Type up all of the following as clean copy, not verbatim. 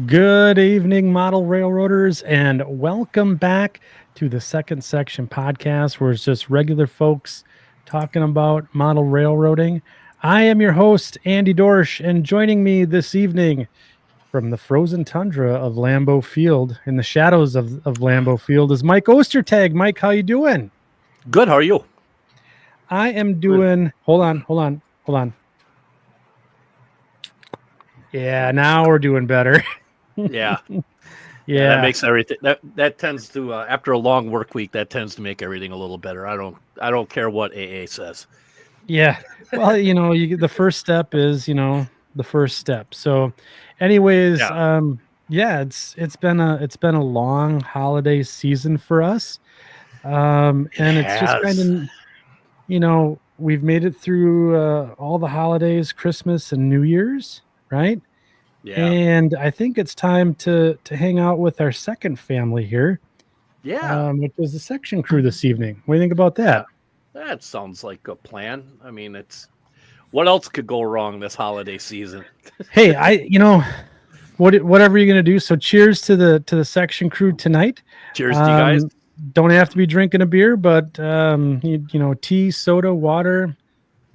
Good evening, model railroaders, and welcome back to the Second Section podcast, where it's just regular folks talking about model railroading. I am your host, Andy Dorsch, and joining me this evening from the frozen tundra of Lambeau Field, in the shadows of Lambeau Field, is Mike Ostertag. Mike, how you doing? Good. How are you? I am doing. Hold on. Yeah, now we're doing better. Yeah. Yeah. That makes everything that tends to after a long work week that tends to make everything a little better. I don't care what AA says. Yeah. Well, the first step is, the first step. So anyways, Yeah. yeah, it's been a long holiday season for us. It And it's just kind has. of, we've made it through all the holidays, Christmas and New Year's, right? Yeah. And I think it's time to hang out with our second family here, Yeah. which is the section crew this evening. What do you think about Yeah. that? That sounds like a plan. I mean, it's what else could go wrong this holiday season? Hey, whatever you're gonna do. So cheers to the section crew tonight. Cheers to you guys. Um, don't have to be drinking a beer, but tea, soda, water,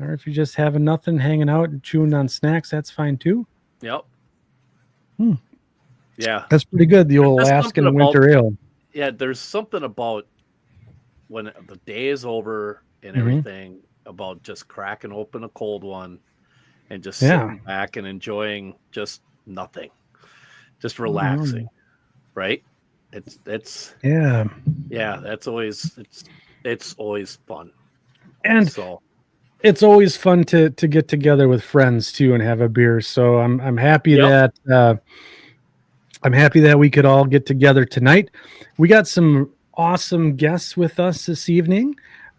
or if you're just having nothing, hanging out and chewing on snacks, that's fine too. Yep. Hmm, Yeah. that's pretty good. The There's old just something Alaskan about winter ale. there's something about when the day is over and Hmm. everything about just cracking open a cold one and just Yeah. sitting back and enjoying just nothing, just Um, relaxing, right? It's yeah. yeah, it's always fun. And So it's always fun to get together with friends too and have a beer. So I'm happy yep, that we could all get together tonight. We got some awesome guests with us this evening.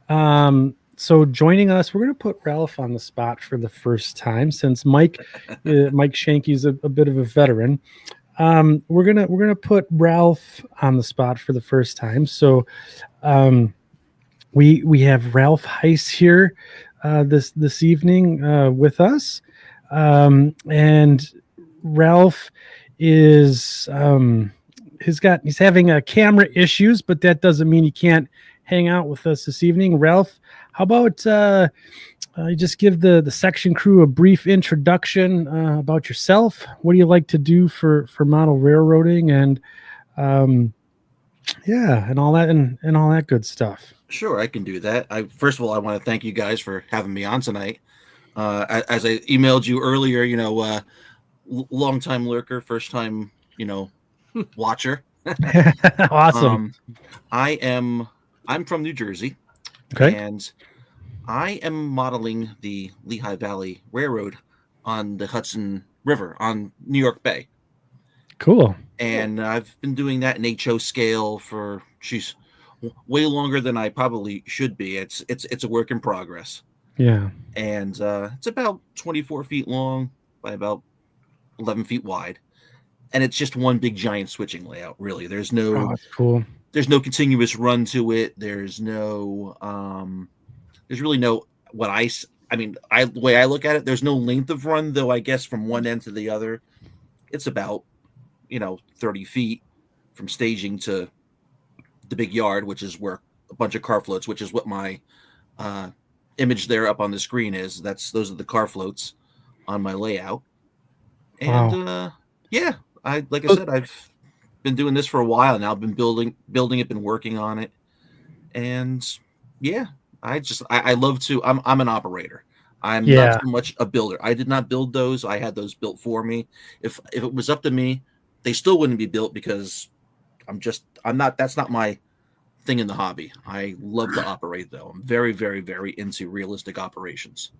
So joining us, we're going to put Ralph on the spot for the first time since Mike Shanke's a bit of a veteran. We're gonna put Ralph on the spot for the first time. So um, we have Ralph Heiss here this evening with us, and Ralph is he's having camera issues, but that doesn't mean he can't hang out with us this evening. Ralph, how about you just give the section crew a brief introduction about yourself? What do you like to do for model railroading and um, yeah, and all that and all that good stuff. Sure, I can do that. First of all, I want to thank you guys for having me on tonight. As I emailed you earlier, long time lurker, first time, watcher. Awesome. Um, I'm from New Jersey, Okay. and I am modeling the Lehigh Valley Railroad on the Hudson River on New York Bay, Cool. and I've been doing that in HO scale for way longer than I probably should be. It's a work in progress. Yeah. And it's about 24 feet long by about 11 feet wide, and it's just one big giant switching layout. Really, Oh, that's cool. there's no continuous run to it. There's really no I mean, the way I look at it, there's no length of run, though. I guess from one end to the other, it's about 30 feet from staging to the big yard, which is where a bunch of car floats, which is what my uh, image there up on the screen is. Those are the car floats on my layout. And Wow. yeah, like I So, said, I've been doing this for a while now. I've been building it, been working on it, and yeah, I love to. I'm an operator. I'm not yeah. so much a builder. I did not build those. I had those built for me. If it was up to me, they still wouldn't be built because I'm not. That's not my thing in the hobby. I love to operate though. I'm very, very, very into realistic operations.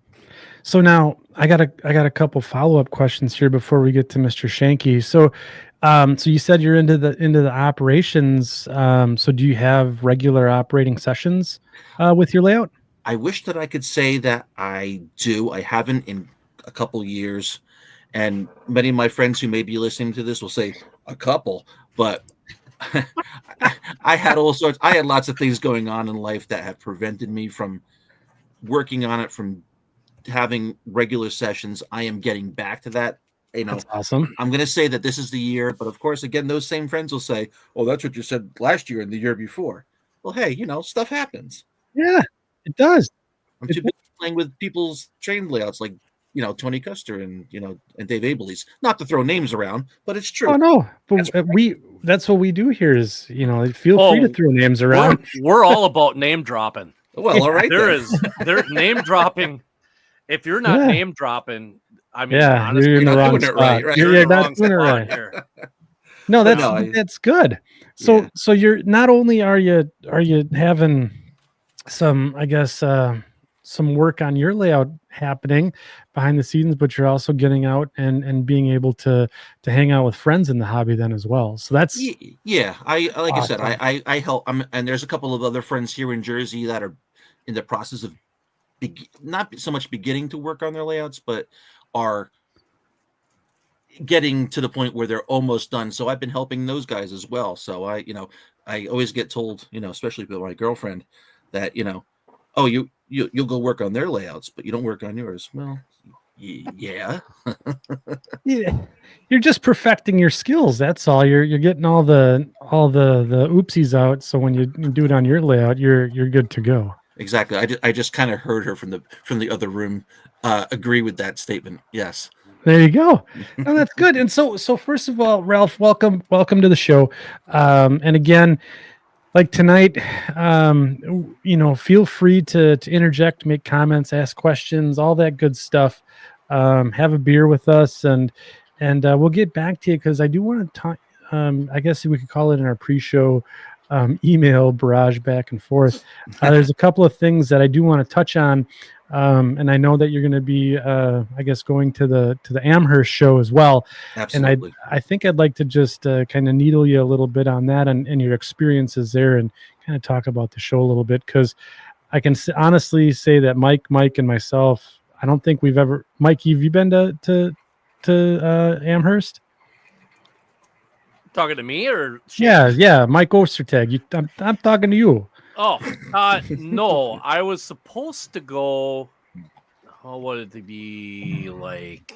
So now I got a couple follow-up questions here before we get to Mr. Shanky. So you said you're into the operations. So do you have regular operating sessions with your layout? I wish that I could say that I do. I haven't in a couple years, and many of my friends who may be listening to this will say a couple, but I had all sorts. I had lots of things going on in life that have prevented me from working on it, from having regular sessions. I am getting back to that You know, That's awesome. I'm going to say that this is the year, but of course, again, those same friends will say, "Oh, that's what you said last year and the year before." Well, hey, stuff happens. Yeah, it does. I'm It too busy playing with people's train layouts, like Tony Custer and and Dave Abeley's. Not to throw names around, but it's true. Oh no, That's but that's what we do here is, feel free to Oh, throw names around. we're all about name dropping. Well, all right. There's name dropping. If you're not Yeah. name dropping, I mean, Yeah, honestly, you're in the not wrong doing it spot. right, right? You're in the not wrong doing it spot right. here. No, But that's good. So Yeah. so you're not only are you having some, I guess, some work on your layout happening behind the scenes, but you're also getting out and being able to hang out with friends in the hobby then as well. So that's Yeah. I like awesome. I said, I help. And there's a couple of other friends here in Jersey that are in the process of not so much beginning to work on their layouts, but are getting to the point where they're almost done. So I've been helping those guys as well. So I always get told, especially by my girlfriend, that oh, you'll go work on their layouts, but you don't work on yours. Well, yeah. Yeah, you're just perfecting your skills. That's all. You're getting all the oopsies out. So when you do it on your layout, you're good to go. Exactly. I just kind of heard her from the other room agree with that statement. Yes. There you go. Oh, that's good. And so first of all, Ralph, welcome to the show. And again, like tonight, feel free to interject, make comments, ask questions, all that good stuff. Have a beer with us, and we'll get back to you because I do want to talk. I guess we could call it in our pre-show email barrage back and forth. There's a couple of things that I do want to touch on. And I know that you're going to be, I guess, going to the Amherst show as well. Absolutely. And I think I'd like to just kind of needle you a little bit on that and your experiences there, and kind of talk about the show a little bit, because I can honestly say that Mike, and myself, I don't think we've ever. Mike, have you been to Amherst? Talking to me or Yeah, Mike Ostertag. I'm talking to you. Oh, no, I was supposed to go. Oh, what did it be, like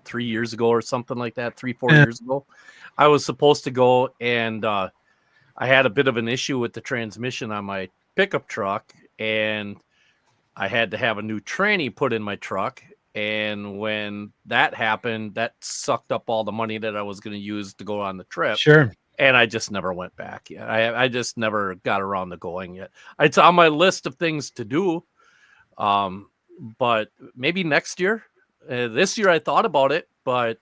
3 years ago or something like that? 4 years ago. I was supposed to go, and I had a bit of an issue with the transmission on my pickup truck, and I had to have a new tranny put in my truck. And when that happened, that sucked up all the money that I was going to use to go on the trip. Sure. And I just never went back yet. I just never got around to going yet. It's on my list of things to do. But maybe next year. This year I thought about it, but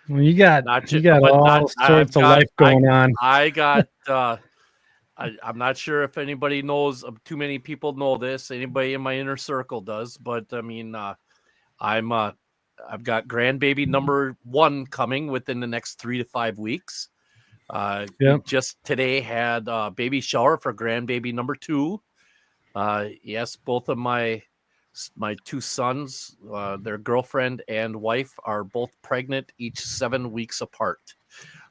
well, you got all sorts of life going on. I got I'm not sure if anybody knows, too many people know this. Anybody in my inner circle does, but I mean, I've got grandbaby number 1 coming within the next 3 to 5 weeks. We just today had a baby shower for grandbaby number 2. Yes, both of my 2 sons, their girlfriend and wife are both pregnant, each 7 weeks apart.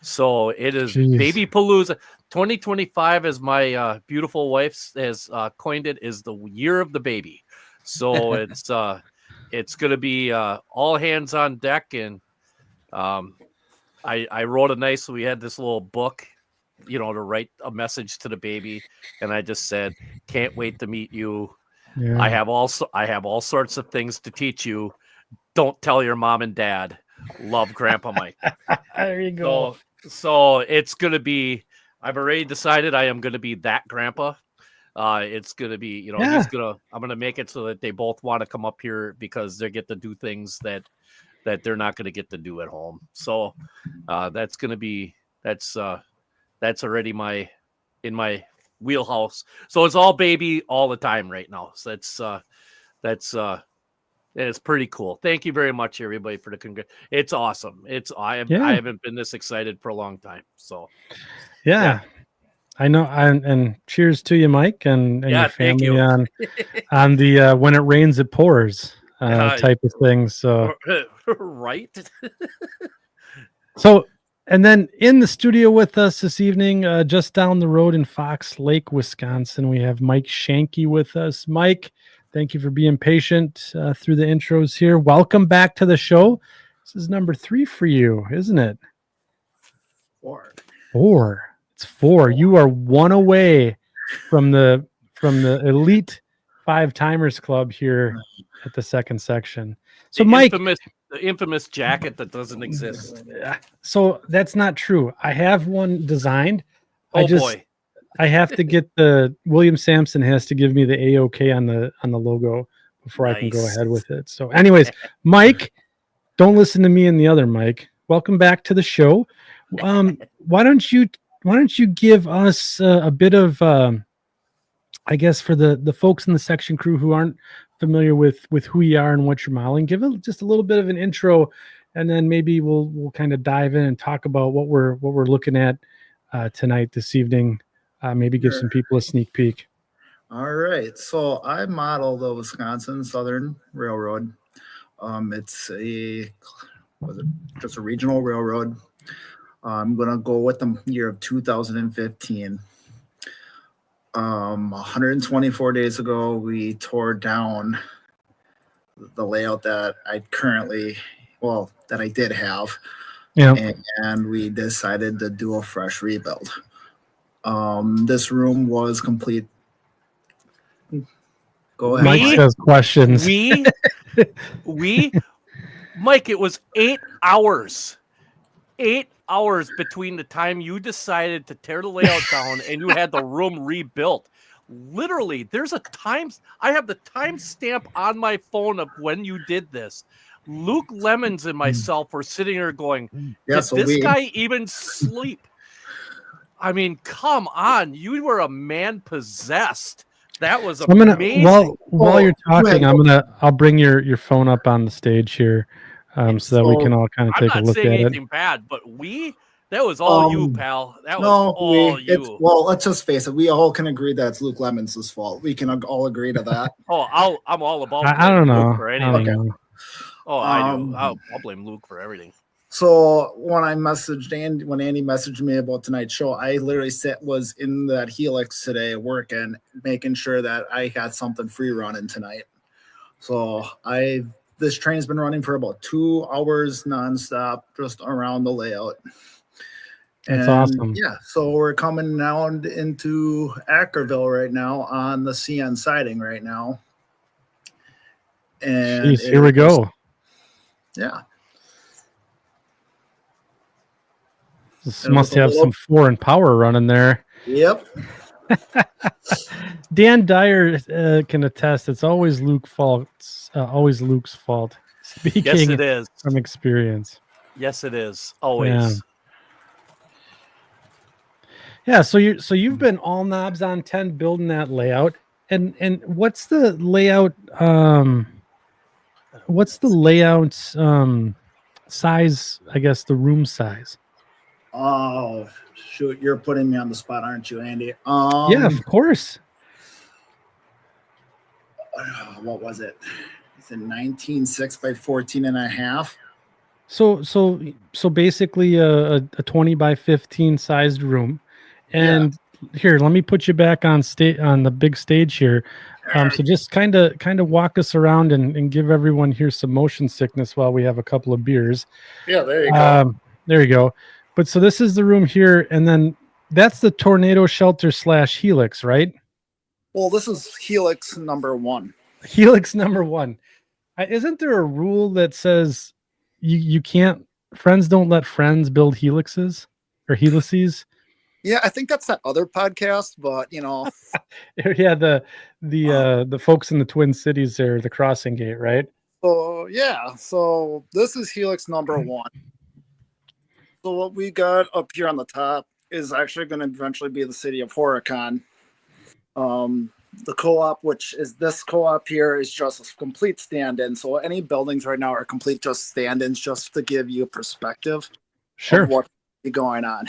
So it is Baby Palooza. 2025, as my beautiful wife has coined it, is the year of the baby. So it's going to be all hands on deck. And I wrote we had this little book, to write a message to the baby. And I just said, can't wait to meet you. Yeah. I have all sorts of things to teach you. Don't tell your mom and dad. Love, Grandpa Mike. There you go. So it's going to be, I've already decided I am going to be that grandpa. It's going to be, I'm going to make it so that they both want to come up here because they get to do things that they're not going to get to do at home. So that's going to be, that's already in my wheelhouse. So it's all baby all the time right now. So it's pretty cool. Thank you very much, everybody, for the It's awesome. I haven't been this excited for a long time. So yeah. I know. And cheers to you, Mike, and your family on the when it rains it pours type of thing. So right. So, and then in the studio with us this evening, just down the road in Fox Lake, Wisconsin, we have Mike Shanke with us. Mike, thank you for being patient through the intros here. Welcome back to the show. This is number 3 for you, isn't it? 4. 4. It's 4. You are 1 away from the elite 5 timers club here at the second section. So, Mike, the infamous jacket that doesn't exist. So that's not true. I have one designed. Oh boy. I have to get the William Sampson has to give me the A-OK on the logo before I can go ahead with it. So anyways, Mike, don't listen to me and the other Mike. Welcome back to the show. Why don't you give us a bit of I guess for the folks in the section crew who aren't familiar with who you are and what you're modeling, give it just a little bit of an intro, and then maybe we'll kind of dive in and talk about what we're looking at tonight, this evening. Maybe give some people a sneak peek. All right. So I model the Wisconsin Southern Railroad. It's just a regional railroad. I'm going to go with the year of 2015. 124 days ago, we tore down the layout that I did have. Yeah. And we decided to do a fresh rebuild. This room was complete. Go ahead. Mike has questions. Mike, it was 8 hours. 8 hours between the time you decided to tear the layout down and you had the room rebuilt. Literally, there's a time. I have the timestamp on my phone of when you did this. Luke Lemons and myself were sitting here going, did this guy even sleep? I mean, come on. You were a man possessed. That was amazing. While you're talking, I'll bring your phone up on the stage here so that we can all kind of take a look at it. I'm not saying anything bad, but that was all you, pal. That was all you. Well, let's just face it. We all can agree that it's Luke Lemons' fault. We can all agree to that. I'm all about I don't know. Luke for anything. Okay. Oh, I do. I'll blame Luke for everything. So when Andy messaged me about tonight's show, I literally was in that Helix today working, making sure that I had something free running tonight. So this train's been running for about 2 hours nonstop, just around the layout. That's awesome. Yeah, so we're coming now into Ackerville right now on the CN siding right now. And jeez, here we go. Yeah. This must have some foreign power running there. Yep. Dan Dyer can attest. It's always Luke's fault. Speaking yes, it is. From experience. Yes, it is. Always. Yeah. So you've been all knobs on 10 building that layout. And what's the layout? What's the layout size? I guess the room size. Oh, shoot. You're putting me on the spot, aren't you, Andy? Yeah, of course. What was it? It's a 19.6 by 14.5. So basically a 20 by 15 sized room. And here, let me put you back on the big stage here. So just kind of walk us around and give everyone here some motion sickness while we have a couple of beers. Yeah, there you go. There you go. But so this is the room here, and then that's the tornado shelter / Helix, right? Well, this is Helix number 1. Helix number 1. Isn't there a rule that says you can't, friends don't let friends build helixes or helices? Yeah, I think that's that other podcast, but yeah, the folks in the Twin Cities there, the Crossing Gate, right? So this is Helix number 1. So what we got up here on the top is actually going to eventually be the city of Horicon. The co-op, which is this co-op here, is just a complete stand-in. So any buildings right now are complete just stand-ins, just to give you a perspective of what's going on.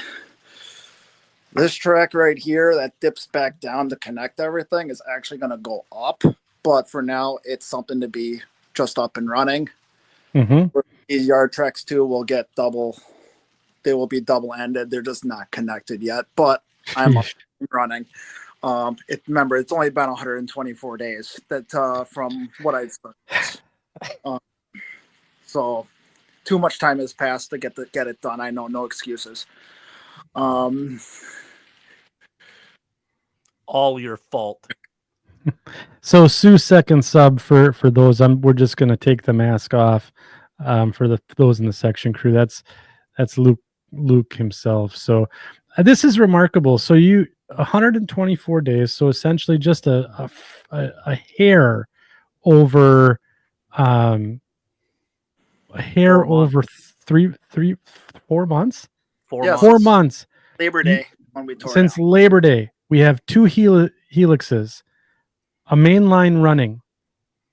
This track right here that dips back down to connect everything is actually going to go up. But for now, it's something to be just up and running. Mm-hmm. These yard tracks too will get they will be double-ended. They're just not connected yet, but I'm up and running. Remember, it's only been 124 days that from what I've started. So too much time has passed to get it done. I know, no excuses. All your fault. So Sue second sub for those. We're just gonna take the mask off for those in the section crew. That's Luke himself. So this is remarkable. So you 124 days. So essentially just a hair over a hair 4 months. over 4 months. 4 Yes. months. 4 months Labor Day when we tore since down. Labor Day. We have 2 helixes, a main line running,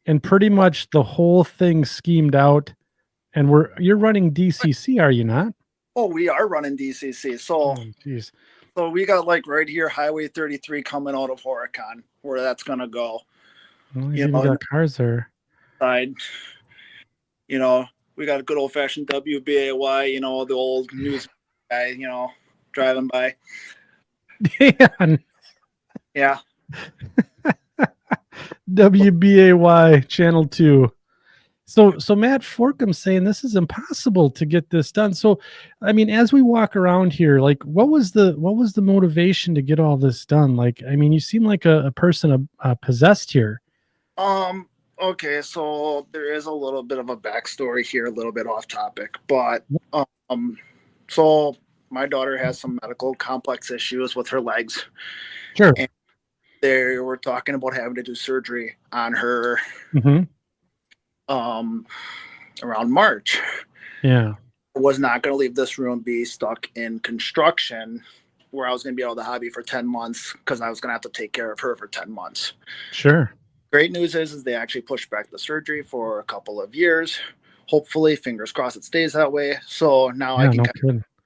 and pretty much the whole thing schemed out. And you're running DCC, are you not? Oh, we are running DCC. Oh, jeez. So we got like right here, Highway 33 coming out of Horicon, where that's gonna go. Well, You you know, got cars there. Side, you know, we got a good old fashioned WBAY, you know, the old news guy, you know, driving by. Dan. Yeah. WBAY Channel 2. So Matt Forkham's saying this is impossible to get this done. So I mean, as we walk around here, like what was the motivation to get all this done? Like, I mean, you seem like a person possessed here. Okay, so there is a little bit of a backstory here, a little bit off topic, but so my daughter has some medical complex issues with her legs. Sure. And they were talking about having to do surgery on her around March. Yeah. I was not going to leave this room be stuck in construction where I was going to be out of the hobby for 10 months because I was going to have to take care of her for 10 months. Sure. Great news is they actually pushed back the surgery for a couple of years. Hopefully, fingers crossed, it stays that way. So now I can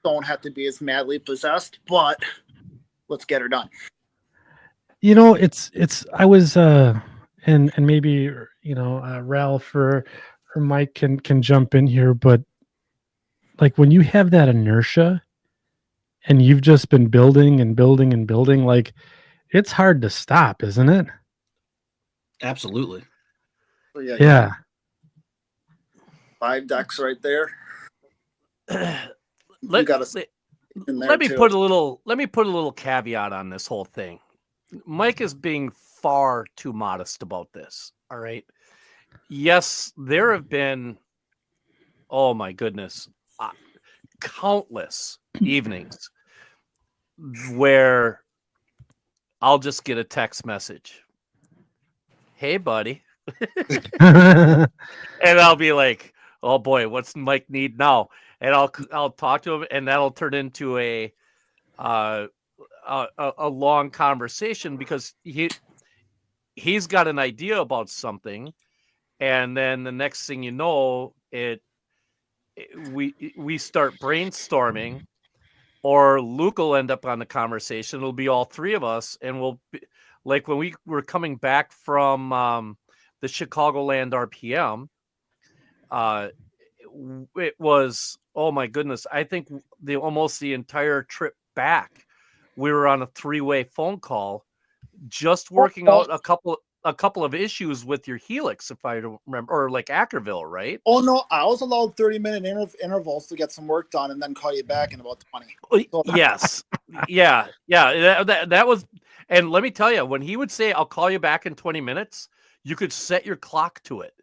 don't have to be as madly possessed, but let's get her done. You know, I was and maybe, you know, Ralph or Mike can jump in here, but like when you have that inertia and you've just been building and building and building, like it's hard to stop, isn't it? Absolutely. So yeah. 5 decks right there. Let me put a little caveat on this whole thing. Mike is being far too modest about this. All right. Yes, there have been, oh my goodness, countless evenings where I'll just get a text message. Hey, buddy. And I'll be like, oh boy, what's Mike need now? And I'll talk to him, and that'll turn into a long conversation because he's got an idea about something, and then the next thing you know, we start brainstorming, or Luke will end up on the conversation. It'll be all three of us, and we'll be, like when we were coming back from the Chicagoland RPM, it was, oh my goodness, I think almost the entire trip back we were on a 3-way phone call just working out a couple of issues with your Helix, if I remember, or like Ackerville, right? Oh no, I was allowed 30-minute intervals to get some work done and then call you back in about 20. So. Yes. Yeah. That was, and let me tell you, when he would say, I'll call you back in 20 minutes, you could set your clock to it.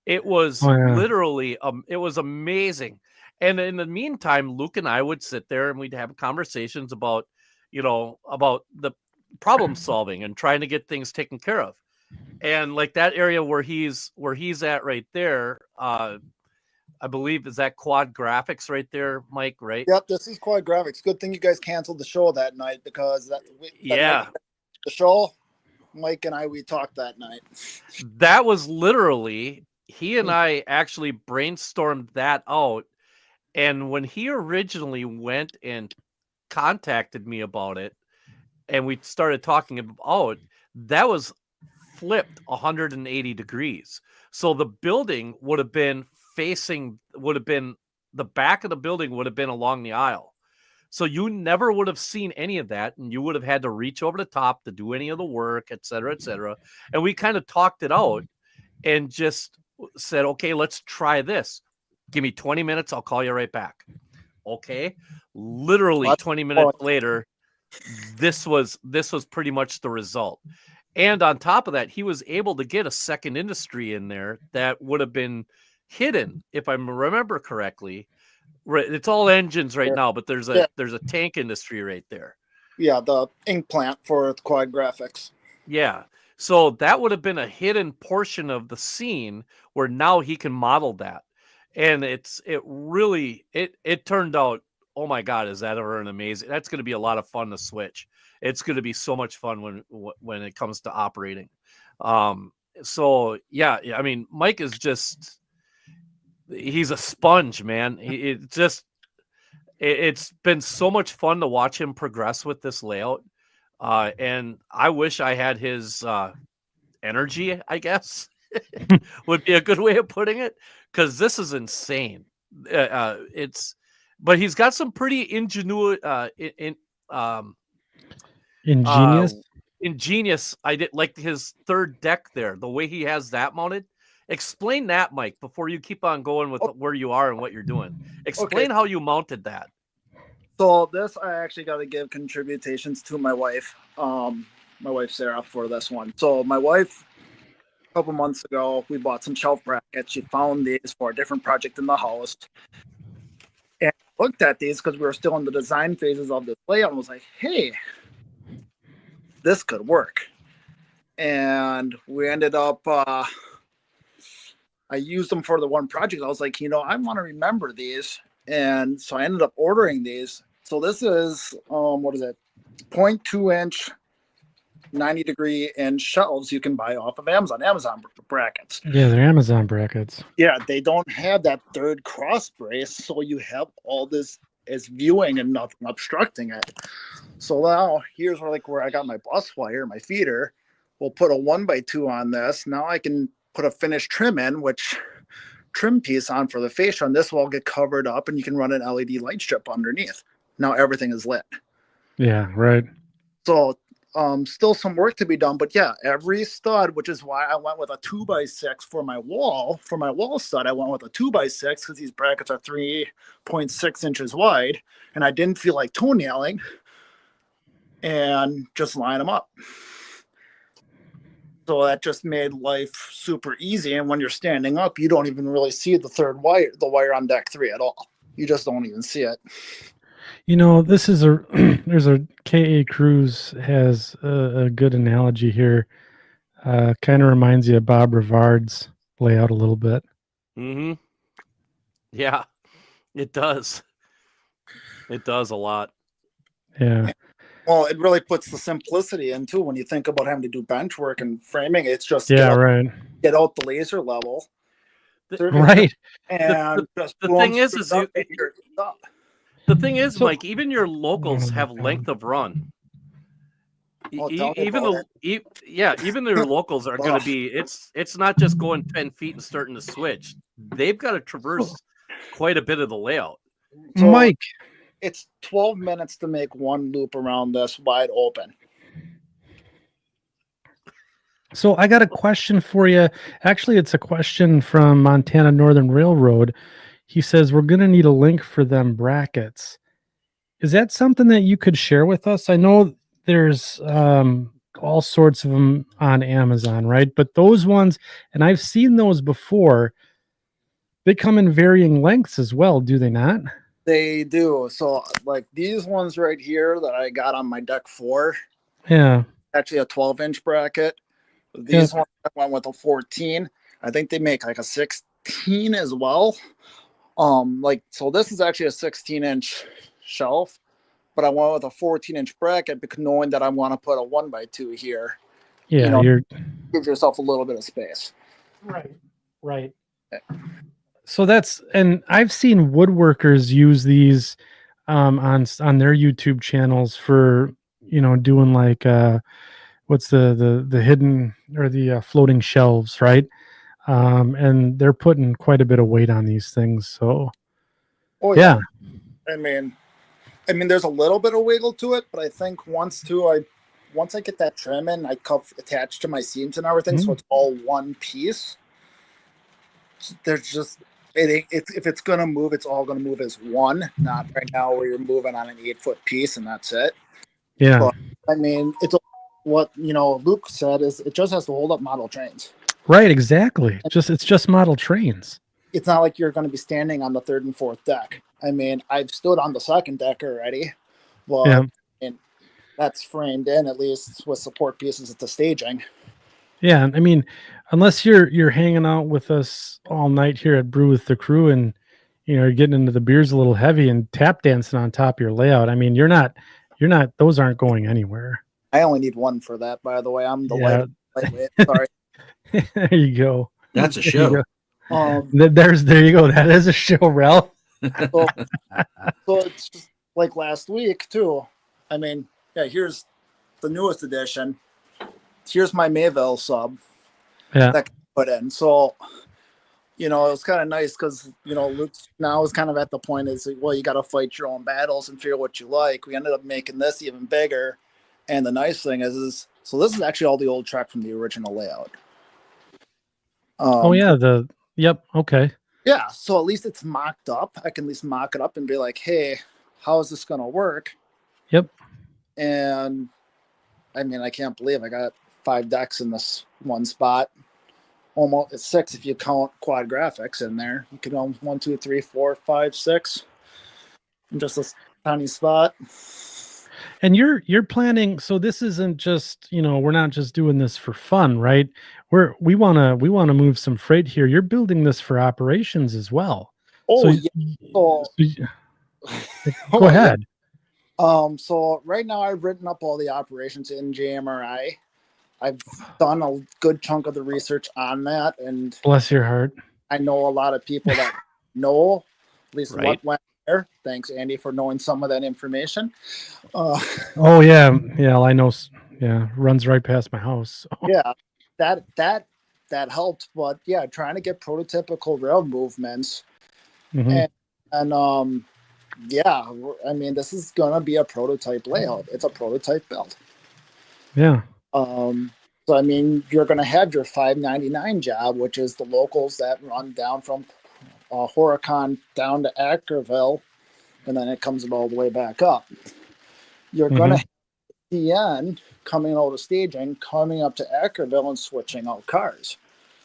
It was literally, it was amazing. And in the meantime, Luke and I would sit there and we'd have conversations about, about the problem solving and trying to get things taken care of. And like that area where he's at right there, I believe, is that Quad Graphics right there, Mike, right? Yep, this is Quad Graphics. Good thing you guys canceled the show that night because the show, Mike and we talked that night. That was literally, he and I actually brainstormed that out. And when he originally went and contacted me about it, and we started talking about, that was flipped 180 degrees. So the building would have been the back of the building would have been along the aisle. So you never would have seen any of that, and you would have had to reach over the top to do any of the work, et cetera, et cetera. And we kind of talked it out and just said, okay, let's try this. Give me 20 minutes. I'll call you right back. Okay. Literally What? 20 minutes later, this was pretty much the result. And on top of that, he was able to get a second industry in there that would have been hidden, if I remember correctly. Right, it's all engines right now, but there's a tank industry right there. Yeah, the ink plant for Quad Graphics. Yeah. So that would have been a hidden portion of the scene where now he can model that. And it turned out, oh my God, is that ever an amazing? That's going to be a lot of fun to switch. It's going to be so much fun when it comes to operating. So yeah, I mean, Mike is just, he's a sponge, man. It's been so much fun to watch him progress with this layout. And I wish I had his energy, I guess, would be a good way of putting it, because this is insane. But he's got some pretty ingenious. I did like his third deck there, the way he has that mounted. Explain that, Mike, before you keep on going with where you are and what you're doing. Explain how you mounted that. So this, I actually got to give contributions to my wife, Sarah, for this one. So my wife, a couple months ago, we bought some shelf brackets. She found these for a different project in the house. And I looked at these because we were still in the design phases of this layout and was like, hey, this could work. And we ended up, I used them for the one project. I was like, I want to remember these. And so I ended up ordering these. So this is, 0.2 inch, 90-degree inch shelves you can buy off of Amazon brackets. Yeah, they're Amazon brackets. Yeah, they don't have that third cross brace. So you have all this as viewing and nothing obstructing it. So now here's where I got my bus wire, my feeder. We'll put a 1x2 on this. Now I can put a finished trim piece on for the fascia, and this will get covered up, and you can run an LED light strip underneath. Now everything is lit. Yeah, right. So still some work to be done, but yeah, every stud, which is why I went with a 2x6 for my wall. For my wall stud, I went with a 2x6 because these brackets are 3.6 inches wide, and I didn't feel like toenailing and just line them up. So that just made life super easy. And when you're standing up, you don't even really see the wire on deck 3 at all. You just don't even see it. This is there's a K.A. Cruz has a good analogy here. Kind of reminds you of Bob Rivard's layout a little bit. Mm-hmm. Yeah, it does. It does a lot. Yeah. Well, it really puts the simplicity in too. When you think about having to do bench work and framing, it's just get out the laser level, right? And the thing is, Mike, even your locals have length of run. Even their locals are going to be. It's not just going 10 feet and starting to switch. They've got to traverse quite a bit of the layout. So, Mike, it's 12 minutes to make one loop around this wide open. So I got a question for you. Actually, it's a question from Montana Northern Railroad. He says, we're going to need a link for them brackets. Is that something that you could share with us? I know there's all sorts of them on Amazon, right? But those ones, and I've seen those before, they come in varying lengths as well, do they not? They do. So like these ones right here that I got on my deck 4. Yeah. Actually a 12-inch bracket. These ones I went with a 14. I think they make like a 16 as well. So this is actually a 16-inch shelf, but I went with a 14-inch bracket because knowing that I want to put a 1x2 here. Yeah, give yourself a little bit of space. Right. So and I've seen woodworkers use these on their YouTube channels for doing like what's the hidden or the floating shelves, right? And they're putting quite a bit of weight on these things. So yeah. I mean there's a little bit of wiggle to it, but I think once I get that trim in, I attached to my seams and everything, so it's all one piece. There's just if it's gonna move, it's all gonna move as one, not right now where you're moving on an 8-foot piece and that's it. Yeah. But, I mean, it's what Luke said is it just has to hold up model trains. Right. Exactly. It's just model trains. It's not like you're going to be standing on the third and fourth deck. I mean, I've stood on the second deck already, but Yeah. and that's framed in at least with support pieces at the staging. Yeah. I mean, unless you're hanging out with us all night here at Brew with the Crew and you're getting into the beers a little heavy and tap dancing on top of your layout. I mean, you're not those aren't going anywhere. I only need one for that, by the way. I'm the lightweight. Sorry. There you go. That's a show. There you go. That is a show, Ralph. So it's just like last week too. I mean, yeah, here's the newest edition. Here's my Mayville sub that I put in. So, it was kind of nice because, Luke now is kind of at the point is, well, you got to fight your own battles and figure what you like. We ended up making this even bigger. And the nice thing is so this is actually all the old track from the original layout. Okay. Yeah, so at least it's mocked up. I can at least mock it up and be like, hey, how is this going to work? Yep. And, I mean, I can't believe I got 5 decks in this one spot. Almost 6 if you count quad graphics in there. You can own 1, 2, 3, 4, 5, 6 in just a tiny spot. And you're planning, so this isn't just, we're not just doing this for fun, right? We want to move some freight here. You're building this for operations as well. Oh, yeah. Go ahead. So right now I've written up all the operations in JMRI. I've done a good chunk of the research on that, and bless your heart. I know a lot of people that know at least what went there. Thanks, Andy, for knowing some of that information. Oh yeah, I know. Yeah, runs right past my house. So. Yeah, that helped. But yeah, trying to get prototypical rail movements, and yeah, I mean, this is gonna be a prototype layout. It's a prototype build. Yeah. So I mean, you're gonna have your 599 job, which is the locals that run down from Horicon down to Ackerville, and then it comes all the way back up. You're gonna have CN coming out of staging, coming up to Ackerville and switching out cars.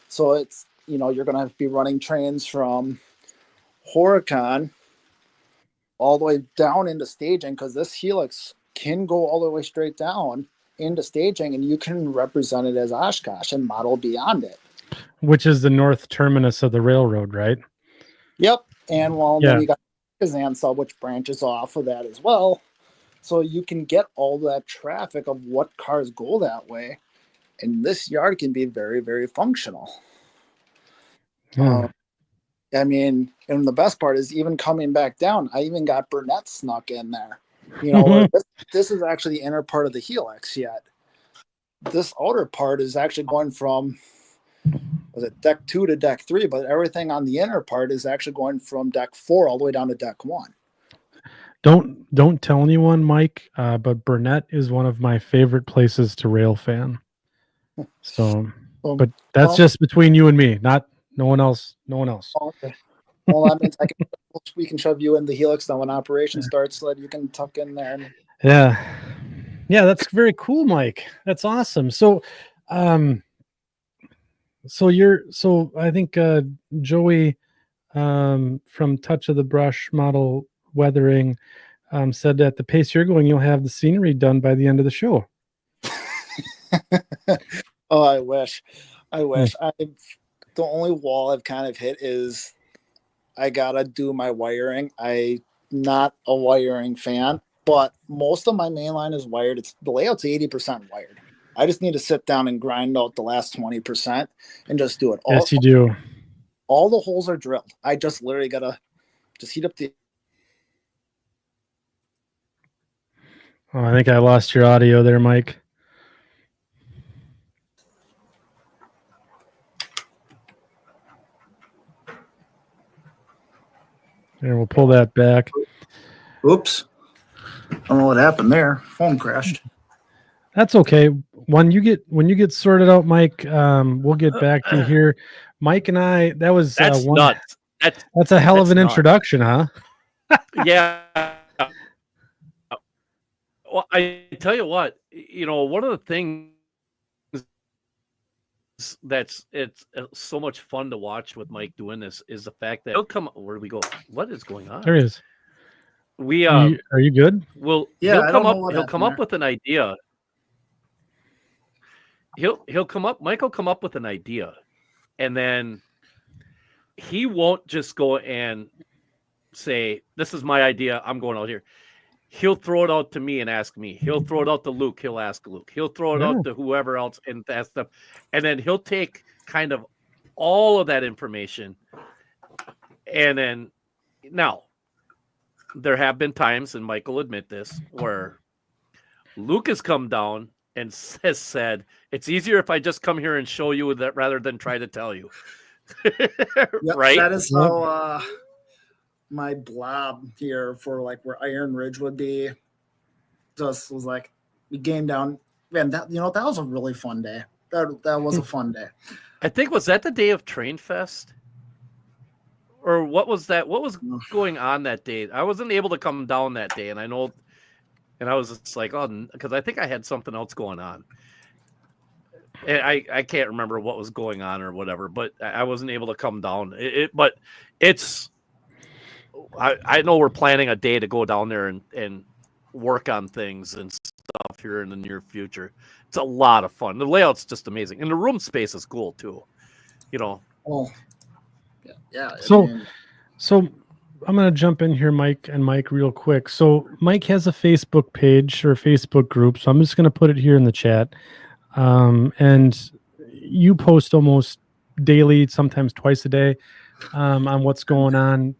So it's you're gonna have to be running trains from Horicon all the way down into staging because this helix can go all the way straight down into staging, and you can represent it as Oshkosh and model beyond it, which is the north terminus of the railroad, right? Yep. And then you got Kazan sub, which branches off of that as well, so you can get all that traffic of what cars go that way, and this yard can be very, very functional. I mean, and the best part is even coming back down, I even got Burnett snuck in there. This is actually the inner part of the helix yet. This outer part is actually going from, was it deck 2 to deck 3, but everything on the inner part is actually going from deck 4 all the way down to deck 1. Don't tell anyone, Mike, but Burnett is one of my favorite places to rail fan. So, but that's just between you and me, not no one else. Okay. Well, that means we can shove you in the helix now when operation starts, so that you can tuck in there. Yeah, that's very cool, Mike. That's awesome. So, I think Joey from Touch of the Brush Model Weathering said that at the pace you're going, you'll have the scenery done by the end of the show. Oh, I wish. The only wall I've kind of hit is I gotta do my wiring. I'm not a wiring fan, but most of my main line is wired. The layout's 80% wired. I just need to sit down and grind out the last 20% and just do it. Yes, you do. All the holes are drilled. I just literally gotta just heat up the. Oh, I think I lost your audio there, Mike. Here, we'll pull that back. Oops. I don't know what happened there. Phone crashed. That's okay. When you get sorted out, Mike, we'll get back to you here. Mike and I, that's nuts. That's a hell of that's an nuts. introduction, huh? Yeah. Well, I tell you what, one of the things that's it's so much fun to watch with Mike doing this is the fact that he'll come. Where do we go? What is going on? There he is. We Are you good? will. Yeah, He'll I come don't know up. what He'll come happened up with an idea. He'll come up. Mike will come up with an idea, and then he won't just go and say, "This is my idea. I'm going out here." He'll throw it out to me and ask me. He'll throw it out to Luke. He'll ask Luke. He'll throw it Yeah. out to whoever else and ask them. And then he'll take kind of all of that information. And then now there have been times, and Mike will admit this, where Luke has come down and has said, it's easier if I just come here and show you that rather than try to tell you. Right? That is how my blob here for like where Iron Ridge would be just was like we game down. Man, that that was a really fun day. That was a fun day. I think was that the day of Train Fest? Or what was that? What was going on that day? I wasn't able to come down that day, and I know, and I was just like, oh, because I think I had something else going on. And I can't remember what was going on or whatever, but I wasn't able to come down. But it's, I know we're planning a day to go down there and work on things and stuff here in the near future. It's a lot of fun. The layout's just amazing, and the room space is cool too. Oh, yeah. So I'm going to jump in here, Mike, real quick. So Mike has a Facebook page or a Facebook group. So I'm just going to put it here in the chat. And you post almost daily, sometimes twice a day, on what's going on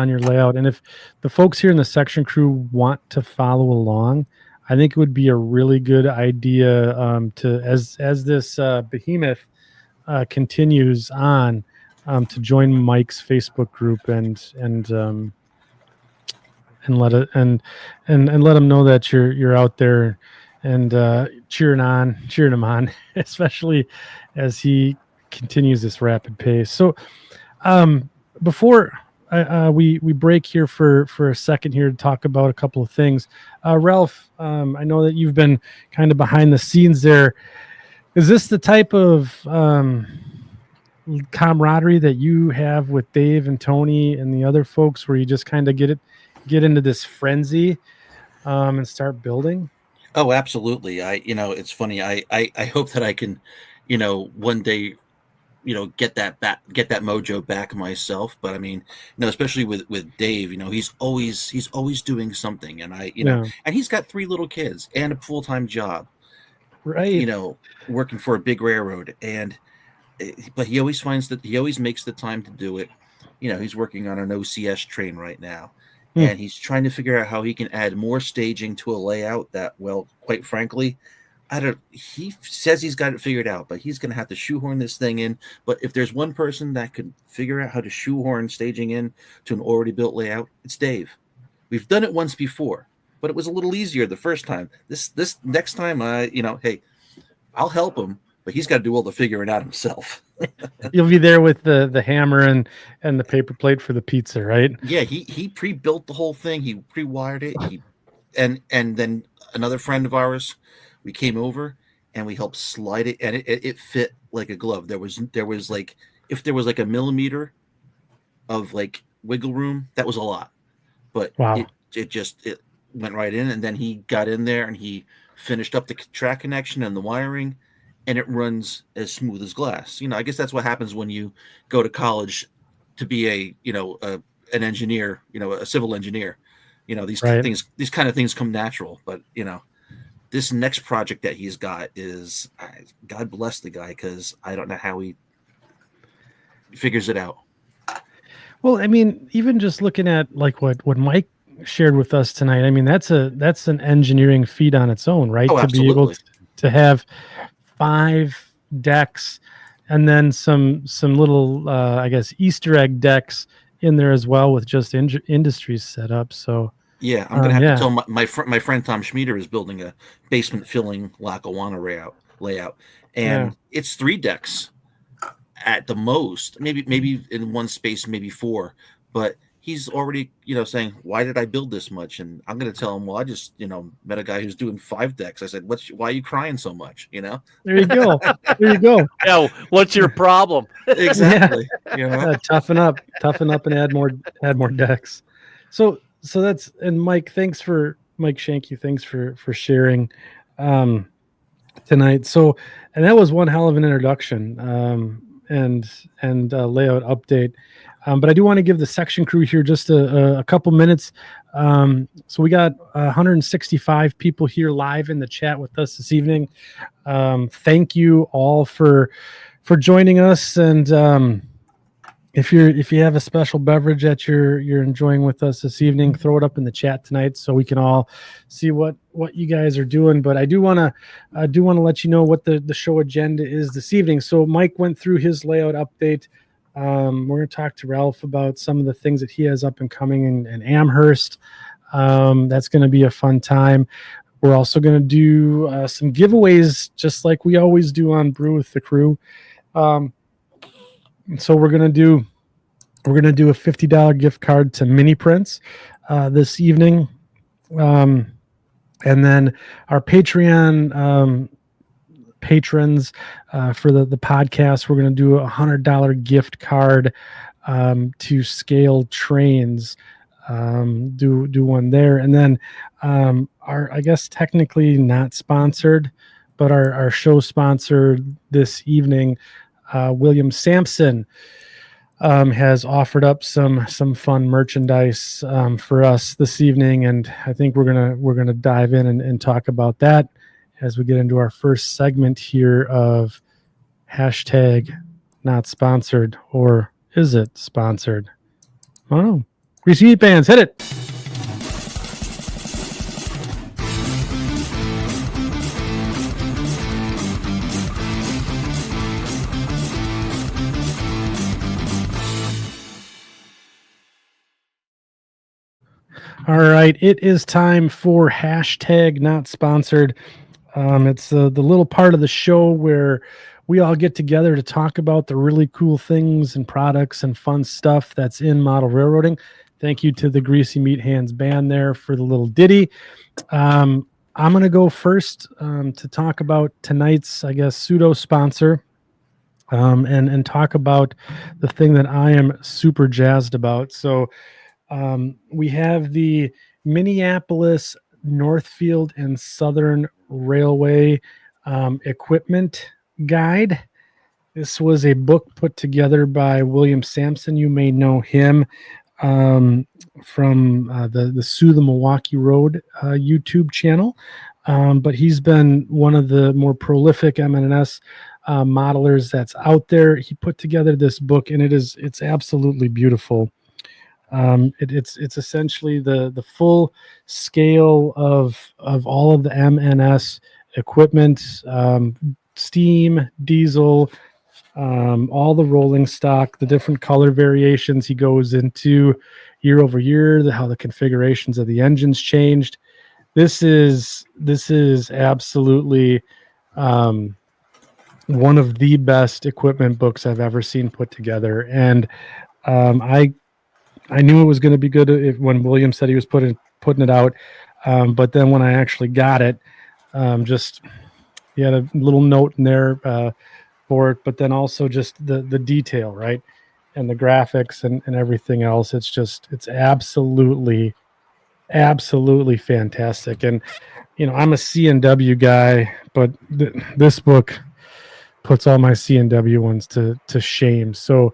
your layout. And if the folks here in the section crew want to follow along, I think it would be a really good idea to as this behemoth continues on. To join Mike's Facebook group and let it and let him know that you're out there and cheering him on, especially as he continues this rapid pace. So before we break here for a second here to talk about a couple of things, Ralph, I know that you've been kind of behind the scenes there. Is this the type of camaraderie that you have with Dave and Tony and the other folks where you just kind of get into this frenzy and start building? Oh, absolutely. It's funny. I hope that I can, one day, get that mojo back myself. But I mean, especially with Dave, he's always doing something. And and he's got 3 little kids and a full-time job, right? Working for a big railroad. But he always makes the time to do it. He's working on an OCS train right now, and he's trying to figure out how he can add more staging to a layout that, well, quite frankly, he says he's got it figured out, but he's going to have to shoehorn this thing in. But if there's one person that could figure out how to shoehorn staging in to an already built layout, it's Dave. We've done it once before, but it was a little easier the first time. This next time, hey, I'll help him. But he's got to do all the figuring out himself. You'll be there with the hammer and the paper plate for the pizza, right? Yeah, he pre-built the whole thing. He pre-wired it. And then another friend of ours, we came over and we helped slide it, and it fit like a glove. There was like, if there was like a millimeter of like wiggle room, that was a lot. But wow. it went right in, and then he got in there and he finished up the track connection and the wiring. And it runs as smooth as glass. I guess that's what happens when you go to college to be an engineer, a civil engineer. These kind of things come natural. But this next project that he's got is, God bless the guy, because I don't know how he figures it out. Well, I mean, even just looking at like what Mike shared with us tonight, I mean, that's an engineering feat on its own, right? Oh, to be able to have 5 decks and then some little I guess Easter egg decks in there as well with just industries set up. So yeah, I'm gonna have to tell my friend Tom Schmieder is building a basement filling Lackawanna layout, and it's 3 decks, at the most, maybe in one space, maybe 4, but he's already, saying, why did I build this much? And I'm going to tell him, well, I just, met a guy who's doing 5 decks. I said, why are you crying so much? There you go. There you go. Yeah, what's your problem? Exactly. Yeah, toughen up and add more decks. So that's, and Mike Shanke, thanks for sharing tonight. So, and that was one hell of an introduction and layout update. But I do want to give the section crew here just a couple minutes. So we got 165 people here live in the chat with us this evening. Thank you all for joining us. And if you have a special beverage that you're enjoying with us this evening, throw it up in the chat tonight so we can all see what you guys are doing. But I do want to let you know what the show agenda is this evening. So Mike went through his layout update. We're going to talk to Ralph about some of the things that he has up and coming in Amherst. That's going to be a fun time. We're also going to do some giveaways, just like we always do on Brew with the Crew. So we're going to do a $50 gift card to Mini Prints this evening. And then our Patreon patrons for the podcast, we're going to do a $100 gift card to Scale Trains. Do one there. And then our, I guess technically not sponsored, but our show sponsor this evening, William Sampson, has offered up some fun merchandise for us this evening, and I think we're gonna dive in and talk about that as we get into our first segment here of hashtag not sponsored, or is it sponsored? I don't know. Greasy Meat Bands, hit it. All right, it is time for hashtag not sponsored. It's the little part of the show where we all get together to talk about the really cool things and products and fun stuff that's in model railroading. Thank you to the Greasy Meat Hands band there for the little ditty. I'm going to go first to talk about tonight's, I guess, pseudo sponsor and talk about the thing that I am super jazzed about. So we have the Minneapolis Northfield and Southern Railway equipment guide. This was a book put together by William Sampson. You may know him from the Sue the Milwaukee Road YouTube channel, but he's been one of the more prolific M&S modelers that's out there. He put together this book, and it's absolutely beautiful. It's essentially the full scale of all of the M&S equipment, steam, diesel, all the rolling stock, the different color variations he goes into year over year, how the configurations of the engines changed. This is absolutely one of the best equipment books I've ever seen put together, and I knew it was going to be good when William said he was putting it out, but then when I actually got it, he had a little note in there for it, but then also just the detail, right, and the graphics and everything else. It's absolutely fantastic. And I'm a C&W guy, but this book puts all my C&W ones to shame. So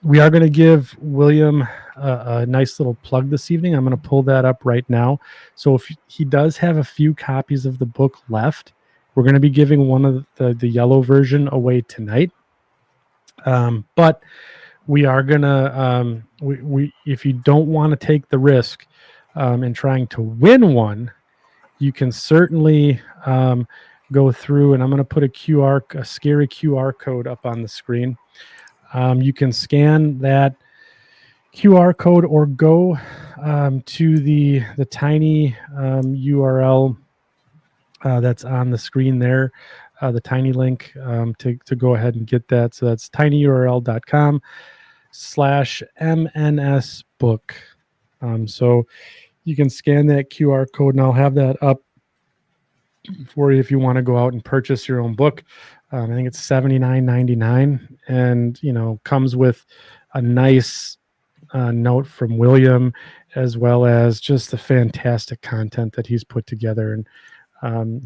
we are going to give William a nice little plug this evening. I'm going to pull that up right now. So if he does have a few copies of the book left, we're going to be giving one of the yellow version away tonight. But we are going to, if you don't want to take the risk in trying to win one, you can certainly go through, and I'm going to put a scary QR code up on the screen. You can scan that QR code or go to the tiny URL that's on the screen there. the tiny link to go ahead and get that. So that's tinyurl.com/MNS book. So you can scan that QR code, and I'll have that up for you if you want to go out and purchase your own book. I think it's $79.99, and comes with a nice note from William, as well as just the fantastic content that he's put together. And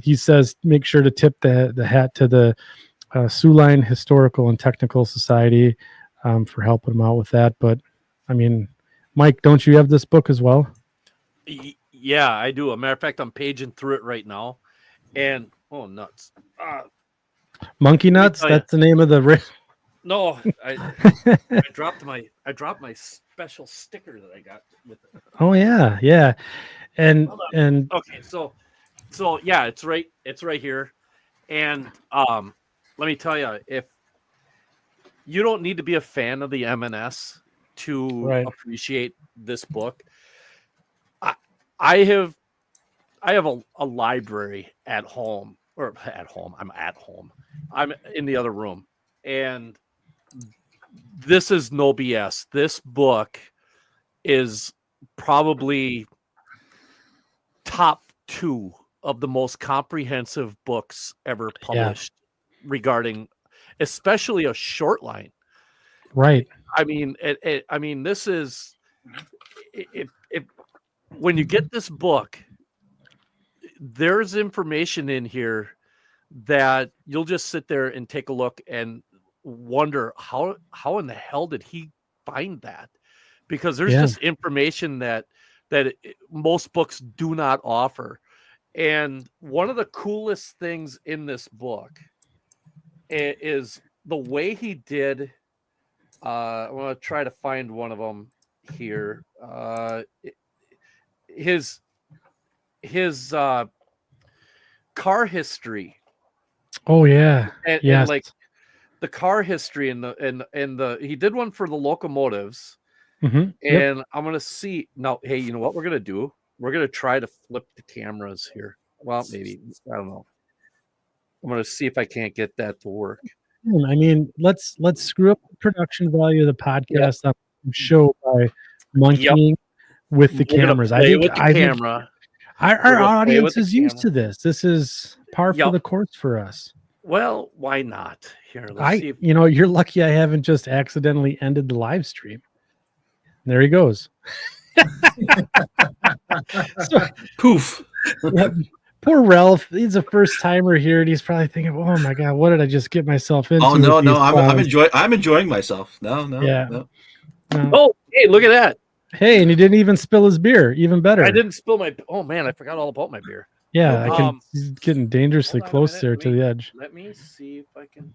he says make sure to tip the hat to the Sioux Line Historical and Technical Society for helping him out with that. But I mean, Mike, don't you have this book as well? Yeah, I do. A matter of fact, I'm paging through it right now, and oh nuts! Monkey nuts. That's the name of the. No, I dropped my special sticker that I got with it. Oh yeah, and okay, so yeah, it's right here, and let me tell you, if you don't need to be a fan of the M&S to appreciate this book, I have a library at home. I'm at home. I'm in the other room, and this is no BS. This book is probably top 2 of the most comprehensive books ever published regarding, especially a short line. Right. I mean, this is when you get this book, there's information in here that you'll just sit there and take a look and wonder how in the hell did he find that, because there's just information that most books do not offer. And one of the coolest things in this book is the way he did. I want to try to find one of them here. His car history. Oh yeah, and like the car history and the he did one for the locomotives. Mm-hmm. And I'm gonna see now. Hey, you know what we're gonna do? We're gonna try to flip the cameras here. Well, maybe, I don't know. I'm gonna see if I can't get that to work. I mean, let's screw up the production value of the podcast up show by monkeying with the cameras. I think our audience is used to this. This is par for the course for us. Well, why not? Here, let's see. You're lucky I haven't just accidentally ended the live stream. There he goes. Poof. Poor Ralph. He's a first timer here, and he's probably thinking, "Oh my god, what did I just get myself into?" Oh no, I'm enjoying myself. No. Oh, hey, look at that. Hey, and he didn't even spill his beer. Even better. I didn't spill my. Oh man, I forgot all about my beer. Yeah, he's getting dangerously close there to the edge. Let me see if I can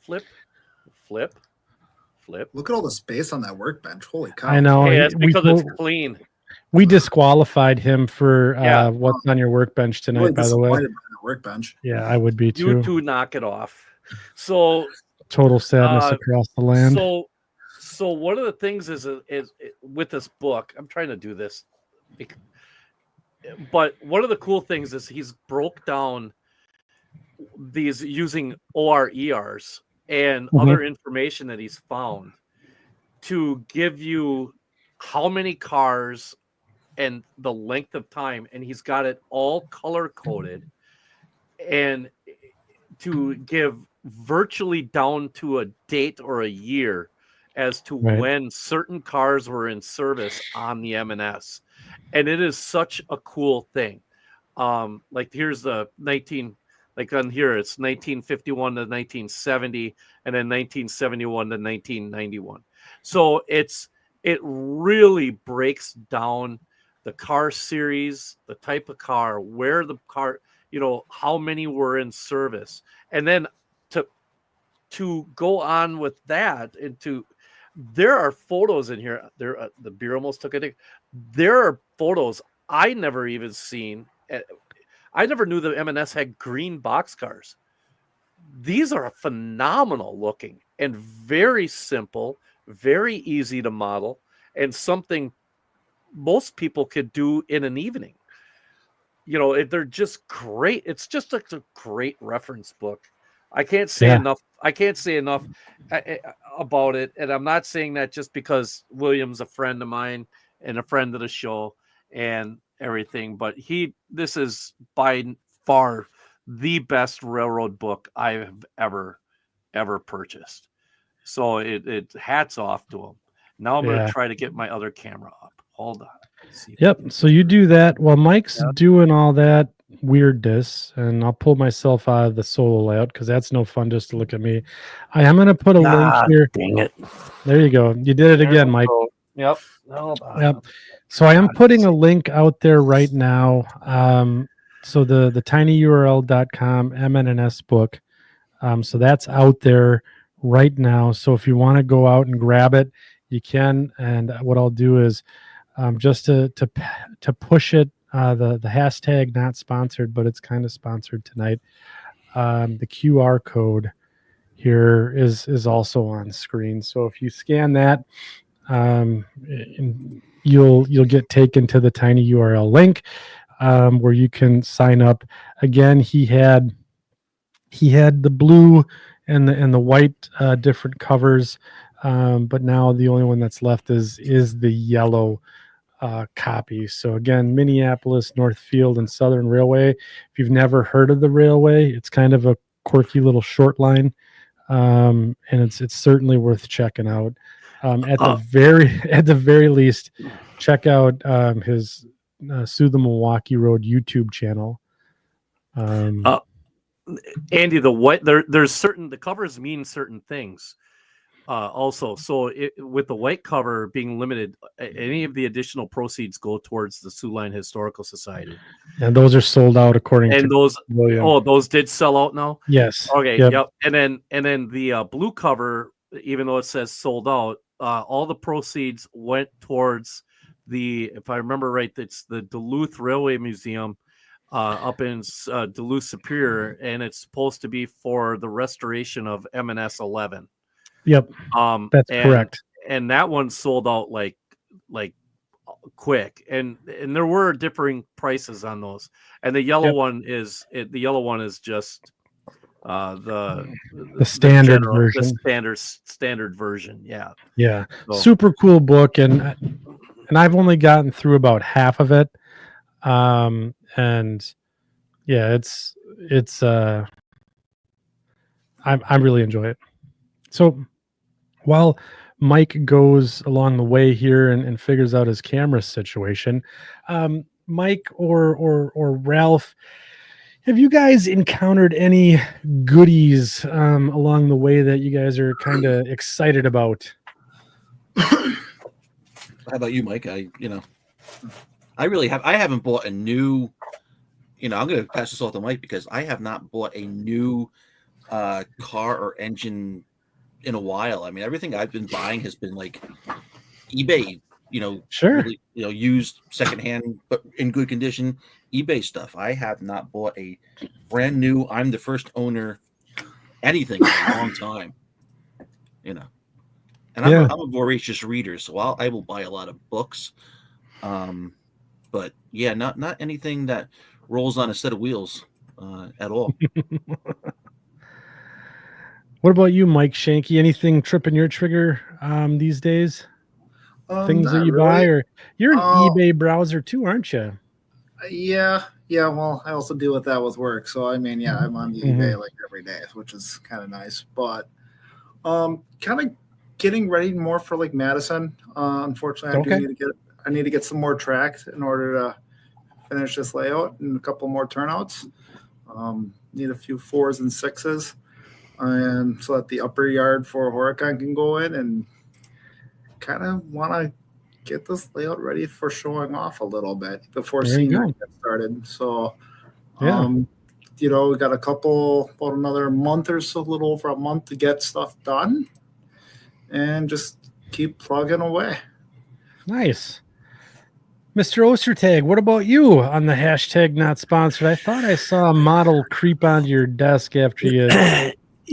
flip. Look at all the space on that workbench. Holy cow. I know. Hey, that's because it's clean. We disqualified him for what's on your workbench tonight, by the way. Workbench. Yeah, I would be too. You two knock it off. So total sadness across the land. So one of the things is with this book, I'm trying to do this, but one of the cool things is he's broke down these using ORERs and other information that he's found to give you how many cars and the length of time, and he's got it all color coded and to give virtually down to a date or a year as to when certain cars were in service on the M&S. And it is such a cool thing. Like here's the like on here, it's 1951 to 1970, and then 1971 to 1991. So it really breaks down the car series, the type of car, where the car, how many were in service. And then to go on with that, and there are photos in here. The beer almost took it. There are photos I never even seen. I never knew the M&S had green boxcars. These are phenomenal looking and very simple, very easy to model, and something most people could do in an evening. they're just great. It's just a great reference book. I can't say enough. I can't say enough about it. And I'm not saying that just because William's a friend of mine and a friend of the show and everything, but this is by far the best railroad book I have ever purchased. So it hats off to him. Now I'm going to try to get my other camera up. Hold on. Yep. So you do that while Mike's doing all that weirdness, and I'll pull myself out of the solo layout because that's no fun just to look at me. I am going to put a link here. Dang it. There you go. You did it again, Mike. Yep. Yep. So I am putting a link out there right now. So the tinyurl.com MNNS book. So that's out there right now. So if you want to go out and grab it, you can. And what I'll do is just to push it, the hashtag not sponsored, but it's kind of sponsored tonight. The QR code here is also on screen. So if you scan that, you'll get taken to the tiny URL link where you can sign up. Again, he had the blue and the white different covers, but now the only one that's left is the yellow copy. So again, Minneapolis Northfield and Southern Railway. If you've never heard of the railway, it's kind of a quirky little short line, and it's certainly worth checking out. At the very least, check out his Sue the Milwaukee Road YouTube channel. Andy, the covers mean certain things. Also, so with the white cover being limited, any of the additional proceeds go towards the Sioux Line Historical Society. And those are sold out according to those. William. Oh, those did sell out now. Yes. Okay. Yep. And then the blue cover, even though it says sold out, all the proceeds went towards if I remember right, it's the Duluth Railway Museum up in Duluth Superior, and it's supposed to be for the restoration of M&S 11. Yep. That's correct. And that one sold out like quick, and there were differing prices on those. And the yellow one is just the standard version. The standard version. Yeah. Yeah. So. Super cool book, and I've only gotten through about half of it. And yeah, it's I really enjoy it. So while Mike goes along the way here and figures out his camera situation, Mike or Ralph, have you guys encountered any goodies along the way that you guys are kind of excited about? How about you, Mike? I haven't bought a new, I'm going to pass this off to Mike because I have not bought a new car or engine in a while. I mean, everything I've been buying has been like eBay, sure, really, used secondhand, but in good condition, eBay stuff. I have not bought a brand new, I'm the first owner, anything in a long time, And I'm a voracious reader, so I will buy a lot of books. But yeah, not anything that rolls on a set of wheels at all. What about you, Mike Shanke? Anything tripping your trigger these days? Things that you buy, or you're an eBay browser too, aren't you? Yeah. Well, I also deal with that with work, so I mean, I'm on the eBay like every day, which is kind of nice. But kind of getting ready more for like Madison. Unfortunately, I need to get some more tracks in order to finish this layout and a couple more turnouts. Need a few 4s and 6s. And so that the upper yard for Horicon can go in, and kind of want to get this layout ready for showing off a little bit before senior gets started. So, we got about another month or so, a little over a month to get stuff done, and just keep plugging away. Nice. Mr. Ostertag, what about you on the hashtag not sponsored? I thought I saw a model creep onto your desk after you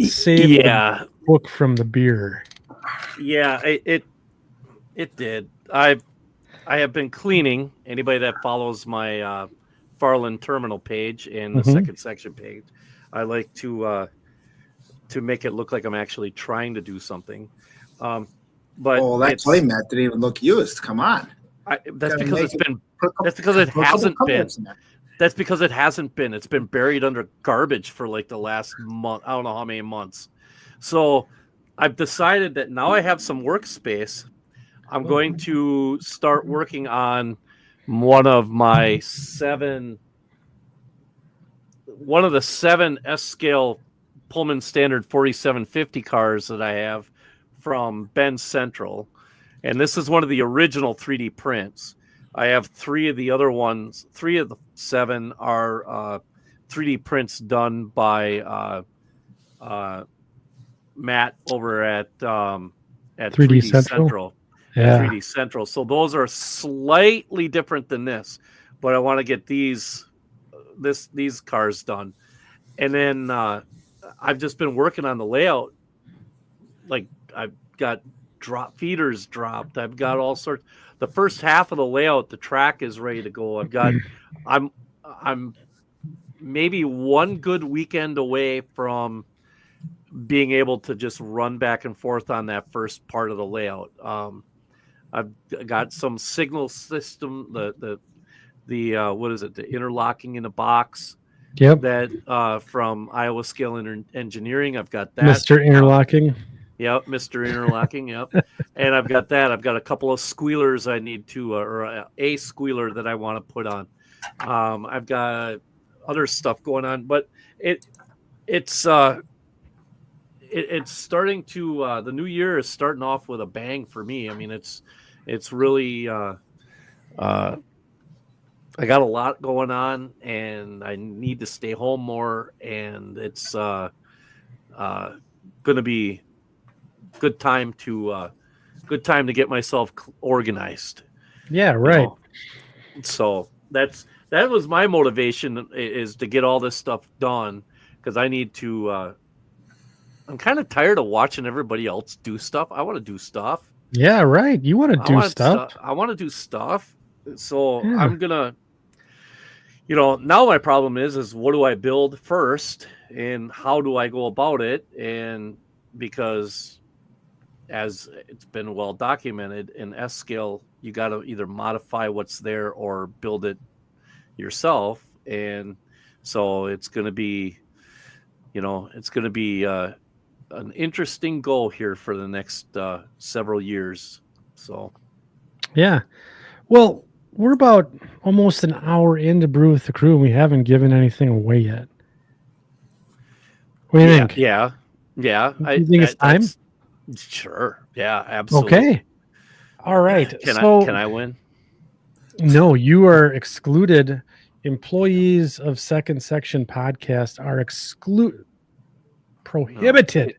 saved the book from the beer. Yeah, it did. I have been cleaning. Anybody that follows my McFarland terminal page and the Mhm. second section page. I like to make it look like I'm actually trying to do something. But Oh, that playmat didn't even look used. Come on. That's Gotta because make it's it- been. Put a couple- That's because it put a couple hasn't been. colors in there. That's because it hasn't been. It's been buried under garbage for like the last month. I don't know how many months. So I've decided that now I have some workspace. I'm going to start working on one of the 7 S scale Pullman Standard 4750 cars that I have from Ben Central. And this is one of the original 3D prints. I have 3 of the other ones. 3 of the 7 are 3D prints done by Matt over at 3D Central. Yeah. 3D Central. So those are slightly different than this, but I want to get these cars done. And then I've just been working on the layout. Like I've got feeders dropped. I've got all sorts. The first half of the layout, the track is ready to go. I'm maybe one good weekend away from being able to just run back and forth on that first part of the layout. I've got some signal system, the what is it? The interlocking in a box. Yep. That from Iowa Scale Engineering. I've got that. Mr. Interlocking. Yep, Mr. Interlocking. Yep. And I've got that. I've got a couple of squealers I need to, or a squealer that I want to put on. I've got other stuff going on, but it's starting to. The new year is starting off with a bang for me. I mean, it's really. I got a lot going on, and I need to stay home more, and it's going to be good time to get myself organized. Yeah, right. So that was my motivation, is to get all this stuff done, because I need to. I'm kind of tired of watching everybody else do stuff. I want to do stuff. Yeah, right. You want to do stuff. I want to do stuff. So Yeah. I'm gonna. Now my problem is what do I build first, and how do I go about it? And because, as it's been well documented, in S scale, you got to either modify what's there or build it yourself. And so it's going to be, an interesting goal here for the next several years. So, yeah. Well, we're about almost an hour into Brew with the Crew, and we haven't given anything away yet. What do you think? Yeah. You think it's time? Sure. Yeah, absolutely. Okay. All right. Can I win? No, you are excluded. Employees of Second Section Podcast are prohibited.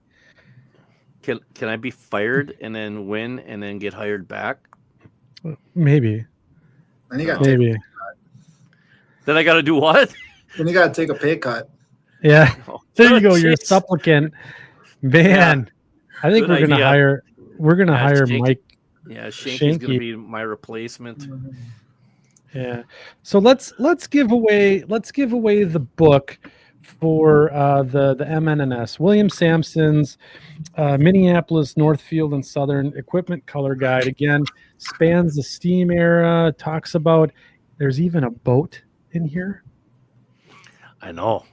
Can I be fired and then win and then get hired back? Maybe. Then you got Maybe. Then I got to do what? Then you got to take a pay cut. Yeah. Oh, There you go. You're a jeez. supplicant. Man, I think Good we're gonna idea. hire. We're gonna hire Shanke. Mike. Yeah, Shanke's Shanke. going to be my replacement. Yeah. So let's give away the book for the MNNS, William Sampson's Minneapolis Northfield and Southern Equipment Color Guide. Again, spans the steam era. Talks about, there's even a boat in here. I know.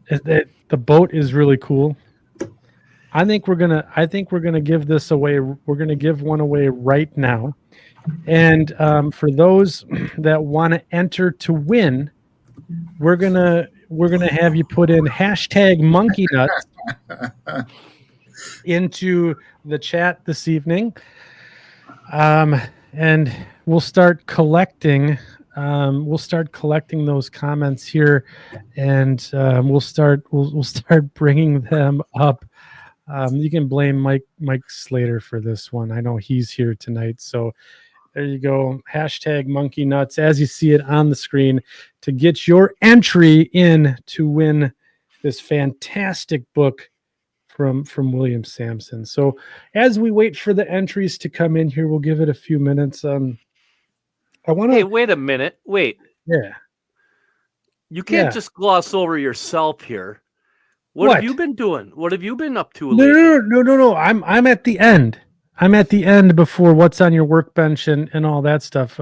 The boat is really cool. I think we're gonna give this away. We're gonna give one away right now. And for those that want to enter to win, we're gonna have you put in hashtag monkey nuts into the chat this evening, and we'll start collecting. We'll start collecting those comments here, and we'll start bringing them up. You can blame Mike Slater for this one. I know he's here tonight, so there you go. Hashtag monkey nuts, as you see it on the screen, to get your entry in to win this fantastic book from William Sampson. So as we wait for the entries to come in here, we'll give it a few minutes. I want to. Hey, wait a minute. Wait. Yeah. You can't Yeah. just gloss over yourself here. What What? have you been doing? What have you been up to No, lately? no. I'm at the end. I'm at the end before what's on your workbench and all that stuff.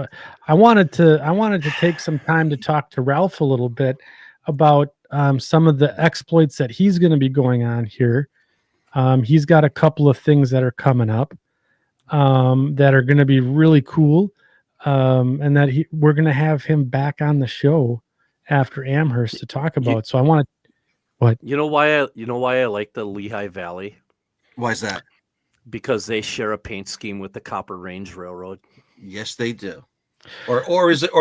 I wanted to take some time to talk to Ralph a little bit about some of the exploits that he's going to be going on here. He's got a couple of things that are coming up that are going to be really cool, and that we're going to have him back on the show after Amherst to talk about. So I want to. What? You know why I like the Lehigh Valley? Why is that? Because they share a paint scheme with the Copper Range Railroad. Yes, they do. Or is it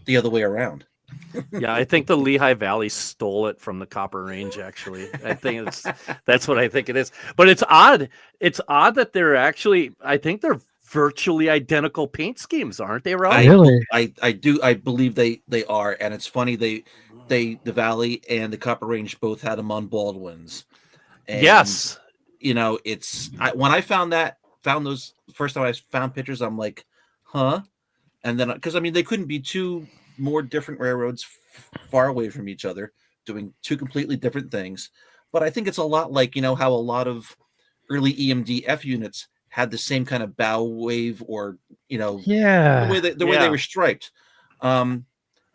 the other way around? Yeah, I think the Lehigh Valley stole it from the Copper Range. Actually, I think that's what I think it is. But it's odd. It's odd that they're actually. I think they're virtually identical paint schemes, aren't they, Ralph? Really? I believe they are, and it's funny the Valley and the Copper Range both had them on Baldwins. And, yes. You know, when I found those first time I found pictures, I'm like, huh? And then because I mean they couldn't be two more different railroads far away from each other doing two completely different things. But I think it's a lot like, you know, how a lot of early EMD F units had the same kind of bow wave, or, you know, Yeah, the way they were striped.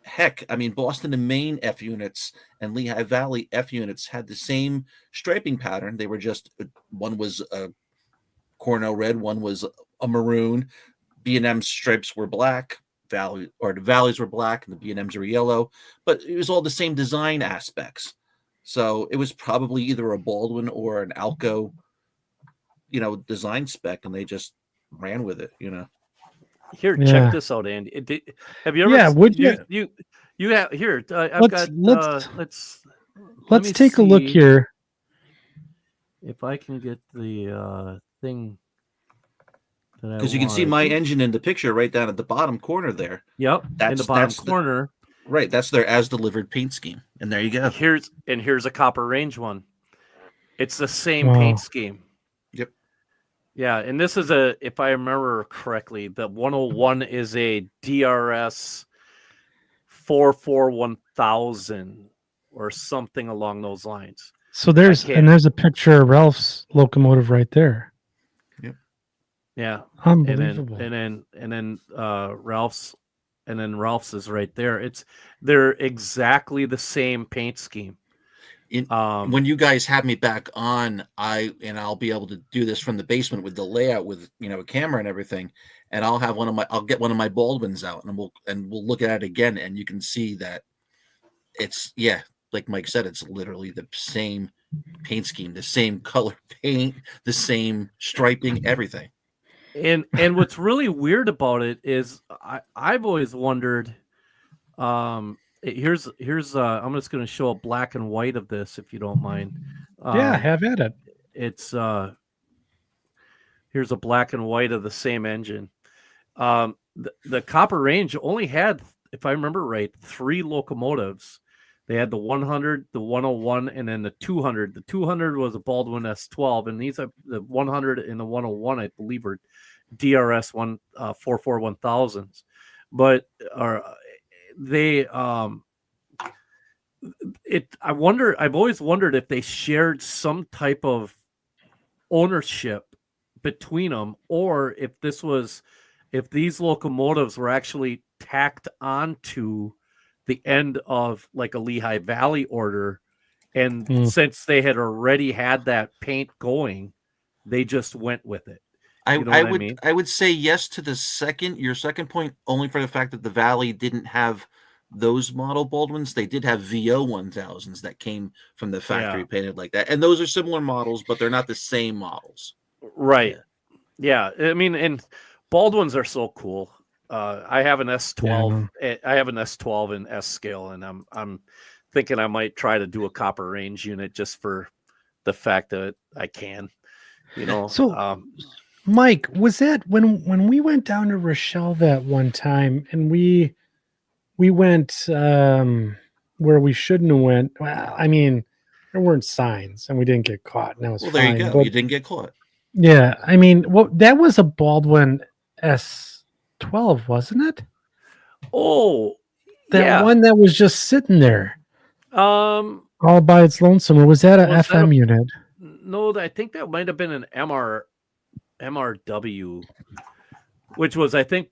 Heck, I mean, Boston and Maine F units and Lehigh Valley F units had the same striping pattern. They were just, one was a Cornell red, one was a maroon. B&M stripes were black, the valleys were black, and the B&Ms were yellow. But it was all the same design aspects. So it was probably either a Baldwin or an Alco, you know, design spec, and they just ran with it, you know. Here, Yeah. check this out, Andy. Have you ever? Yeah, would you? You have here. Let's let me take a look see here. if I can get the thing. Because you can see my engine in the picture right down at the bottom corner there. Yep, in the bottom corner. Right, that's their as delivered paint scheme, and there you go. Here's a Copper Range one. It's the same Wow. paint scheme. Yep. Yeah, and this is if I remember correctly, the 101 is a DRS 441,000 or something along those lines. So there's a picture of Ralph's locomotive right there. Yep. Yeah. Unbelievable. And then Ralph's is right there. They're exactly the same paint scheme. When you guys have me back on, I'll be able to do this from the basement with the layout, with, you know, a camera and everything, and I'll get one of my Baldwins out, and we'll look at it again, and you can see that it's, yeah, like Mike said, it's literally the same paint scheme, the same color paint, the same striping, everything. And what's really weird about it is I've always wondered. Here's I'm just going to show a black and white of this, if you don't mind. Yeah, have at it. It's here's a black and white of the same engine. The Copper Range only had, if I remember right, 3 locomotives. They had the 100, the 101, and then the 200. The 200 was a Baldwin S12, and these are the 100 and the 101, I believe, are DRS 441,000s. But I've always wondered if they shared some type of ownership between them, or if these locomotives were actually tacked onto the end of like a Lehigh Valley order, and since they had already had that paint going, they just went with it. I would say yes to your second point, only for the fact that the Valley didn't have those model Baldwins. They did have VO 1000s that came from the factory painted like that, and those are similar models, but they're not the same models. Right. Yeah. I mean, and Baldwins are so cool. I have an S12. Yeah. I have an S12 in S scale, and I'm thinking I might try to do a Copper Range unit just for the fact that I can. You know. So, Mike, was that when we went down to Rochelle that one time, and we went where we shouldn't have went? Well, I mean, there weren't signs, and we didn't get caught, and that was well. fine. There you go. You didn't get caught. Yeah, I mean, that was a Baldwin S12, wasn't it? Oh, Yeah. one that was just sitting there Um, all by its lonesome, or was that a Was that FM unit? no, I think that might have been an MRW, which was, I think,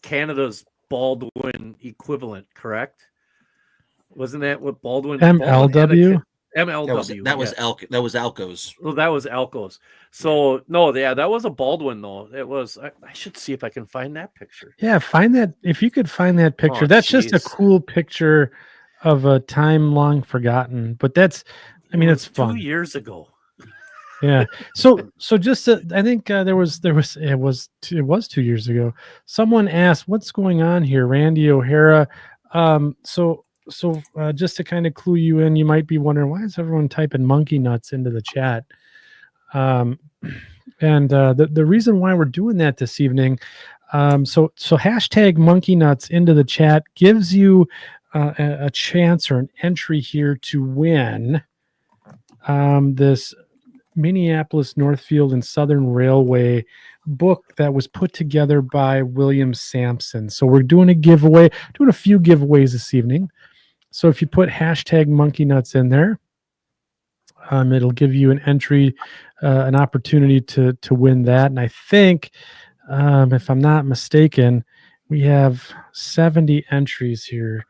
Canada's Baldwin equivalent, correct? Wasn't that what Baldwin had MLW? MLW? That was yes. that was Alco's. Well, that was Alco's. So no, yeah, that was a Baldwin though. It was. I should see if I can find that picture. Yeah, find that if you could find that picture. Oh, That's just a jeez. cool picture of a time long forgotten. But that's, I mean, It it's was 2 fun. years ago. Yeah. So just I think there was it was 2 years ago. Someone asked, "What's going on here?" Randy O'Hara. So just to kind of clue you in, you might be wondering, why is everyone typing monkey nuts into the chat? And the reason why we're doing that this evening, so hashtag monkey nuts into the chat gives you a chance or an entry here to win this Minneapolis Northfield and Southern Railway book that was put together by William Sampson. So we're doing a giveaway, doing a few giveaways this evening. So if you put hashtag monkey nuts in there, it'll give you an entry, an opportunity to win that. And I think, if I'm not mistaken, we have 70 entries here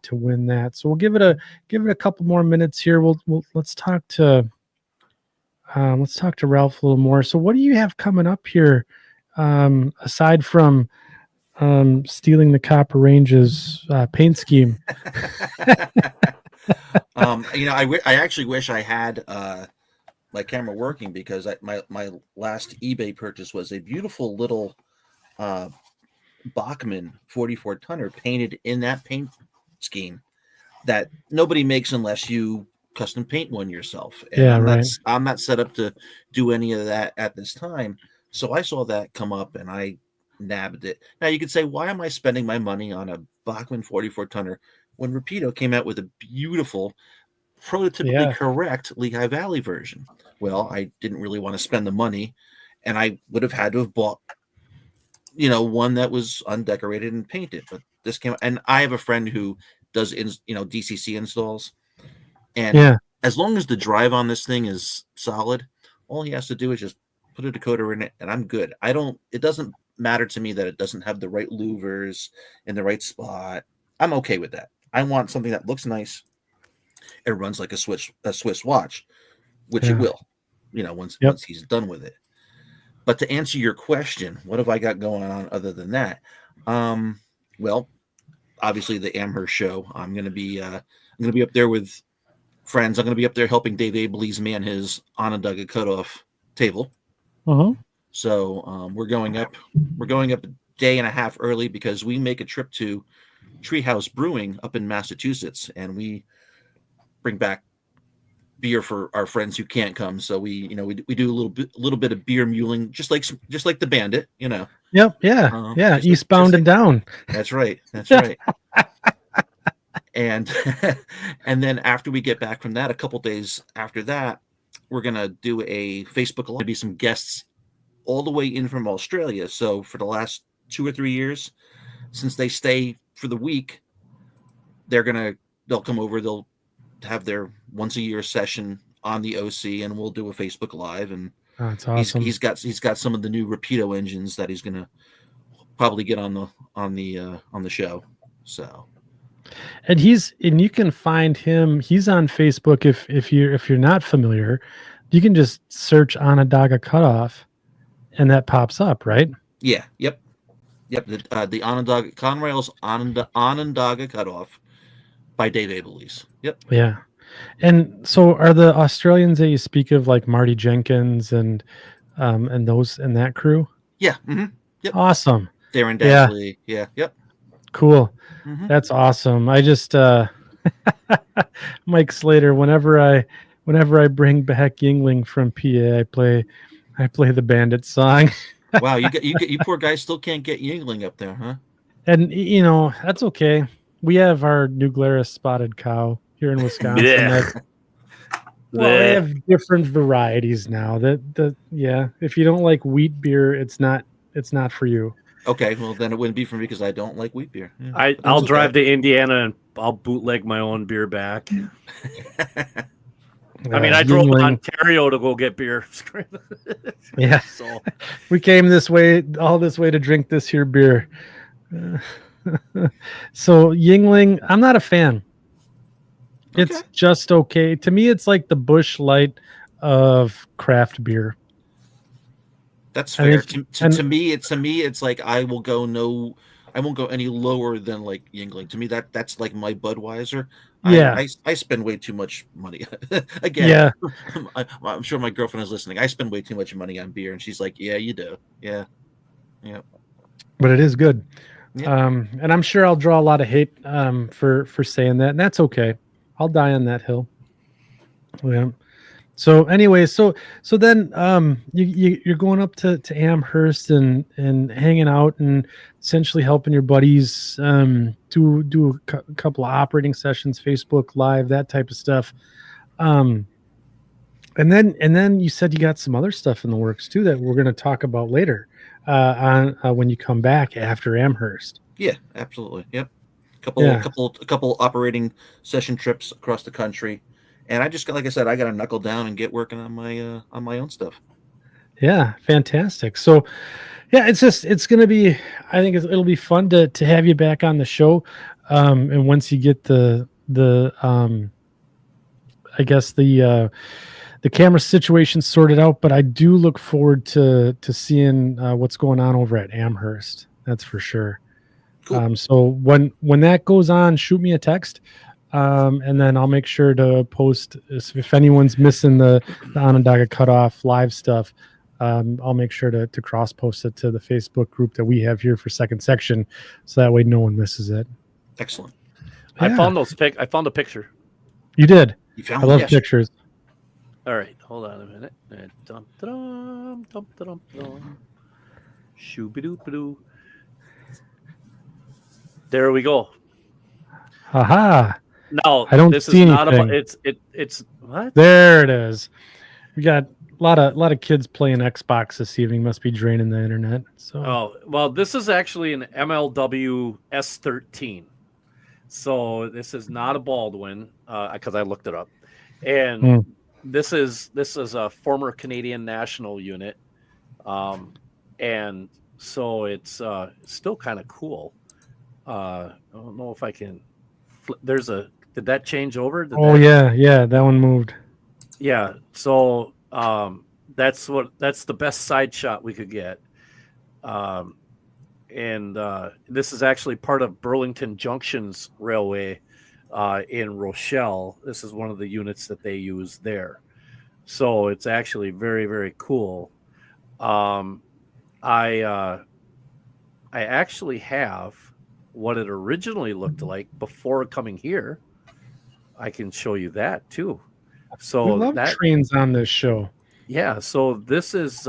to win that. So we'll give it a couple more minutes here. Let's talk to Ralph a little more. So what do you have coming up here, aside from stealing the Copper Ranges paint scheme? I actually wish I had my camera working, because my last eBay purchase was a beautiful little Bachmann 44 tonner painted in that paint scheme that nobody makes unless you custom paint one yourself. And Yeah, I'm not set up to do any of that at this time. So I saw that come up and I nabbed it. Now you could say, why am I spending my money on a Bachmann 44 tonner when Rapido came out with a beautiful, prototypically correct Lehigh Valley version? Well, I didn't really want to spend the money, and I would have had to have bought, one that was undecorated and painted. But this came, and I have a friend who does DCC installs, and as long as the drive on this thing is solid, all he has to do is just put a decoder in it, and I'm good. It doesn't matter to me that it doesn't have the right louvers in the right spot. I'm okay with that. I want something that looks nice. It runs like a Swiss watch, which it will, once he's done with it. But to answer your question, what have I got going on other than that? Well, obviously the Amherst show. I'm going to be up there with friends. I'm going to be up there helping Dave Abley's man his Onondaga cutoff table. So we're going up a day and a half early, because we make a trip to Treehouse Brewing up in Massachusetts, and we bring back beer for our friends who can't come. So we do a little bit of beer muling, just like the Bandit, Yep. Yeah. Eastbound and down. That's right. And then after we get back from that, a couple days after that, we're gonna do a Facebook Live. There'll be some guests all the way in from Australia. So for the last 2 or 3 years, since they stay for the week, they'll come over. They'll have their once a year session on the OC, and we'll do a Facebook Live. And that's awesome. He's got some of the new Rapido engines that he's gonna probably get on the show. So, and you can find him. He's on Facebook. If you're not familiar, you can just search Onondaga Cutoff, and that pops up, right? Yeah. Yep. The Onondaga Conrail's Onondaga Cutoff by Dave Abley's. Yep. Yeah. And so are the Australians that you speak of, like Marty Jenkins and those and that crew? Yeah. Mm-hmm. Yep. Awesome. Darren Dasley. Yeah. Yep. Cool. Mm-hmm. That's awesome. I just Mike Slater, whenever I bring back Yingling from PA, I play the Bandit song. Wow, you poor guys still can't get Yingling up there, huh? And that's okay. We have our New Glarus spotted cow here in Wisconsin. Well, they have different varieties now. If you don't like wheat beer, it's not for you. Okay, well then it wouldn't be for me because I don't like wheat beer. Yeah. I'll That's drive okay. to Indiana and I'll bootleg my own beer back. I mean, I drove to Yingling. Ontario to go get beer. Yeah. So We came all this way to drink this here beer. So Yingling, I'm not a fan. It's Okay. just okay. To me, it's like the Busch Light of craft beer. That's I fair. think- To me, it's like I won't go any lower than like Yingling. To me, that's like my Budweiser. Yeah. I spend way too much money. Again, Yeah. I'm sure my girlfriend is listening. I spend way too much money on beer, and she's like, "Yeah, you do. Yeah, yeah." But it is good. Yeah. And I'm sure I'll draw a lot of hate for saying that, and that's okay. I'll die on that hill. Yeah. So anyway, so then you're going up to Amherst and hanging out and essentially helping your buddies do a couple of operating sessions, Facebook Live, that type of stuff. And then you said you got some other stuff in the works too that we're going to talk about later on when you come back after Amherst. Yeah, absolutely. Yep. Yeah. A couple operating session trips across the country. And I just like I said, I got to knuckle down and get working on my own stuff. Yeah, fantastic. So, yeah, it's going to be. I think it'll be fun to have you back on the show. And once you get the I guess the camera situation sorted out, but I do look forward to seeing what's going on over at Amherst. That's for sure. Cool. So when that goes on, shoot me a text. And then I'll make sure to post if anyone's missing the Onondaga Cutoff live stuff. I'll make sure to cross post it to the Facebook group that we have here for Second Section, so that way no one misses it. Excellent. I Yeah. found I found a picture. You did. You I found love it? pictures. All right, hold on a minute. Shoo-ba-doo-ba-doo. There we go. Aha! Now I don't this see is not about anything. it's what? There it is. We got a lot of kids playing Xbox this evening. Must be draining the internet. So Oh, well, this is actually an MLW S13. So this is not a Baldwin because I looked it up. And this is a former Canadian National unit. And so it's still kind of cool. I don't know if I can did that change over? Yeah, that one moved. Yeah. So that's the best side shot we could get. And this is actually part of Burlington Junction's railway in Rochelle. This is one of the units that they use there. So it's actually very, very cool. I actually have what it originally looked like before coming here. I can show you that too. So We love trains on this show. Yeah, so this is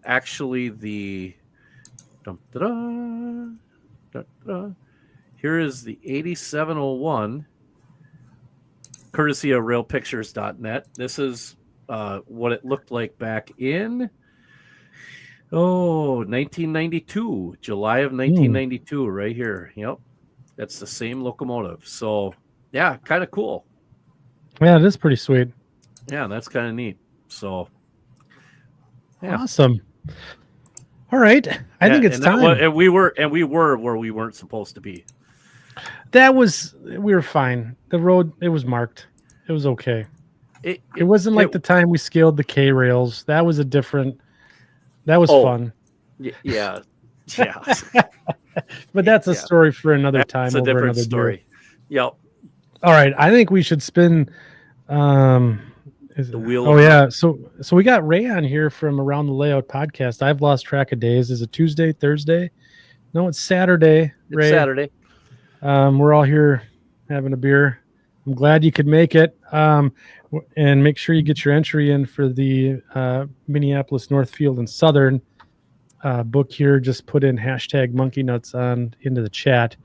actually the here is the 8701 courtesy of railpictures.net. This is what it looked like back in 1992, July of 1992, right here. Yep. That's the same locomotive. So yeah, kind of cool. Yeah, it is pretty sweet. Yeah, that's kind of neat. So yeah. Awesome. All right. I think it's time. And we were where we weren't supposed to be. We were fine. The road, it was marked. It was okay. It wasn't like the time we scaled the K rails. That was fun. Yeah. But that's a story for another time. It's a different story. Beer. Yep. All right. I think we should spin the wheel. Oh yeah. So we got Ray on here from Around the Layout podcast. I've lost track of days. Is it Tuesday, Thursday? No, it's Saturday. Ray. It's Saturday. We're all here having a beer. I'm glad you could make it. And make sure you get your entry in for the Minneapolis Northfield and Southern book here. Just put in hashtag Monkey Nuts into the chat.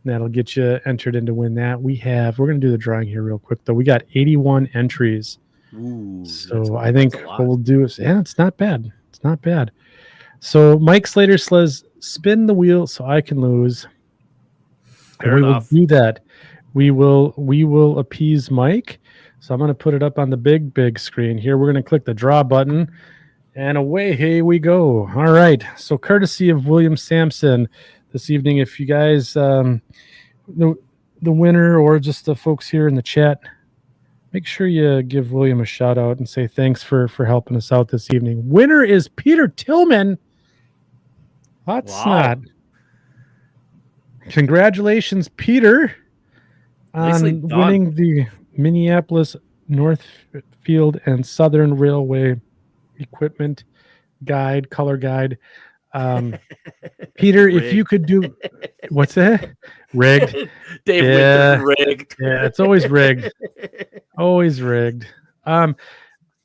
And that'll get you entered in to win that. We're going to do the drawing here real quick, though. We got 81 entries. Ooh, so I think what we'll do is, it's not bad. It's not bad. So Mike Slater says, spin the wheel so I can lose. Fair And we enough. will do that. We will appease Mike. So I'm going to put it up on the big screen here. We're going to click the draw button, and away we go. All right. So courtesy of William Sampson this evening, if you guys, the winner or just the folks here in the chat, make sure you give William a shout out and say thanks for helping us out this evening. Winner is Peter Tillman. Hot snot. Congratulations, Peter, Nicely on done. winning the Minneapolis Northfield and Southern Railway Equipment Guide, color guide. Peter, if you could do, what's that? Rigged. Dave Yeah. Winter rigged. Yeah, it's always rigged. Always rigged.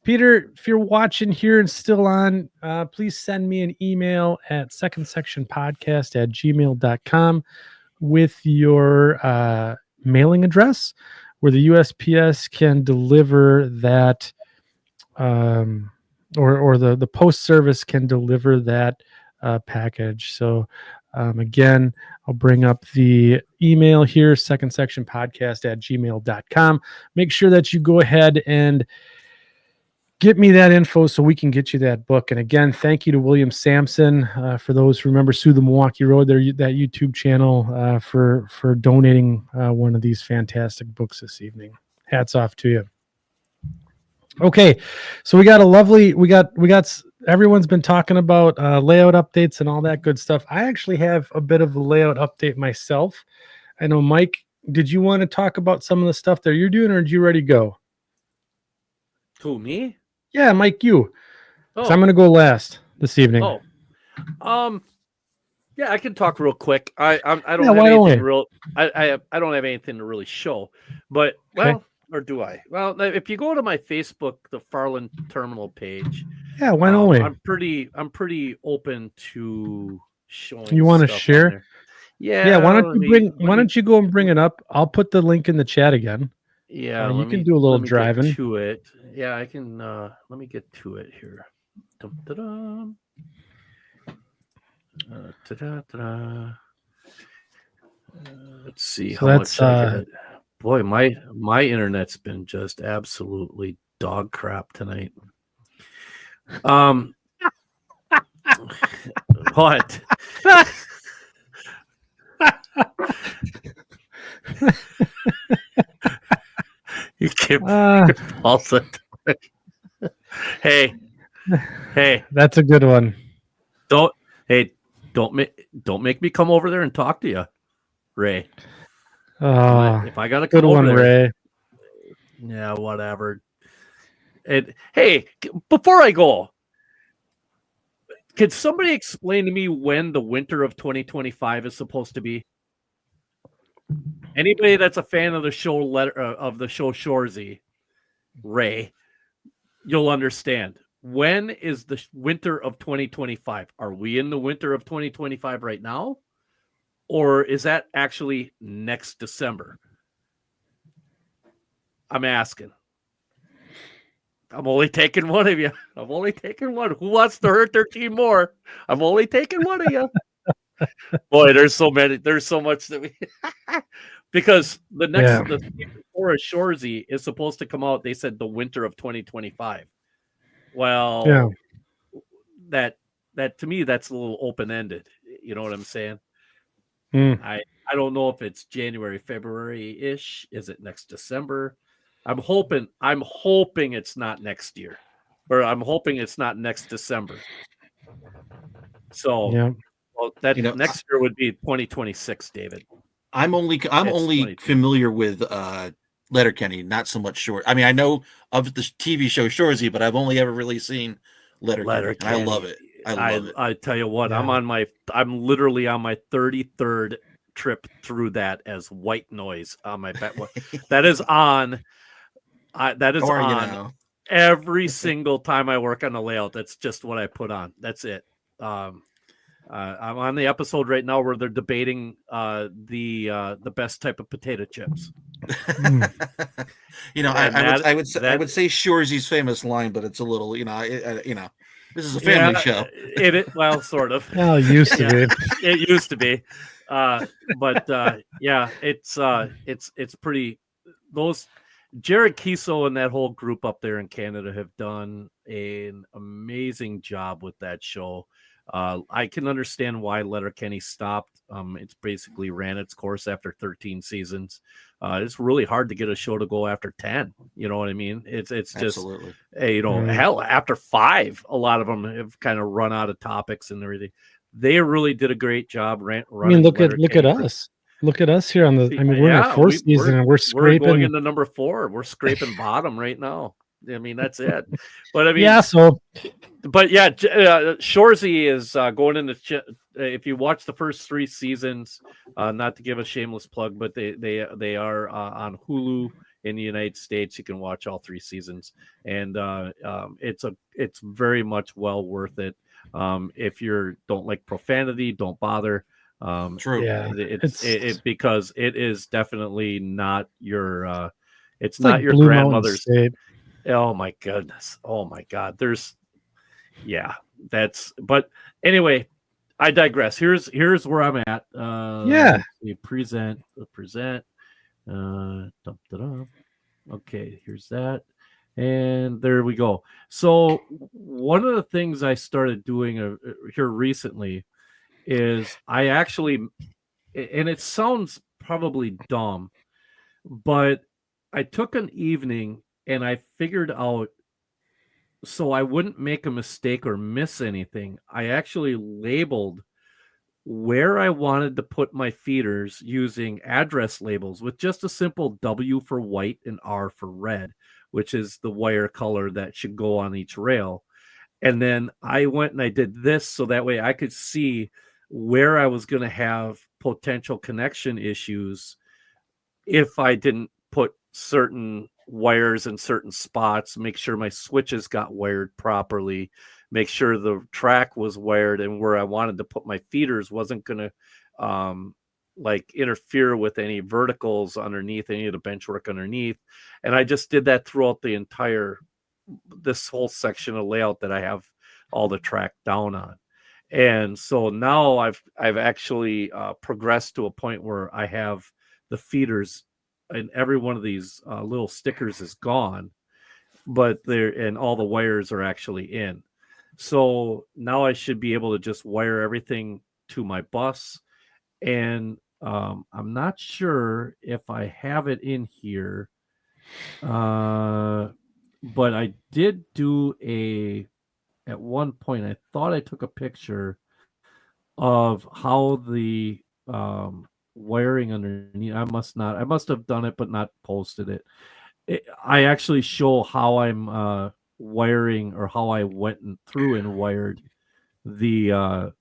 Peter, if you're watching here and still on, please send me an email at secondsectionpodcast@gmail.com with your mailing address, where the USPS can deliver that, or the post service can deliver that package. So again, I'll bring up the email here, secondsectionpodcast@gmail.com. Make sure that you go ahead and get me that info so we can get you that book. And again, thank you to William Sampson, for those who remember Sue the Milwaukee Road, that YouTube channel, for donating one of these fantastic books this evening. Hats off to you. Okay, so we got everyone's been talking about layout updates and all that good stuff. I actually have a bit of a layout update myself. I know, Mike, did you want to talk about some of the stuff that you're doing, or did you already go? Who, me? Yeah, Mike, you. Oh. So I'm going to go last this evening. Oh, yeah, I can talk real quick. I don't Yeah, have why don't anything we? real. I don't have anything to really show, but well, or do I? Well, if you go to my Facebook, the Farland Terminal page, Yeah, why don't we? I'm pretty open to showing. You want to stuff on share? there. Yeah. Yeah. Why don't you go and bring it up? I'll put the link in the chat again. Yeah, you can do a little driving. Get to it. Yeah, I can. Let me get to it here. Dum-da-dum. Ta-da-ta-da. Let's see So how that's, much I get. Boy, my internet's been just absolutely dog crap tonight. What? You can't pulse it. Hey, that's a good one. Don't make me come over there and talk to you, Ray. If I gotta come good over one, there, Ray. Yeah, whatever. And hey, before I go, could somebody explain to me when the winter of 2025 is supposed to be? Anybody that's a fan of the show Shoresy, Ray, you'll understand. When is the winter of 2025? Are we in the winter of 2025 right now? Or is that actually next December? I'm asking. I'm only taking one of you. I'm only taking one. Who wants to hurt their team more? I'm only taking one of you. Boy, there's so many. There's so much that we because the before a Shoresy is supposed to come out. They said the winter of 2025. Well, that to me that's a little open ended. You know what I'm saying? I don't know if it's January, February ish. Is it next December? I'm hoping it's not next year, or I'm hoping it's not next December. So, well, that next year would be 2026, David. I'm only familiar with Letterkenny, not so much Shore. I mean, I know of the TV show Shoresy, but I've only ever really seen Letterkenny. And I love it. I love it. I tell you what, I'm literally on my 33rd trip through that as white noise on my back. That is on. That is on every single time I work on a layout. That's just what I put on. That's it. I'm on the episode right now where they're debating the best type of potato chips. I would say Shoresy's famous line, but it's a little, This is a family show. Well, sort of. Well, it used to be. It used to be. Yeah, it's pretty. Those Jared Kiso and that whole group up there in Canada have done an amazing job with that show. I can understand why Letterkenny stopped. It's basically ran its course after 13 seasons. It's really hard to get a show to go after 10. You know what I mean? It's just, Absolutely. hell, after 5, a lot of them have kind of run out of topics and everything. They really did a great job running. I mean, look at Letterkenny. us. Look at us here on the. I mean, we're in our 4th season and we're scraping. We're going into number 4. We're scraping bottom right now. I mean, that's it. But I mean, yeah. So, but yeah, Shoresy is going into. If you watch the first 3 seasons, not to give a shameless plug, but they are on Hulu in the United States. You can watch all 3 seasons, and it's very much well worth it. If you don't like profanity, don't bother. True. Yeah, it's because it is definitely not your it's not like your Blue grandmother's. Mountain State. Oh my goodness. Oh my God. But anyway, I digress. Here's where I'm at. We present. Okay, here's that. And there we go. So one of the things I started doing here recently is I actually, and it sounds probably dumb, but I took an evening and I figured out, so I wouldn't make a mistake or miss anything. I actually labeled where I wanted to put my feeders using address labels with just a simple W for white and R for red, which is the wire color that should go on each rail. And then I went and I did this so that way I could see where I was going to have potential connection issues if I didn't put certain wires in certain spots, make sure my switches got wired properly, make sure the track was wired, and where I wanted to put my feeders wasn't going to interfere with any verticals underneath, any of the bench work underneath. And I just did that throughout this whole section of layout that I have all the track down on. And so now I've actually progressed to a point where I have the feeders, and every one of these little stickers is gone, but and all the wires are actually in. So now I should be able to just wire everything to my bus. And I'm not sure if I have it in here, but I did do at one point, I thought I took a picture of how the wiring underneath. I must have done it, but not posted it. I actually show how I'm wiring, or how I went through and wired the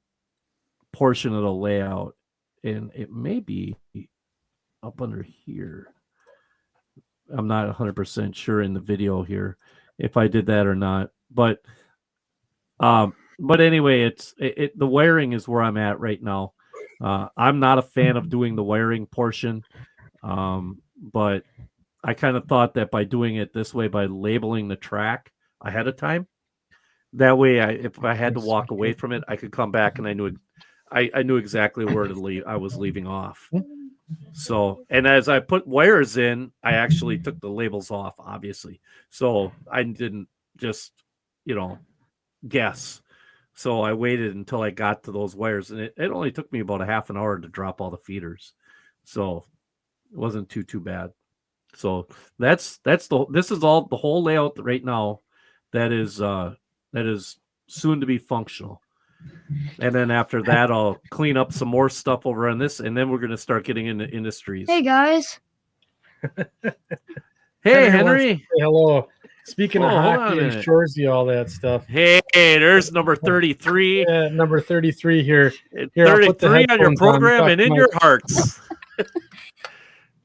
portion of the layout, and it may be up under here. I'm not 100% sure in the video here if I did that or not, but anyway, the wiring is where I'm at right now. I'm not a fan of doing the wiring portion, but I kind of thought that by doing it this way, by labeling the track ahead of time, that way, if I had to walk away from it, I could come back and I knew exactly where to leave. I was leaving off. So, and as I put wires in, I actually took the labels off, obviously. So I didn't just, guess. So I waited until I got to those wires, and it only took me about a half an hour to drop all the feeders. So it wasn't too bad. So this is all the whole layout right now that is soon to be functional. And then after that, I'll clean up some more stuff over on this, and then we're going to start getting into industries. Hey guys. Hey Henry. Hello. Speaking of hockey and Shoresy, all that stuff. Hey, there's number 33. Yeah, number 33 here. 33 on your program and in your hearts.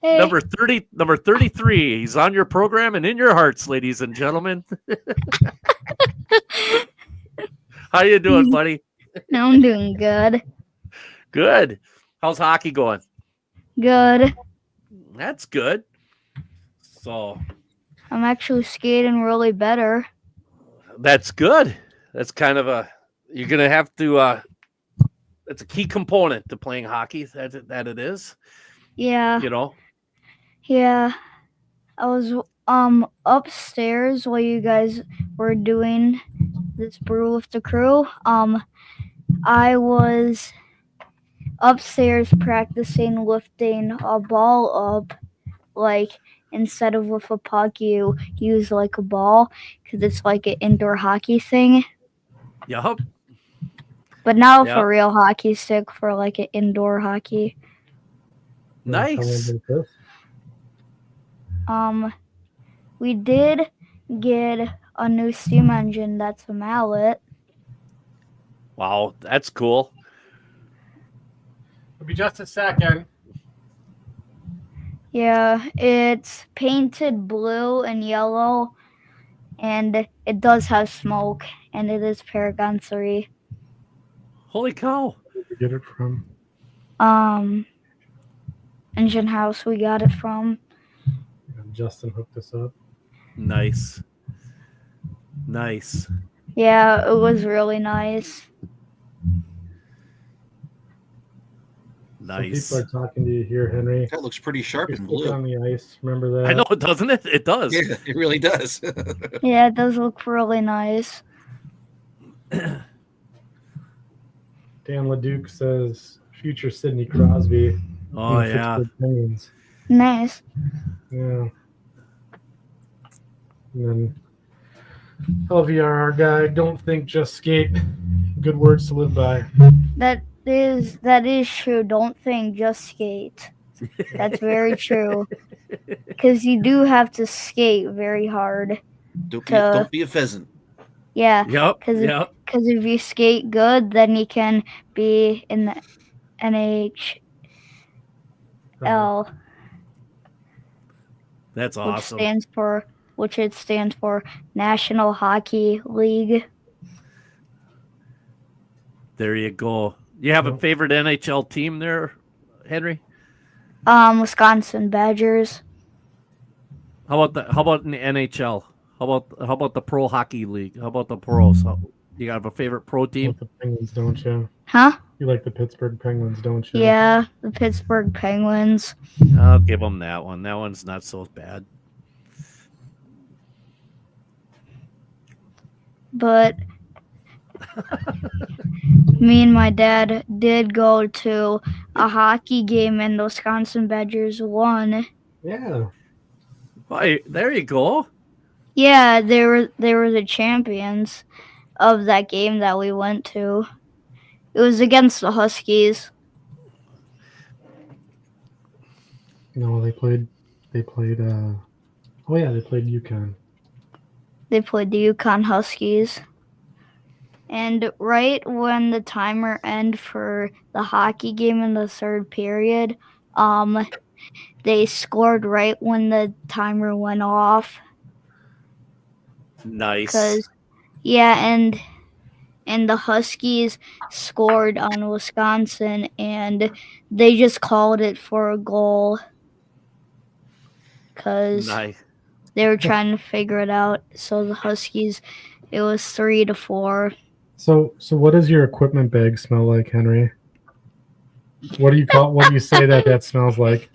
Hey. Number 33. He's on your program and in your hearts, ladies and gentlemen. How you doing, buddy? I'm doing good. Good. How's hockey going? Good. That's good. So I'm actually skating really better. that's good. That's kind of you're gonna have to. It's a key component to playing hockey. That it is. Yeah. You know. Yeah. I was upstairs while you guys were doing this brew with the crew. I was upstairs practicing lifting a ball up, like instead of with a puck you use like a ball because it's like an indoor hockey thing. Yup. But now with Yep. a real hockey stick for like an indoor hockey. Nice. We did get a new steam engine that's a mallet. Wow, that's cool. It'll be just a second. Yeah, it's painted blue and yellow, and it does have smoke, and it is Paragon 3. Holy cow! Where did we get it from? Engine house we got it from. Justin hooked us up. Nice. Yeah, it was really nice. Some people are talking to you here, Henry. That looks pretty sharp You're and sticking blue. on the ice. Remember that? I know, doesn't it? It does. Yeah, it really does. Yeah, it does look really nice. Dan LeDuc says future Sidney Crosby. Oh in yeah. Pittsburgh Penguins. Nice. Yeah. And then LVRR guy, don't think, just skate. Good words to live by. That is true. Don't think, just skate. That's very true. Because you do have to skate very hard. Don't be a pheasant. Yeah. Yep. Because if you skate good, then you can be in the NHL. That's awesome. Which it stands for National Hockey League. There you go. You have a favorite NHL team there, Henry? Wisconsin Badgers. How about in the NHL? How about the Pro Hockey League? How about the pros? You got a favorite pro You team? like the Penguins, don't you? Huh? You like the Pittsburgh Penguins, don't you? Yeah, the Pittsburgh Penguins. I'll give them that one. That one's not so bad. But me and my dad did go to a hockey game and the Wisconsin Badgers won. Yeah. Why, there you go. Yeah, they were the champions of that game that we went to. It was against the Huskies. No, they played they played UConn. They played the Yukon Huskies. And right when the timer ended for the hockey game in the third period, they scored right when the timer went off. Nice. And the Huskies scored on Wisconsin, and they just called it for a goal because Nice. they were trying to figure it out. So the Huskies, it was 3-4. So what does your equipment bag smell like, Henry? What do you say that smells like?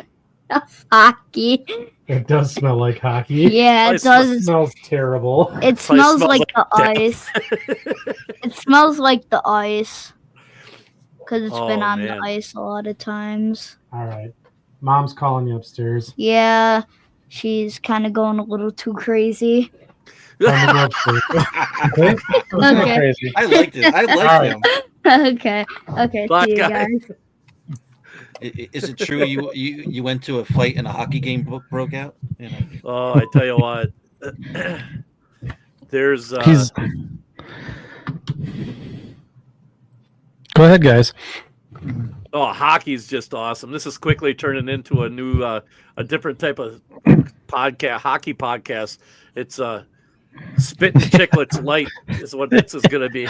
Hockey. It does smell like hockey. Yeah, it does. It smells terrible. It smells like the death. ice. It smells like the ice because it's been on man. the ice a lot of times. All right. Mom's calling you upstairs. Yeah, she's kind of going a little too crazy. Time to go upstairs. Okay? Okay. Crazy. I liked it. I liked All him. Okay. Black See you guy. guys. Is it true you went to a fight and a hockey game broke out? You know? Oh, I tell you what. There's Go ahead, guys. hockey's just awesome. This is quickly turning into a new a different type of hockey podcast. It's Spittin' Chicklets Light is what this is going to be.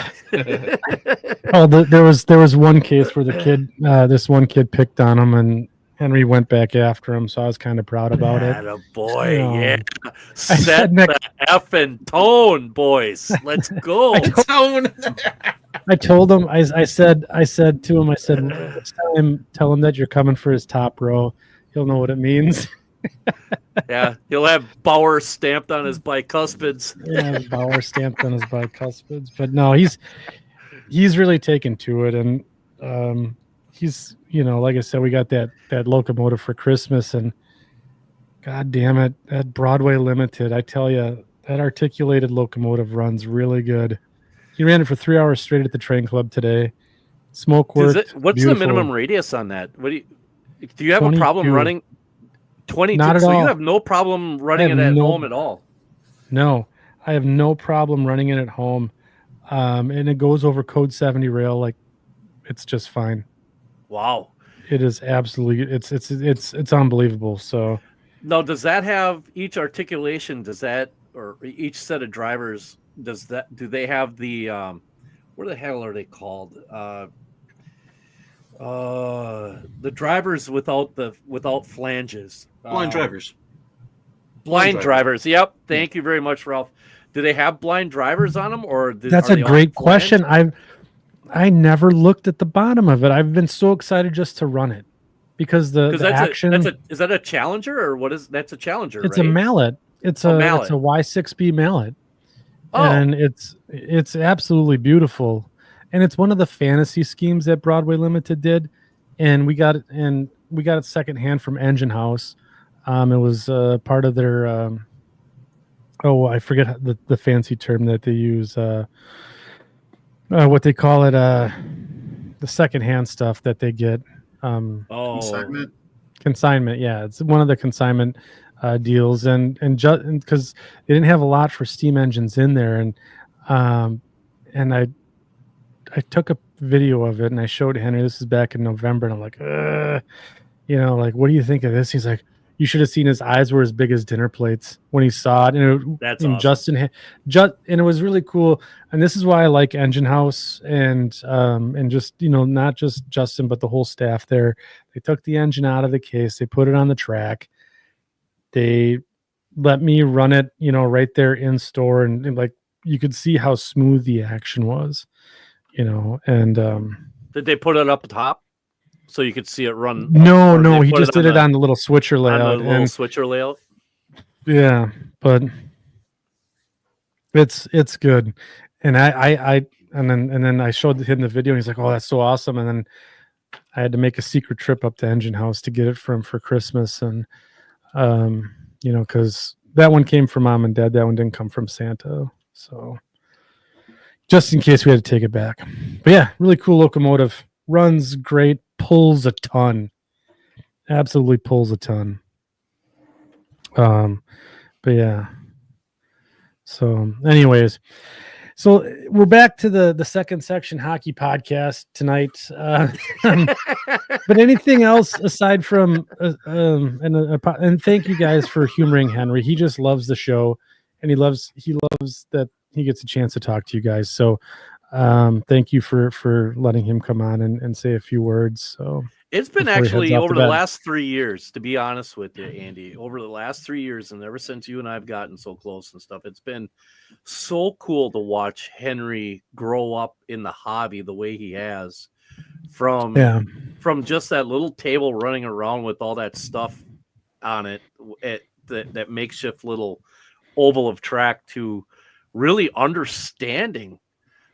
Oh, there was one case where the kid, this one kid picked on him, Henry went back after him, so I was kind of proud about it. Boy, You know, yeah. I Set said the effing tone, boys. Let's go. I told him, I said to him, I said, next time, tell him that you're coming for his top row. He'll know what it means. Yeah, he'll have Bauer stamped on his bicuspids. Yeah, Bauer stamped on his bicuspids. But no, he's really taken to it, and he's, you know, like I said, we got that locomotive for Christmas, and God damn it, that Broadway Limited, I tell you, that articulated locomotive runs really good. He ran it for 3 hours straight at the train club today. Smoke worked. What's beautiful. the minimum radius on that? What do you have 22. a problem running 22? Not at so all. You have no problem running it at home at all. No, I have no problem running it at home. And it goes over code 70 rail like it's just fine. Wow. It is absolutely it's unbelievable. So now, does that have each articulation, or each set of drivers, do they have the what the hell are they called? The drivers without flanges. Blind drivers. Blind drivers. Yep. Thank you very much, Ralph. Do they have blind drivers on them, or that's a great question. I never looked at the bottom of it. I've been so excited just to run it because the action. Is that a Challenger, or what is that's a Challenger? It's right? a mallet. It's a Y6B mallet. Oh. And it's absolutely beautiful. And it's one of the fantasy schemes that Broadway Limited did. And we got it secondhand from Engine House. It was part of their I forget the fancy term that they use, what they call it, the secondhand stuff that they get. Consignment. Yeah, it's one of the consignment deals, and because they didn't have a lot for steam engines in there, and I took a video of it and I showed Henry. This is back in November, and I'm like, like, what do you think of this? He's like, you should have seen his eyes were as big as dinner plates when he saw it. And that's awesome. And it was really cool. And this is why I like Engine House and just, not just Justin, but the whole staff there. They took the engine out of the case. They put it on the track. They let me run it, right there in store. And like, you could see how smooth the action was, and did they put it up top? So you could see it run. No, he just did it on the little switcher layout. Switcher layout. Yeah, but it's good. And then I showed him the video, and he's like, "Oh, that's so awesome!" And then I had to make a secret trip up to Engine House to get it for him for Christmas, and because that one came from Mom and Dad, that one didn't come from Santa, so just in case we had to take it back. But yeah, really cool locomotive, runs great. Pulls a ton, absolutely pulls a ton. But yeah. So, anyways, so we're back to the second section hockey podcast tonight. But anything else aside from and thank you guys for humoring Henry. He just loves the show, and he loves that he gets a chance to talk to you guys. So. Thank you for letting him come on and say a few words. So it's been actually over the last 3 years, to be honest with you, Andy, over the last 3 years, and ever since you and I have gotten so close and stuff, it's been so cool to watch Henry grow up in the hobby the way he has, from just that little table running around with all that stuff on it, that makeshift little oval of track, to really understanding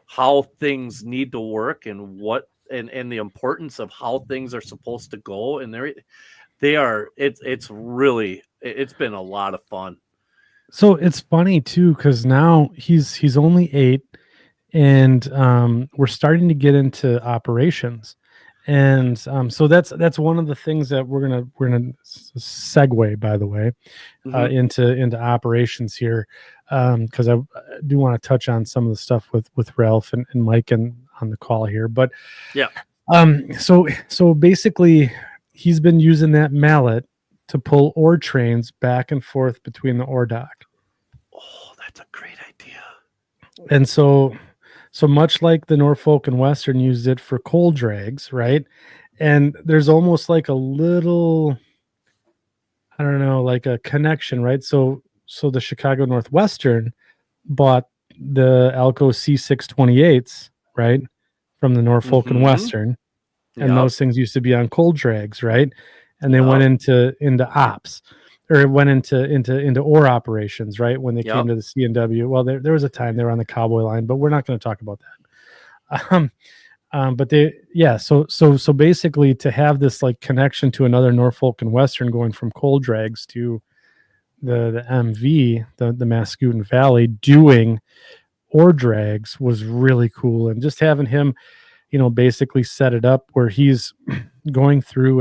how things need to work and what and the importance of how things are supposed to go, and it's been a lot of fun. So it's funny too, because now he's only 8, and we're starting to get into operations, and so that's one of the things that we're gonna segue, by the way, into operations here. Because I do want to touch on some of the stuff with Ralph and Mike and on the call here. But yeah, so basically he's been using that mallet to pull ore trains back and forth between the ore dock. Oh, that's a great idea. And so much like the Norfolk and Western used it for coal drags, right? And there's almost like a little, I don't know, like a connection, right? So the Chicago Northwestern bought the Alco C628s, right, from the Norfolk and Mhm. Western, and Yep. those things used to be on cold drags, right? And they Yep. went into ops, or it went into ore operations, right? When they Yep. came to the C&W. Well, there was a time they were on the Cowboy line, but we're not going to talk about that. But so basically, to have this like connection to another Norfolk and Western going from cold drags to the MV, the Mascoutin Valley, doing ore drags was really cool. And just having him, basically set it up where he's going through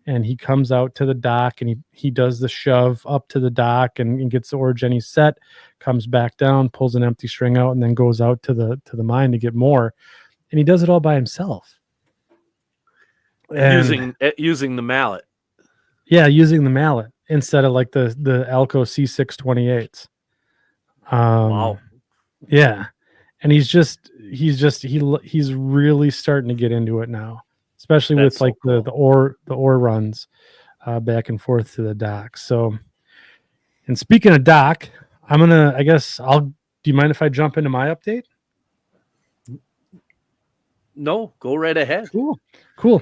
and he comes out to the dock and he does the shove up to the dock and gets the orogeny set, comes back down, pulls an empty string out, and then goes out to the mine to get more. And he does it all by himself. And Using the mallet. yeah, using the mallet instead of like the Alco C628s. Wow. Yeah. And he's really starting to get into it now, especially That's with so like cool. the ore runs back and forth to the dock. So, and speaking of dock, do you mind if I jump into my update? No, go right ahead. Cool. So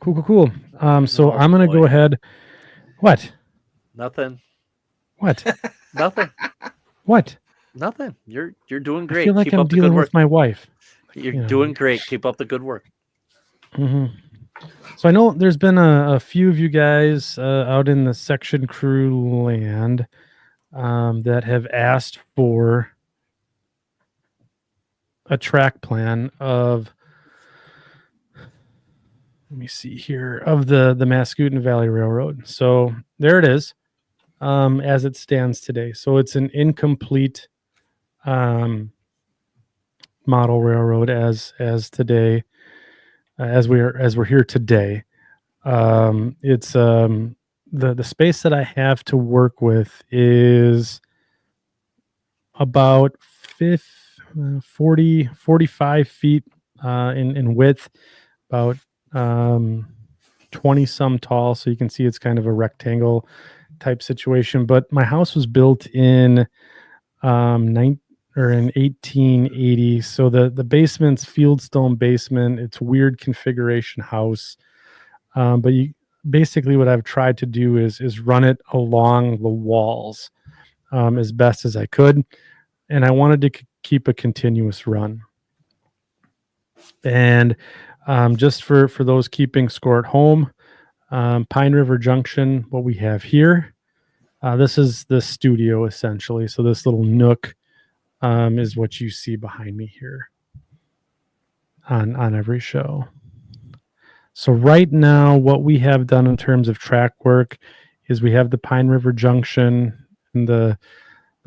Oh, I'm going to go boy. ahead. What? Nothing. What? Nothing. What? Nothing. You're doing great. I feel like Keep I'm up the good dealing work. with my wife. You're doing great. Keep up the good work. Mm-hmm. So I know there's been a few of you guys out in the section crew land that have asked for a track plan of, let me see here, of the Mascoutin Valley Railroad. So there it is, as it stands today. So it's an incomplete model railroad as today, as we're here today. It's the space that I have to work with is about 45 feet in width, about 20 some tall. So you can see it's kind of a rectangle type situation. But my house was built in in 1880. So the basement's fieldstone basement. It's weird configuration house. But basically what I've tried to do is run it along the walls as best as I could. And I wanted to keep a continuous run. And just for those keeping score at home, Pine River Junction, what we have here, this is the studio essentially. So this little nook is what you see behind me here on every show. So right now, what we have done in terms of track work is we have the Pine River Junction and the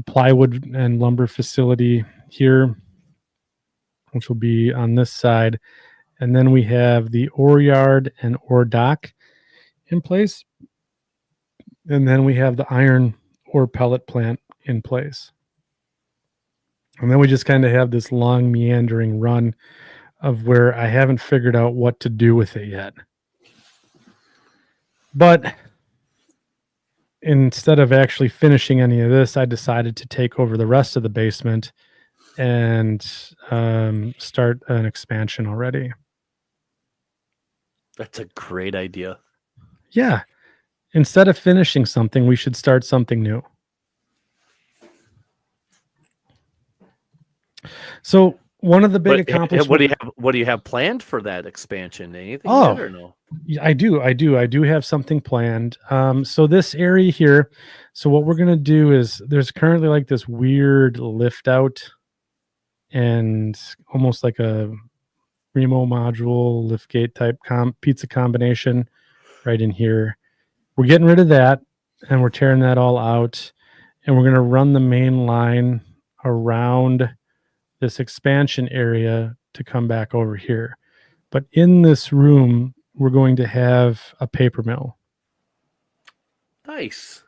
plywood and lumber facility here, which will be on this side. And then we have the ore yard and ore dock in place. And then we have the iron ore pellet plant in place. And then we just kind of have this long meandering run of where I haven't figured out what to do with it yet. But instead of actually finishing any of this, I decided to take over the rest of the basement and start an expansion already. That's a great idea. Yeah. Instead of finishing something, we should start something new. So one of the big accomplishments. What do you have planned for that expansion? Anything Oh, yet or no? I do have something planned. So this area here, so what we're going to do is there's currently like this weird lift out and almost like a Remo module lift gate type pizza combination right in here. We're getting rid of that and we're tearing that all out, and we're going to run the main line around this expansion area to come back over here. But in this room, we're going to have a paper mill. Nice.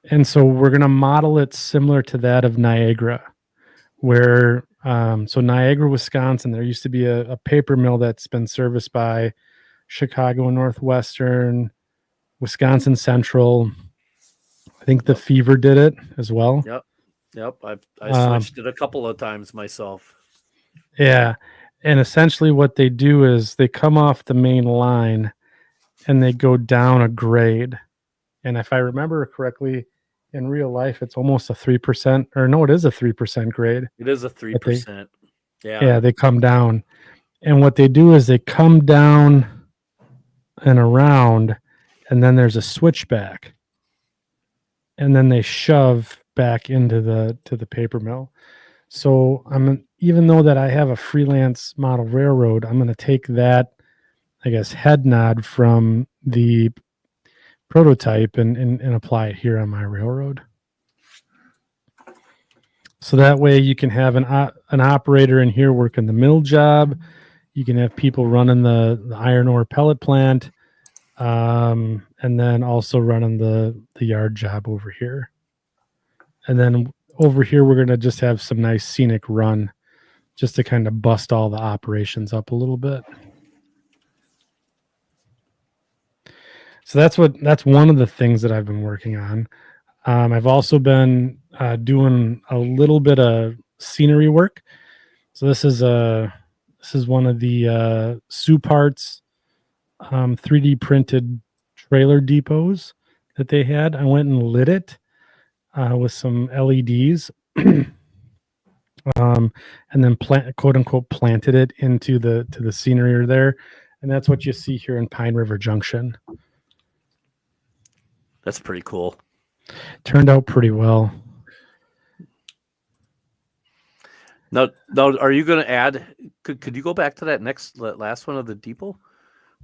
And so we're going to model it similar to that of Niagara, where, so Niagara, Wisconsin, there used to be a paper mill that's been serviced by Chicago Northwestern, Wisconsin Central. I think the Fever did it as well. Yep. I switched it a couple of times myself. Yeah. And essentially what they do is they come off the main line and they go down a grade. And if I remember correctly, in real life, it's almost a 3%, or no, it is a 3% grade. It is a 3%. Yeah, they come down. And what they do is they come down and around, and then there's a switchback. And then they shove back into the paper mill. So even though that I have a freelance model railroad, I'm going to take that, I guess, head nod from the prototype and apply it here on my railroad. So that way you can have an operator in here working the mill job. You can have people running the iron ore pellet plant, and then also running the yard job over here. And then over here, we're going to just have some nice scenic run just to kind of bust all the operations up a little bit. So that's one of the things that I've been working on. I've also been doing a little bit of scenery work. So this is one of the Sioux Parts 3D printed trailer depots that they had. I went and lit it with some LEDs, and then quote unquote planted it into the scenery there, and that's what you see here in Pine River Junction. That's pretty cool. Turned out pretty well. Now, are you going to add? Could you go back to that last one of the depot,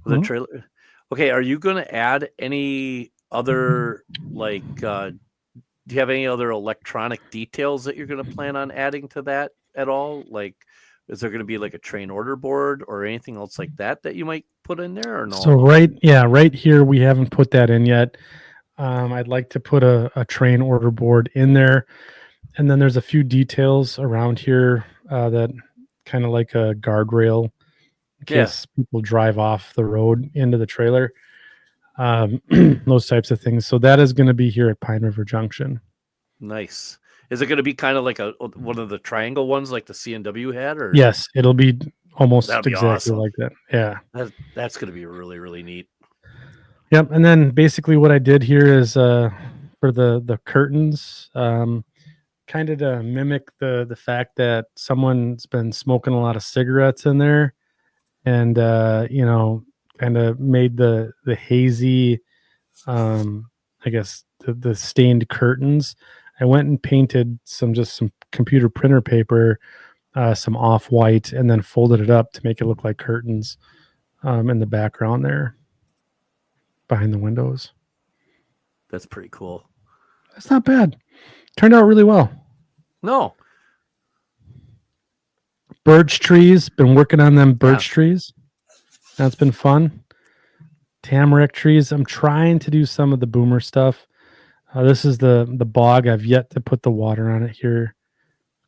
with the trailer? Okay, are you going to add any other do you have any other electronic details that you're going to plan on adding to that at all? Like, is there going to be like a train order board or anything else like that you might put in there, or no? So right here we haven't put that in yet. I'd like to put a train order board in there. And then there's a few details around here that kind of like a guardrail in case people drive off the road into the trailer. Those types of things. So that is going to be here at Pine River Junction. Nice. Is it going to be kind of like one of the triangle ones like the C&W had? Or yes, it'll be almost exactly awesome. like that. Yeah. That's going to be really, really neat. Yep. And then basically what I did here is for the curtains, kind of to mimic the fact that someone's been smoking a lot of cigarettes in there, and kind of made the hazy, I guess the stained curtains. I went and painted some computer printer paper, some off-white, and then folded it up to make it look like curtains in the background there behind the windows. That's pretty cool. That's not bad. Turned out really well. No. Birch trees. Been working on them birch trees. That's been fun. Tamarack trees. I'm trying to do some of the boomer stuff. This is the bog. I've yet to put the water on it here.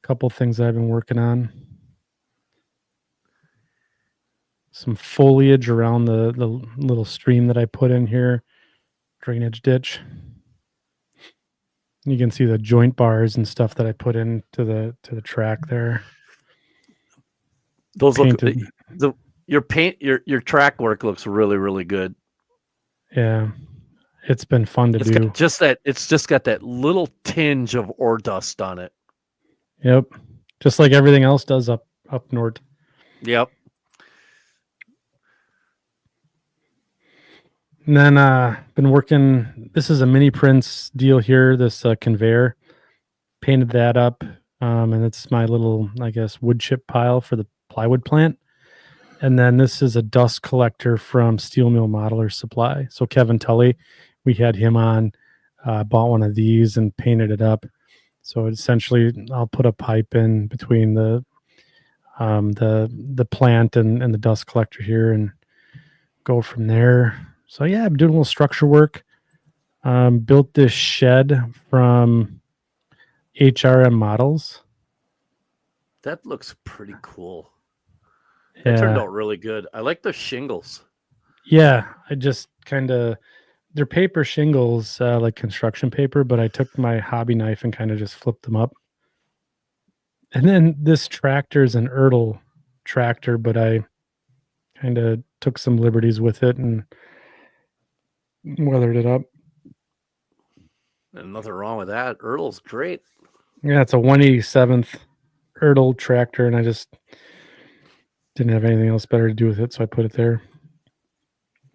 A couple things I've been working on. Some foliage around the little stream that I put in here. Drainage ditch. You can see the joint bars and stuff that I put into the track there. Those your track work looks really, really good. Yeah. It's been fun to do. It's just got that little tinge of ore dust on it. Yep. Just like everything else does up north. Yep. And then been working, this is a mini prints deal here, this conveyor. Painted that up, and it's my little, I guess, wood chip pile for the plywood plant. And then this is a dust collector from Steel Mill Modeler Supply. So Kevin Tully, we had him on, bought one of these and painted it up. So essentially, I'll put a pipe in between the plant and the dust collector here and go from there. So yeah, I'm doing a little structure work. Built this shed from HRM Models. That looks pretty cool. Yeah. It turned out really good. I like the shingles. Yeah, I just kind of they're paper shingles, like construction paper, but I took my hobby knife and kind of just flipped them up. And then this tractor is an Ertl tractor, but I kind of took some liberties with it and weathered it up. And nothing wrong with that. Ertl's great. Yeah, it's a 187th Ertl tractor, and I just didn't have anything else better to do with it, so I put it there.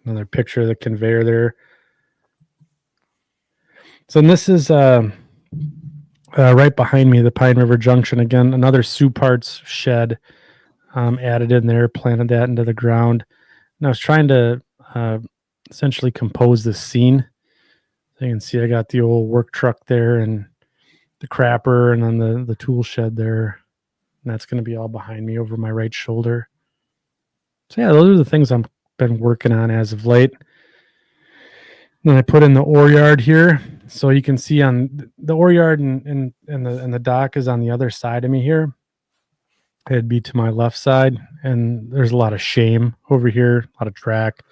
Another picture of the conveyor there. So this is right behind me, the Pine River Junction. Again, another Sioux Parts shed added in there, planted that into the ground. And I was trying to essentially compose this scene. So you can see I got the old work truck there and the crapper and then the tool shed there. And that's going to be all behind me over my right shoulder. So yeah, those are the things I've been working on as of late. Then I put in the ore yard here. So you can see on the ore yard and the dock is on the other side of me here. It'd be to my left side. And there's a lot of shame over here, a lot of track,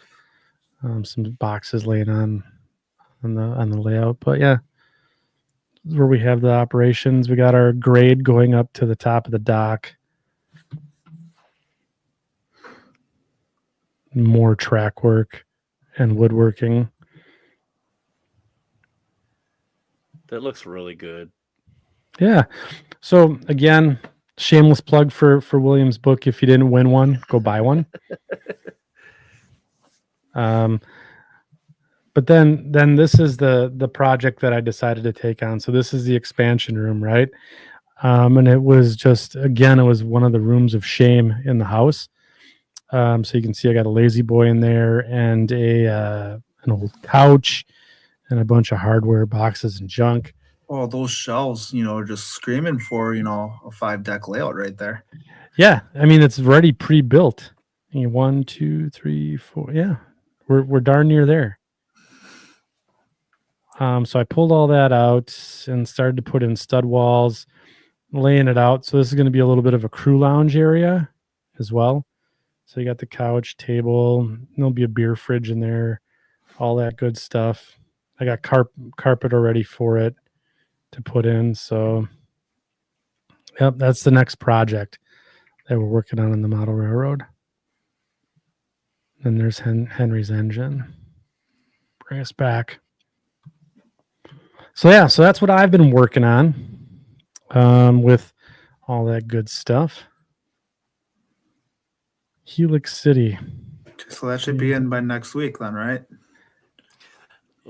some boxes laying on the layout. But yeah, this is where we have the operations. We got our grade going up to the top of the dock. More track work and woodworking. That looks really good. Yeah. So again, shameless plug for William's book. If you didn't win one, go buy one. But then this is the project that I decided to take on. So this is the expansion room, right? And it was just, again, it was one of the rooms of shame in the house. So you can see I got a lazy boy in there and an old couch and a bunch of hardware boxes and junk. Oh, those shelves, are just screaming for, a 5-deck layout right there. Yeah. I mean, it's already pre-built. 1, 2, 3, 4. Yeah. We're darn near there. So I pulled all that out and started to put in stud walls, laying it out. So this is going to be a little bit of a crew lounge area as well. So you got the couch, table, there'll be a beer fridge in there, all that good stuff. I got carpet already for it to put in. So yep, that's the next project that we're working on the model railroad. Then there's Henry's engine. Bring us back. So yeah, so that's what I've been working on with all that good stuff. Helix City. So that should be in by next week then, right?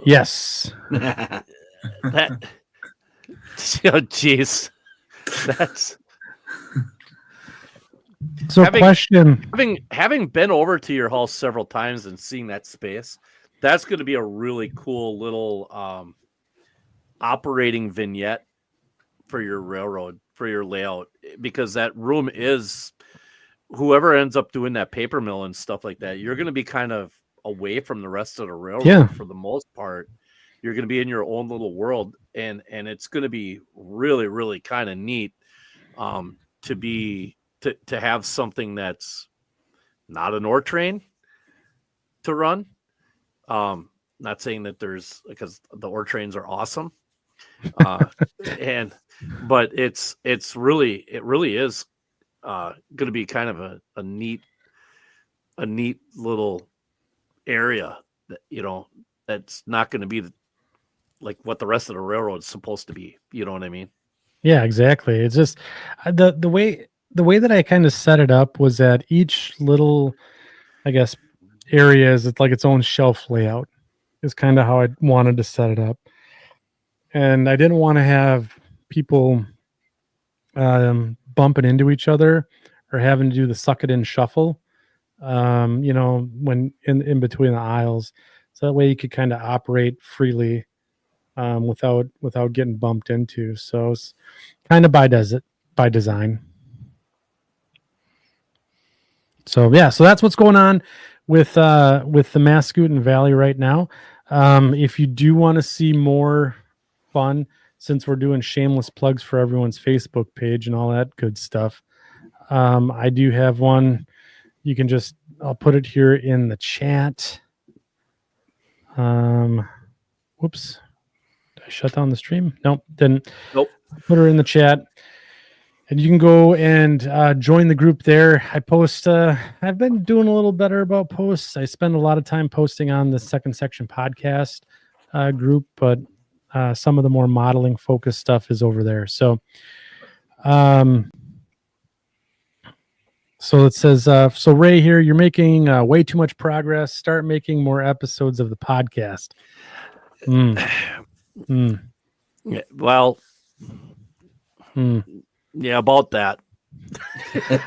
Yes. That, oh, jeez. That's So question. Having been over to your house several times and seeing that space, that's going to be a really cool little operating vignette for your railroad, for your layout, because that room is, whoever ends up doing that paper mill and stuff like that, you're going to be kind of away from the rest of the railroad for the most part. You're going to be in your own little world, and it's going to be really, really kind of neat to have something that's not an ore train to run. Not saying that there's, because the ore trains are awesome. But it really is going to be kind of a neat little area that, that's not going to be like what the rest of the railroad is supposed to be. You know what I mean? Yeah, exactly. It's just the way that I kind of set it up was that each little, I guess, area is it's like its own shelf layout is kind of how I wanted to set it up. And I didn't want to have people bumping into each other or having to do the suck it in shuffle, when in between the aisles. So that way you could kind of operate freely without getting bumped into. So it's kind of by design. So yeah, so that's what's going on with the Mascoutin Valley right now. If you do want to see more fun, since we're doing shameless plugs for everyone's Facebook page and all that good stuff, I do have one you can just, I'll put it here in the chat. Whoops. Did I shut down the stream? Nope, didn't. Nope. Put her in the chat. And you can go and join the group there. I post, I've been doing a little better about posts. I spend a lot of time posting on the Second Section podcast group, but some of the more modeling focused stuff is over there. So, so it says, so Ray here, you're making way too much progress. Start making more episodes of the podcast. Yeah, well, yeah, about that.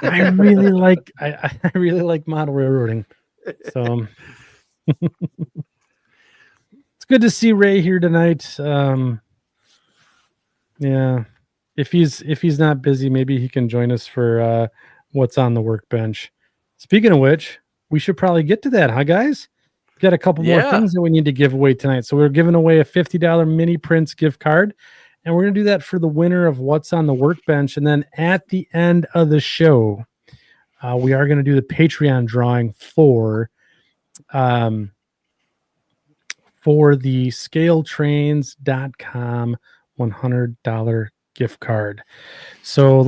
I really like I really like model railroading. So it's good to see Ray here tonight. Yeah. If he's not busy, maybe he can join us for what's on the workbench. Speaking of which, we should probably get to that, huh guys? Got a couple more things that we need to give away tonight. So we're giving away a $50 mini prints gift card. And we're going to do that for the winner of what's on the workbench. And then at the end of the show, we are going to do the Patreon drawing for the scaletrains.com $100 gift card. So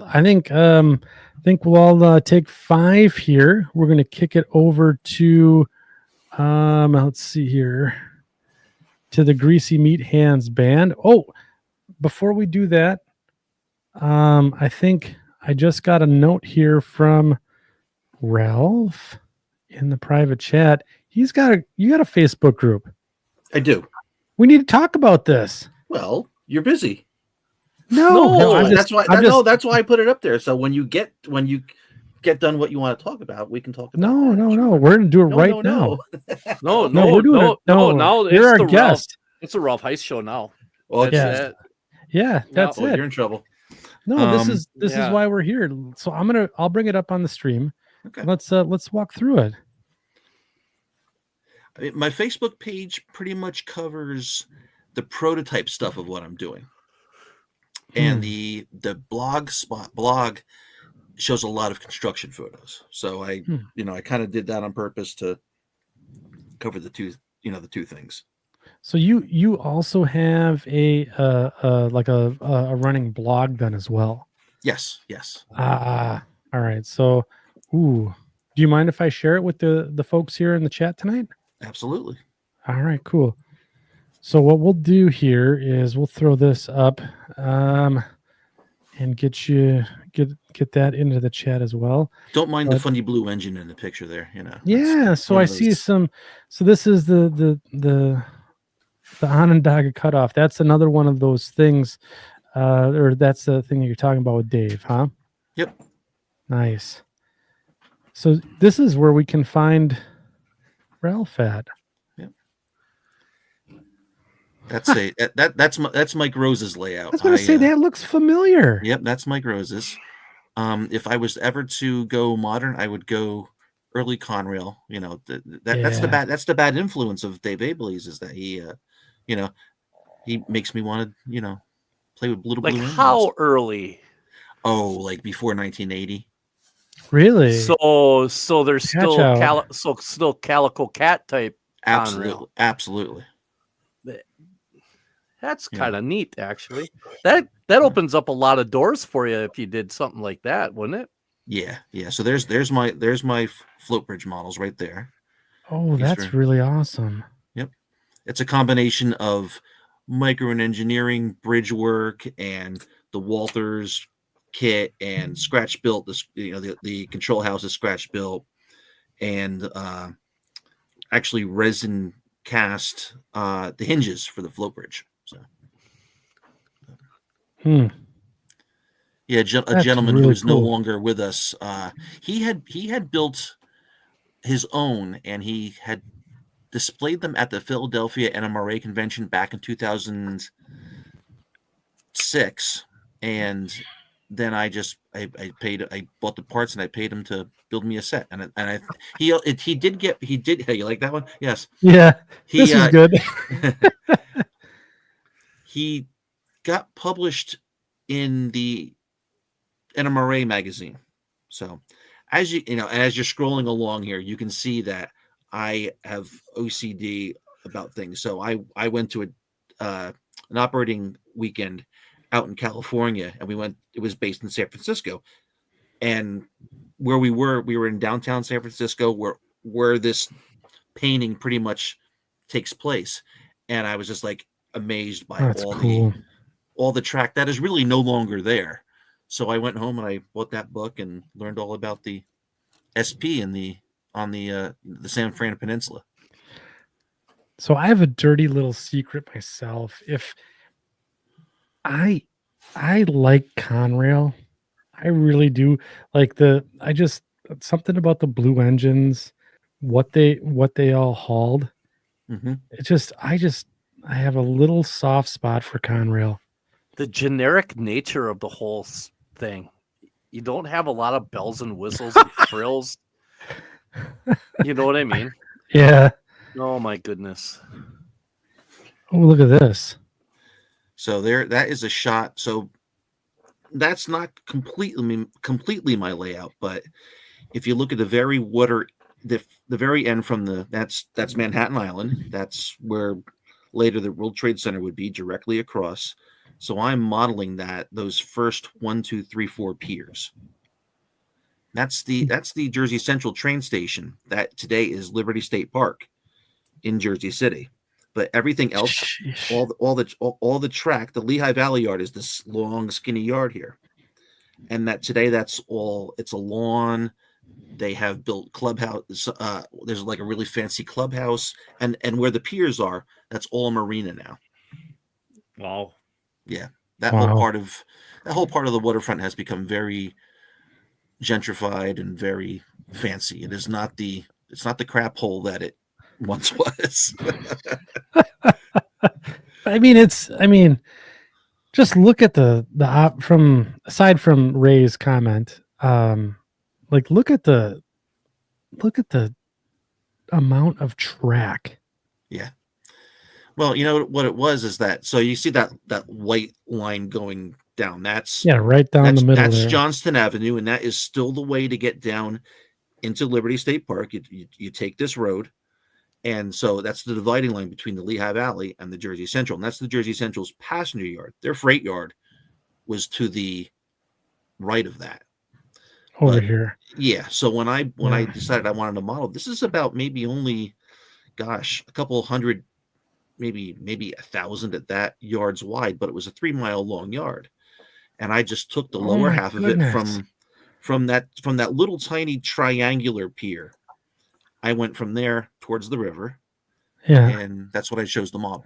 I think we'll all take 5 here. We're going to kick it over to, let's see here, to the Greasy Meat Hands band. Oh, before we do that, I think I just got a note here from Ralph in the private chat. You got a Facebook group. I do. We need to talk about this. Well, you're busy. No, that's why I put it up there. So when you get done what you want to talk about, we can talk about. No. We're gonna do it right now. No, we're doing it. No, now you're our guest. It's a Ralph Heist show now. Well, That's yeah, that's it. You're in trouble. No, this is why we're here. So I'll bring it up on the stream. Okay. Let's walk through it. My Facebook page pretty much covers the prototype stuff of what I'm doing. And the blog shows a lot of construction photos. So I kind of did that on purpose to cover the two things. So you also have a running blog then as well. Yes. All right. So, do you mind if I share it with the folks here in the chat tonight? Absolutely. All right, cool. So what we'll do here is we'll throw this up and get that into the chat as well. Don't mind the funny blue engine in the picture there, Yeah, so I see some. So this is the Onondaga cutoff. That's another one of those things, or that's the thing that you're talking about with Dave, huh? Yep. Nice. So this is where we can find Ralph at. Yep. That's Mike Rose's layout. I was going to say that looks familiar. Yep, that's Mike Rose's. If I was ever to go modern, I would go early Conrail. That's the bad influence of Dave Abley's is that he makes me want to play with little blue engines. How early? Oh, like before 1980. Really? So there's still Calico Cat type. Absolutely. That's kind of neat, actually. That opens up a lot of doors for you if you did something like that, wouldn't it? Yeah. So there's my float bridge models right there. Oh, that's really awesome. Yep. It's a combination of micro and engineering, bridge work, and the Walters kit and scratch built. The control house is scratch built, and actually resin cast the hinges for the float bridge. So, yeah, a gentleman really who's no longer with us. He had built his own, and he had displayed them at the Philadelphia NMRA convention back in 2006, and then I bought the parts and I paid him to build me a set, he did. Hey, you like that one? Yes. Yeah. This is good. He got published in the NMRA magazine. So as as you're scrolling along here, you can see that I have OCD about things. So I went to an operating weekend out in California, and it was based in San Francisco, and where we were in downtown San Francisco, where this painting pretty much takes place, and I was just like amazed by That's cool. all the track that is really no longer there. So I went home and I bought that book and learned all about the SP on the San Fran Peninsula. So I have a dirty little secret myself. If I like Conrail, I really do. Like something about the blue engines, what they all hauled. Mm-hmm. I have a little soft spot for Conrail. The generic nature of the whole thing. You don't have a lot of bells and whistles and frills. You know what I mean? Yeah. Oh my goodness. Oh, look at this. So that is a shot. So that's not completely my layout, but if you look at the very the very end from that's Manhattan Island. That's where later the World Trade Center would be, directly across. So I'm modeling those first 1, 2, 3, 4 piers. That's the Jersey Central train station that today is Liberty State Park in Jersey City. But everything else, all the track, the Lehigh Valley Yard is this long, skinny yard here. And today it's a lawn. They have built clubhouse. There's like a really fancy clubhouse, and where the piers are, that's all a marina now. Wow. Yeah, that whole part of the waterfront has become very gentrified and very fancy. It's not the crap hole that it once was. I mean, just look at aside from Ray's comment, like look at the amount of track. Yeah. Well, you know what it was is that, so you see that white line going down. Right down the middle. That's there. Johnston Avenue, and that is still the way to get down into Liberty State Park. You take this road, and so that's the dividing line between the Lehigh Valley and the Jersey Central, and that's the Jersey Central's passenger yard. Their freight yard was to the right of that. Over here. Yeah. So when I decided I wanted to model, this is about maybe only, a couple hundred, maybe 1,000 at that yards wide, but it was a 3-mile long yard, and I just took the lower half of it from that little tiny triangular pier. I went from there towards the river, and that's what I chose to model.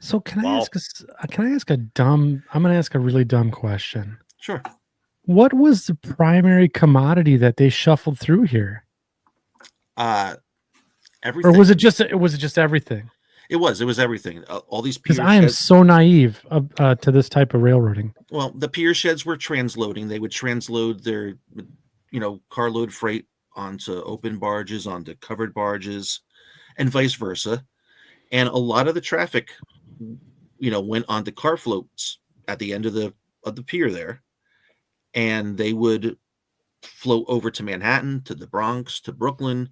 So can I ask I'm going to ask a really dumb question. Sure. What was the primary commodity that they shuffled through here? Everything. Or was it just everything? It was everything. All these pier sheds. I am so naive to this type of railroading. Well, the pier sheds were transloading. They would transload their, carload freight onto open barges, onto covered barges, and vice versa. And a lot of the traffic, went onto car floats at the end of the pier there, and they would float over to Manhattan, to the Bronx, to Brooklyn,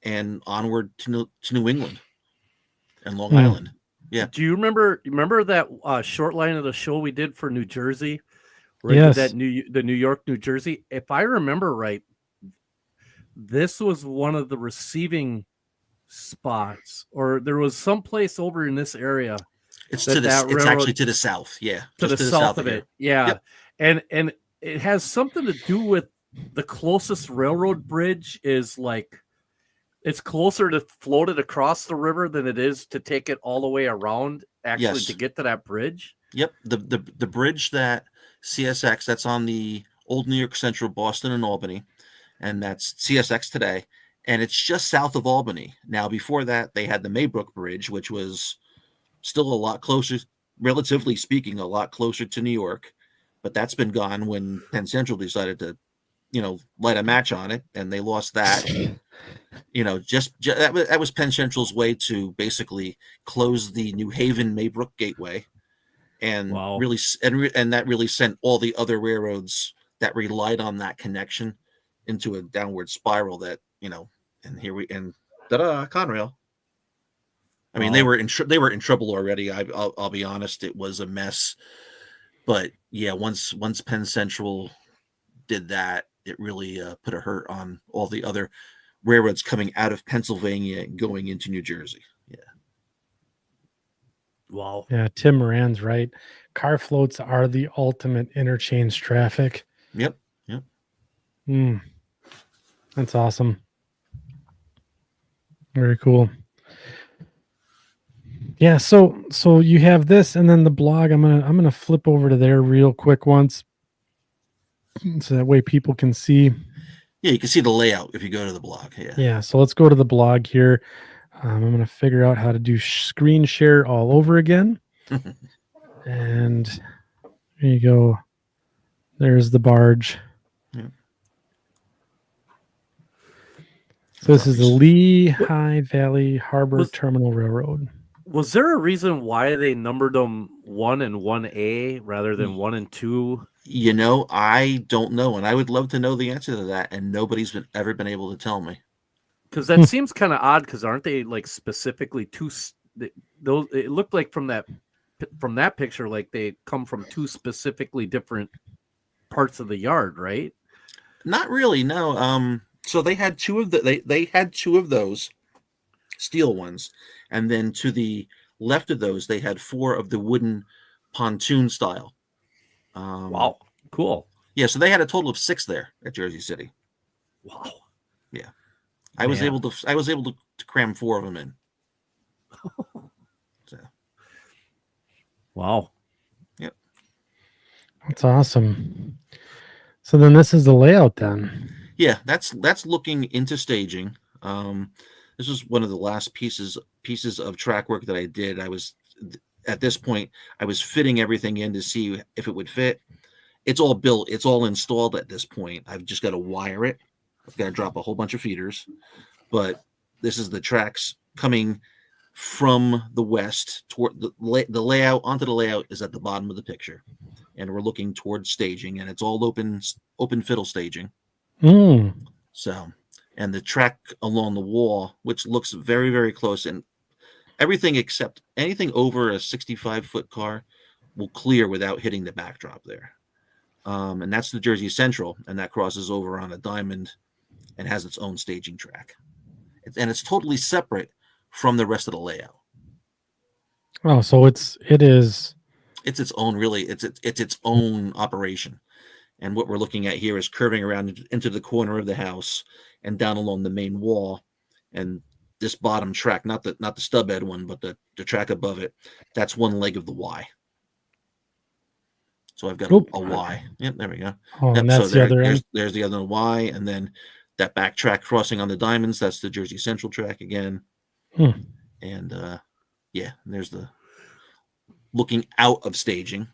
and onward to New England and Long Island. Yeah. Do you remember that short line of the show we did for New Jersey? Yes. The New York, New Jersey. If I remember right, this was one of the receiving spots, or there was some place over in this area. It's actually to the south. Yeah. To the south of it. Yeah. Yep. And it has something to do with the closest railroad bridge is like, it's closer to float it across the river than it is to take it all the way around to get to that bridge. Yep. The bridge that CSX, that's on the old New York Central, Boston and Albany, and that's CSX today. And it's just south of Albany. Now, before that, they had the Maybrook Bridge, which was still a lot closer, relatively speaking, a lot closer to New York. But that's been gone when Penn Central decided to, light a match on it, and they lost that. That was Penn Central's way to basically close the New Haven Maybrook Gateway, and that really sent all the other railroads that relied on that connection into a downward spiral that, and here we and ta-da, Conrail. I mean, they were in trouble already. I'll be honest, it was a mess. But yeah, once Penn Central did that, it really put a hurt on all the other railroads coming out of Pennsylvania and going into New Jersey. Yeah. Wow. Yeah, Tim Moran's right. Car floats are the ultimate interchange traffic. Yep. That's awesome. Very cool. Yeah, so you have this, and then the blog. I'm gonna flip over to there real quick once, so that way people can see. Yeah, you can see the layout if you go to the blog. Yeah. Yeah. So let's go to the blog here. I'm gonna figure out how to do screen share all over again. And there you go. There's the barge. Yeah. So this is the Lehigh Valley Harbor Terminal Railroad. Was there a reason why they numbered them 1 and 1A rather than 1 and 2? I don't know, and I would love to know the answer to that, and nobody's ever been able to tell me. Because that seems kind of odd. Because aren't they like specifically those? It looked like from that picture, like they come from 2 specifically different parts of the yard, right? Not really, no. So they had 2 of they had 2 of those steel ones, and then to the left of those they had 4 of the wooden pontoon style. Wow, cool. Yeah, so they had a total of 6 there at Jersey City. Wow. Yeah, I was able to cram 4 of them in. So. Wow. Yep. That's awesome. So then this is the layout then. Yeah, that's looking into staging. This was one of the last pieces of track work that I did. At this point, I was fitting everything in to see if it would fit. It's all built. It's all installed at this point. I've just got to wire it. I've got to drop a whole bunch of feeders. But this is the tracks coming from the west toward the layout. Onto the layout is at the bottom of the picture, and we're looking towards staging, and it's all open fiddle staging. So, and the track along the wall, which looks very, very close, and everything except anything over a 65-foot car will clear without hitting the backdrop there. And that's the Jersey Central, and that crosses over on a diamond and has its own staging track. And it's totally separate from the rest of the layout. Oh, so it's its own, really. It's its own operation. And what we're looking at here is curving around into the corner of the house and down along the main wall. And this bottom track, not the stub head one, but the track above it, that's one leg of the Y. So I've got a Y. Yep, there we go. Oh, and that's the other end. There's the other Y, and then that back track crossing on the diamonds, that's the Jersey Central track again. And there's the looking out of staging.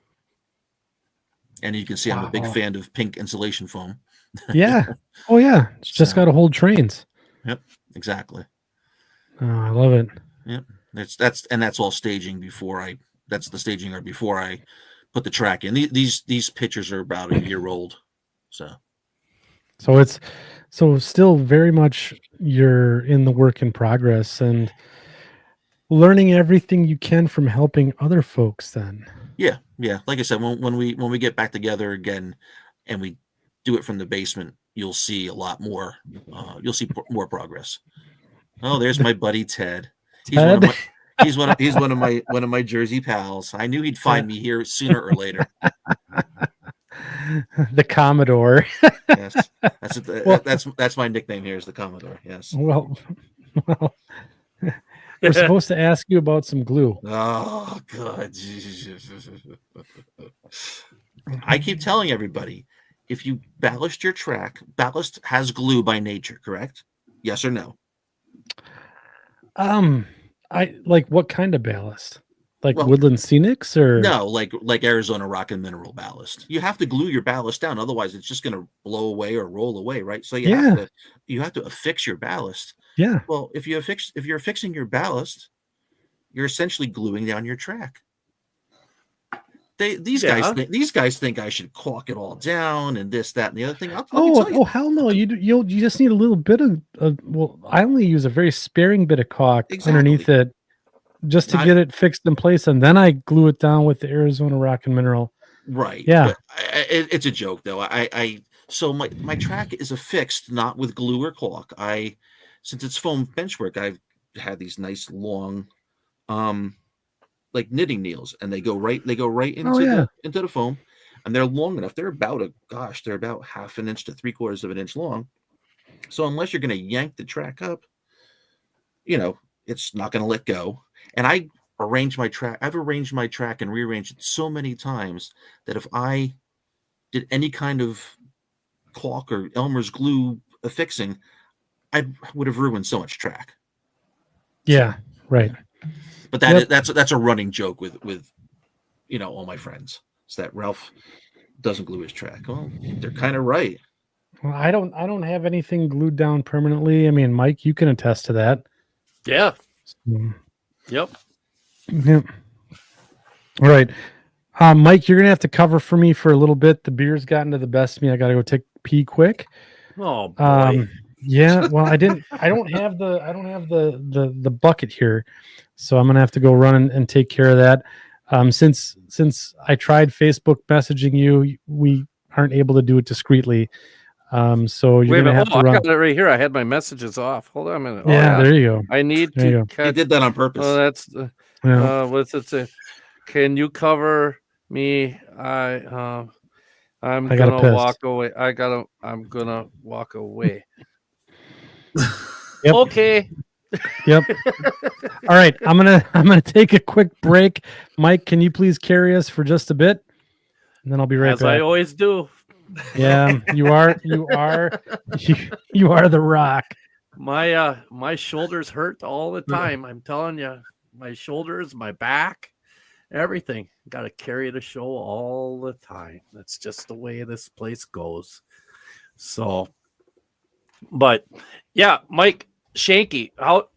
And you can see I'm a big fan of pink insulation foam. Yeah. Oh yeah. It's just got to hold trains. Yep, exactly. Oh, I love it. Yep. That's all staging before I put the track in. These pictures are about a year old. So it's still very much you're in the work in progress and learning everything you can from helping other folks then. Yeah. Like I said, when we get back together again and we do it from the basement, you'll see a lot more. You'll see more progress. Oh, there's my buddy Ted. He's one of my Jersey pals. I knew he'd find me here sooner or later. The Commodore. Yes, that's my nickname here is the Commodore. Yes. Well. We're supposed to ask you about some glue. Oh, God. I keep telling everybody, if you ballast your track, ballast has glue by nature, correct? Yes or no? I like what kind of ballast? Like Woodland Scenics or no, like Arizona Rock and Mineral ballast. You have to glue your ballast down, otherwise it's just going to blow away or roll away, right? So you have to affix your ballast. Yeah. Well, if you're affixing your ballast, you're essentially gluing down your track. these guys think I should caulk it all down and this, that, and the other thing. Let me tell you. Oh hell no! You just need a little bit of well, I only use a very sparing bit of caulk underneath it, just to get it fixed in place, and then I glue it down with the Arizona Rock and Mineral. Right. Yeah. But it's a joke though. So my track is affixed not with glue or caulk. Since it's foam benchwork, I've had these nice long, like knitting needles, and they go right into the foam, and they're long enough. They're about half an inch to 3/4 of an inch long. So unless you're going to yank the track up, it's not going to let go. And I've arranged my track and rearranged it so many times that if I did any kind of caulk or Elmer's glue affixing, I would have ruined so much track. Yeah, right. But that's a running joke with all my friends. It's that Ralph doesn't glue his track. Well, they're kind of right. Well, I don't have anything glued down permanently. I mean, Mike, you can attest to that. Yeah. Yep. All right. Mike, you're gonna have to cover for me for a little bit. The beer's gotten to the best of me. I gotta go take a pee quick. Oh boy. Yeah, well, I don't have the bucket here, so I'm gonna have to go run and take care of that. Since I tried Facebook messaging you, we aren't able to do it discreetly. So you're gonna have to run. I got it right here. I had my messages off. Hold on a minute. Yeah, there you go. I need to. He did that on purpose. Oh, that's what's it say? Can you cover me? I'm gonna walk away. I'm gonna walk away. Yep. Okay. Yep. All right. I'm gonna take a quick break. Mike, can you please carry us for just a bit? And then I'll be right back. As I always do. Yeah, you are the Rock. My shoulders hurt all the time. I'm telling you, my shoulders, my back, everything. Got to carry the show all the time. That's just the way this place goes. So, but yeah, Mike Shanke, how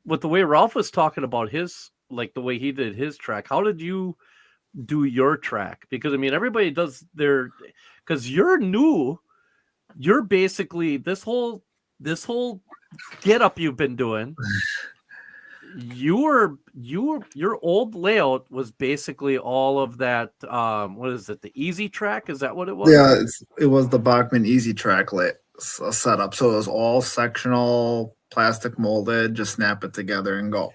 with the way Ralph was talking about his, like the way he did his track, how did you do your track? Because I mean, everybody does their, because you're new, you're basically this whole get up you've been doing. Your old layout was basically all of that. What is it? The easy track? Is that what it was? Yeah, it was the Bachman easy track setup. So it was all sectional, plastic molded. Just snap it together and go.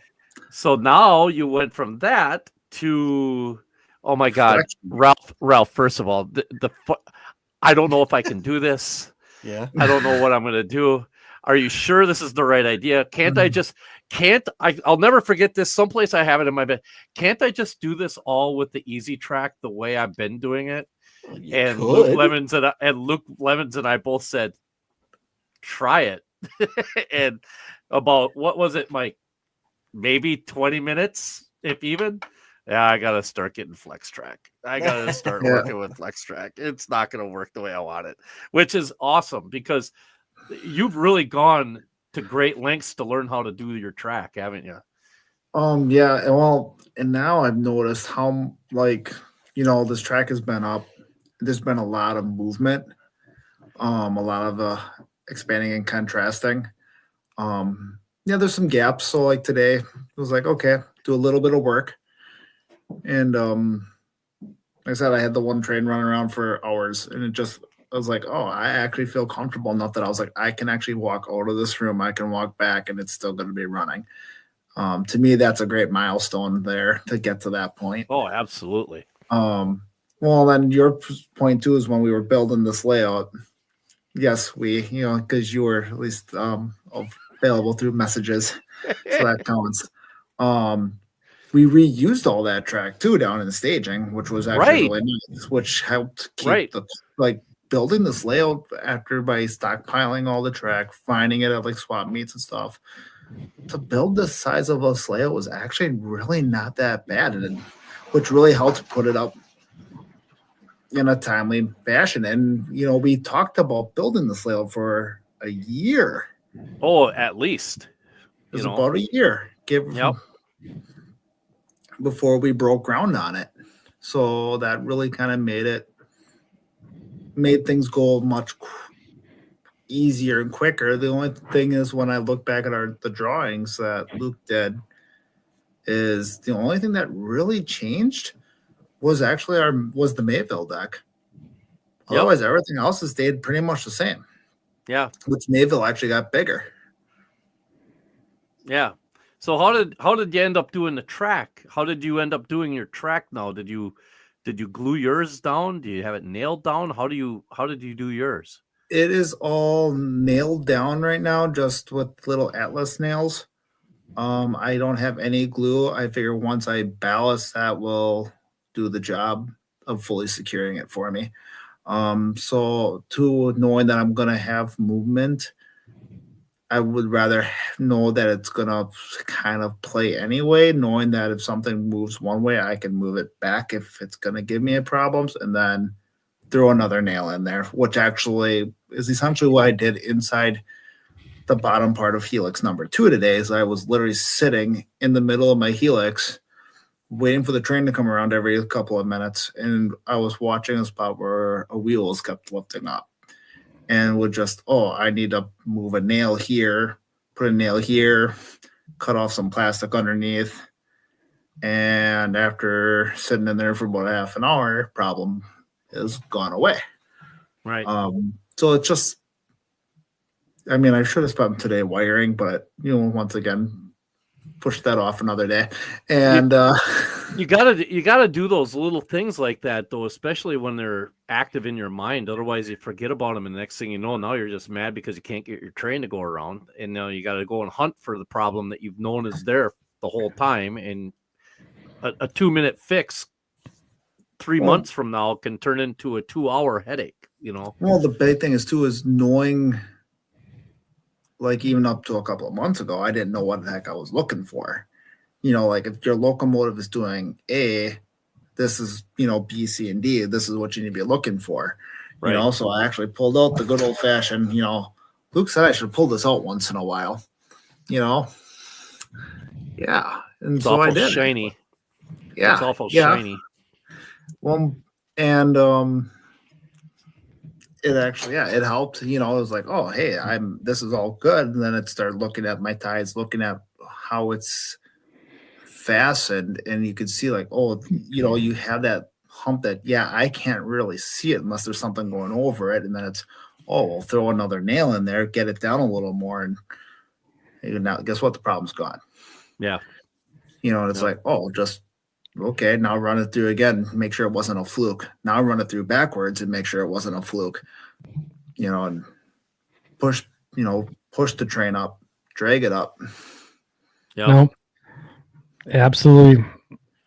So now you went from that to, oh my God, Ralph. First of all, I don't know if I can do this. Yeah, I don't know what I'm going to do. Are you sure this is the right idea? I'll never forget this. Someplace I have it in my bed. Can't I just do this all with the easy track the way I've been doing it? And Luke Lemons and I both said, try it. And about, what was it, Mike? Maybe 20 minutes, if even. Yeah, I got to start getting flex track. I got to start working with flex track. It's not going to work the way I want it, which is awesome because you've really gone to great lengths to learn how to do your track, haven't you? Yeah. Well, and now I've noticed how, this track has been up. There's been a lot of movement, a lot of expanding and contrasting. There's some gaps. So like today, it was like, okay, do a little bit of work. And like I said, I had the one train running around for hours, and I was like, oh, I actually feel comfortable enough that I was like, I can actually walk out of this room, I can walk back, and it's still going to be running. To me, that's a great milestone there to get to that point. Oh, absolutely. Well, then your point too is when we were building this layout. Yes, we, because you were at least available through messages, so that counts. We reused all that track too down in the staging, which was actually really nice, which helped keep building this layout by stockpiling all the track, finding it at like swap meets and stuff. To build the size of this layout was actually really not that bad, which really helped put it up in a timely fashion. And we talked about building this layout for a year. Oh, at least. It was about a year. Before we broke ground on it. So that really kind of made things go much easier and quicker. The only thing is, when I look back at the drawings that Luke did, is the only thing that really changed was actually the Mayville deck. Yep. Otherwise, everything else has stayed pretty much the same. Yeah. Which Mayville actually got bigger. Yeah. So how did you end up doing the track? How did you end up doing your track now? Did you glue yours down? Do you have it nailed down? How did you do yours? It is all nailed down right now, just with little Atlas nails. I don't have any glue. I figure once I ballast, that will do the job of fully securing it for me. So to knowing that I'm gonna have movement, I would rather know that it's gonna kind of play anyway, knowing that if something moves one way, I can move it back if it's gonna give me problems, and then throw another nail in there, which actually is essentially what I did inside the bottom part of Helix number 2 today. Is I was literally sitting in the middle of my Helix, waiting for the train to come around every couple of minutes, and I was watching a spot where a wheel was kept lifting up, and would just, I need to move a nail here, put a nail here, cut off some plastic underneath, and after sitting in there for about half an hour, problem is gone away. Right. So it's just, I mean, I should have spent today wiring, but once again, push that off another day. And you gotta do those little things like that, though, especially when they're active in your mind. Otherwise, you forget about them, and the next thing you know, now you're just mad because you can't get your train to go around, and now you got to go and hunt for the problem that you've known is there the whole time. And a 2-minute fix 3 months from now can turn into a 2-hour headache. Well, the big thing is knowing. Like even up to a couple of months ago, I didn't know what the heck I was looking for. Like if your locomotive is doing A, this is, B, C, and D. This is what you need to be looking for. Right. So I actually pulled out the good old fashioned, Luke said I should pull this out once in a while. Yeah. And It's so I awful did. shiny. Yeah. It's awful shiny. Well, and it actually, it helped. It was like, hey, this is all good. And then it started looking at my ties, looking at how it's fastened, and you could see like, you have that hump that, I can't really see it unless there's something going over it. And then it's, we'll throw another nail in there, get it down a little more, and now guess what? The problem's gone. Yeah. And it's like, just okay, now run it through again, make sure it wasn't a fluke. Now run it through backwards and make sure it wasn't a fluke. And push the train up, drag it up. Yeah. No, absolutely.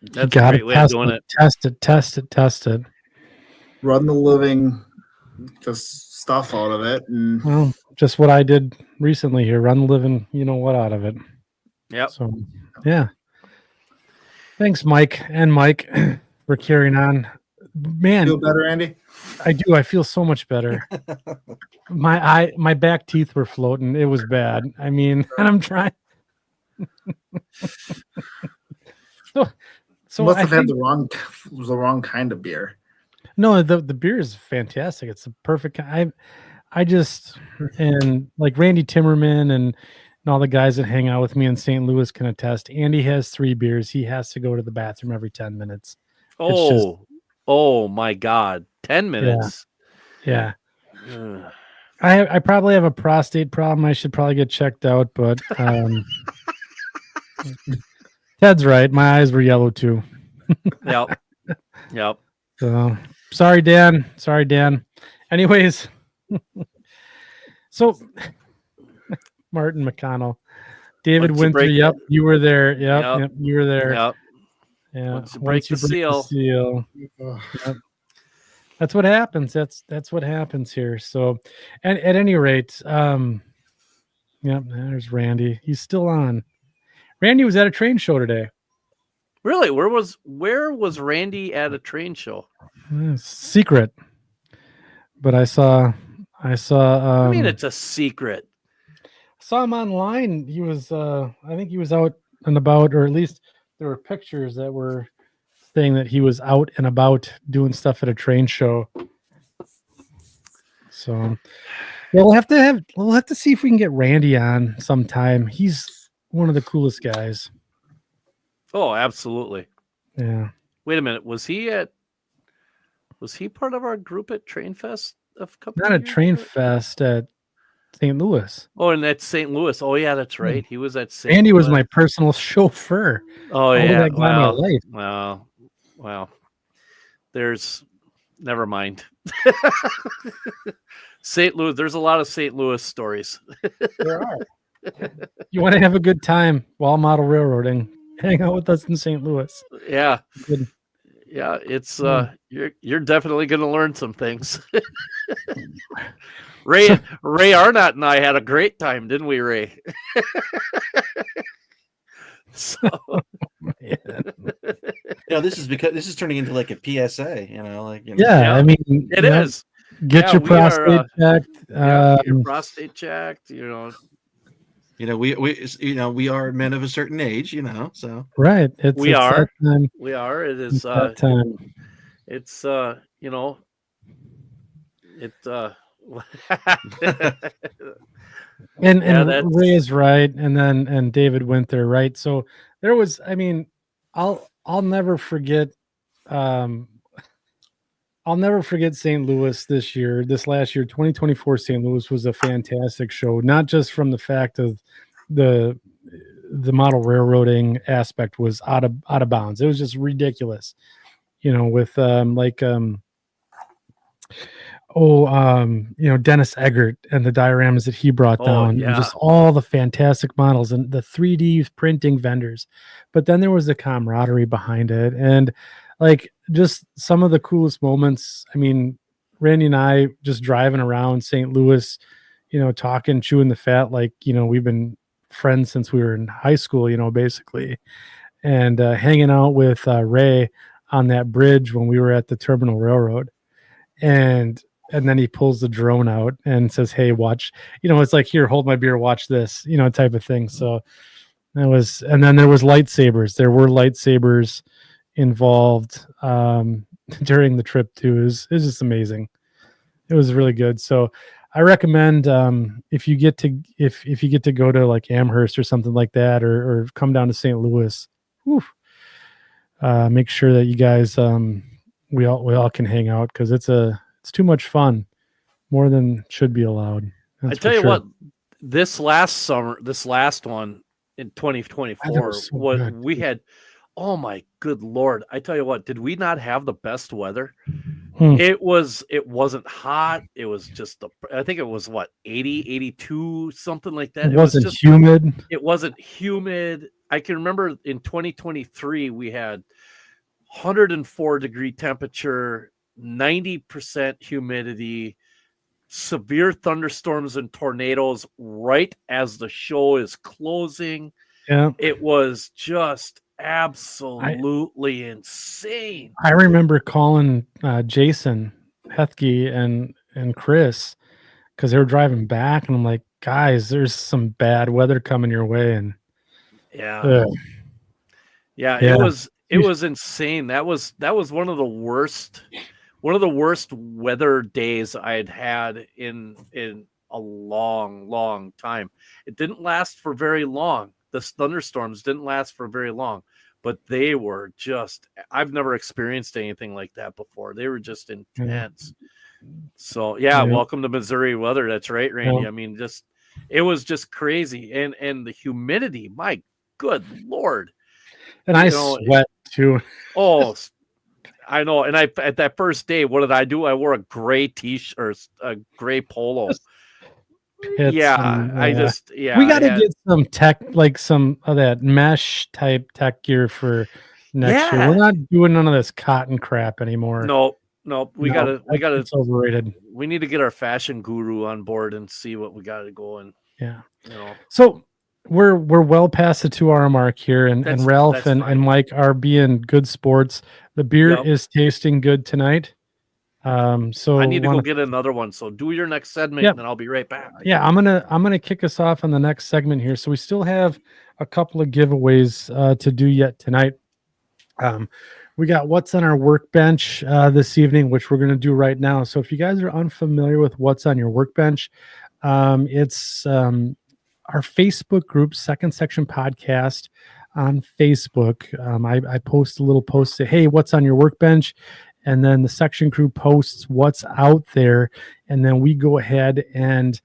That's a great way of doing it. Test it. Run the living just stuff out of it. And well, just what I did recently here. Run the living, out of it. Yep. So, yeah. Thanks, Mike, for carrying on. Man, feel better, Andy? I do. I feel so much better. My back teeth were floating. It was bad. I mean, and I'm trying. so must have had the wrong kind of beer. No, the beer is fantastic. It's a perfect. I just, and like Randy Timmerman and all the guys that hang out with me in St. Louis can attest. Andy has 3 beers. He has to go to the bathroom every 10 minutes. Oh my God. 10 minutes. Yeah. I probably have a prostate problem. I should probably get checked out, but Ted's right. My eyes were yellow too. Yep. So sorry, Dan. Anyways, so Martin McConnell, David Winter. Yep, you were there. Yep, you were there. Yep. Yeah. Once you break the seal. Yep. That's what happens. That's what happens here. So, and at any rate, there's Randy. He's still on. Randy was at a train show today. Really? Where was Randy at a train show? Secret. But I saw. I mean, it's a secret. Saw him online. He was. I think he was out and about, or at least there were pictures that were thing that he was out and about doing stuff at a train show. So yeah, we'll have to see if we can get Randy on sometime. He's one of the coolest guys. Oh, absolutely. Yeah. Wait a minute. Was he part of our group at Train Fest a couple Not a years train ago? fest at St. Louis. Oh, and that's St. Louis. Oh, yeah, that's right. He was at St. Randy Louis. was my personal chauffeur. Oh, all yeah. that got my life. Well, there's never mind. St. Louis. There's a lot of St. Louis stories. There are. You want to have a good time while model railroading? Hang out with us in St. Louis. Yeah. Good. Yeah, it's you're definitely going to learn some things. Ray Arnott and I had a great time, didn't we, Ray? So This is turning into like a PSA, Yeah, I mean, it is. Get your prostate checked. Get your prostate checked. we are men of a certain age, so right. We are. That time. We are. It is. It's that time. It's And that's- Ray is right, and David Winter, right? So there was, I mean, I'll never forget St. Louis this last year. 2024 St. Louis was a fantastic show, not just from the fact of the model railroading aspect was out of bounds. It was just ridiculous, with Dennis Eggert and the dioramas that he brought down, and just all the fantastic models and the 3D printing vendors. But then there was the camaraderie behind it, and just some of the coolest moments. I mean, Randy and I just driving around St. Louis, talking, chewing the fat, we've been friends since we were in high school, basically, and hanging out with Ray on that bridge when we were at the Terminal Railroad, and then he pulls the drone out and says, "Hey, watch." It's like, "Here, hold my beer, watch this," type of thing. So that was, and then there was lightsabers. There were lightsabers involved during the trip too. It was just amazing. It was really good. So I recommend if you get to go to like Amherst or something like that, or come down to St. Louis, make sure that you guys we all can hang out, because it's too much fun, more than should be allowed. I tell you what, this last one in 2024, we had, oh my good Lord. I tell you what, did we not have the best weather? It wasn't hot. It was just, I think it was 80, 82, something like that. It wasn't humid. It wasn't humid. I can remember in 2023, we had 104 degree temperature, 90% humidity, severe thunderstorms and tornadoes right as the show is closing. Yeah. It was just absolutely insane. I remember calling Jason Hethke and Chris, because they were driving back, and I'm like, "Guys, there's some bad weather coming your way." And yeah, it was insane. That was one of the worst weather days I had in a long time. It didn't last for very long. The thunderstorms didn't last for very long, but they were just, I've never experienced anything like that before. They were just intense. So welcome to Missouri weather. That's right, Randy. I mean, it was just crazy. And the humidity, my good Lord. And I sweat too. Oh, I know. And at that first day, what did I do? I wore a gray t-shirt, a gray polo. We got to get some tech, like some of that mesh type tech gear for next year. We're not doing none of this cotton crap anymore. No, we gotta. It's overrated. We need to get our fashion guru on board and see what we got to go in. Yeah. So we're well past the 2-hour mark here, and Ralph and Mike are being good sports. The beer is tasting good tonight. So I need to go get another one. So do your next segment, and then I'll be right back. Yeah, I'm gonna kick us off on the next segment here. So we still have a couple of giveaways to do yet tonight. we got what's on our workbench this evening, which we're going to do right now. So if you guys are unfamiliar with what's on your workbench, it's our Facebook group, Second Section Podcast on Facebook. I post a little post, say, hey, what's on your workbench? And then the section crew posts what's out there. And then we go ahead and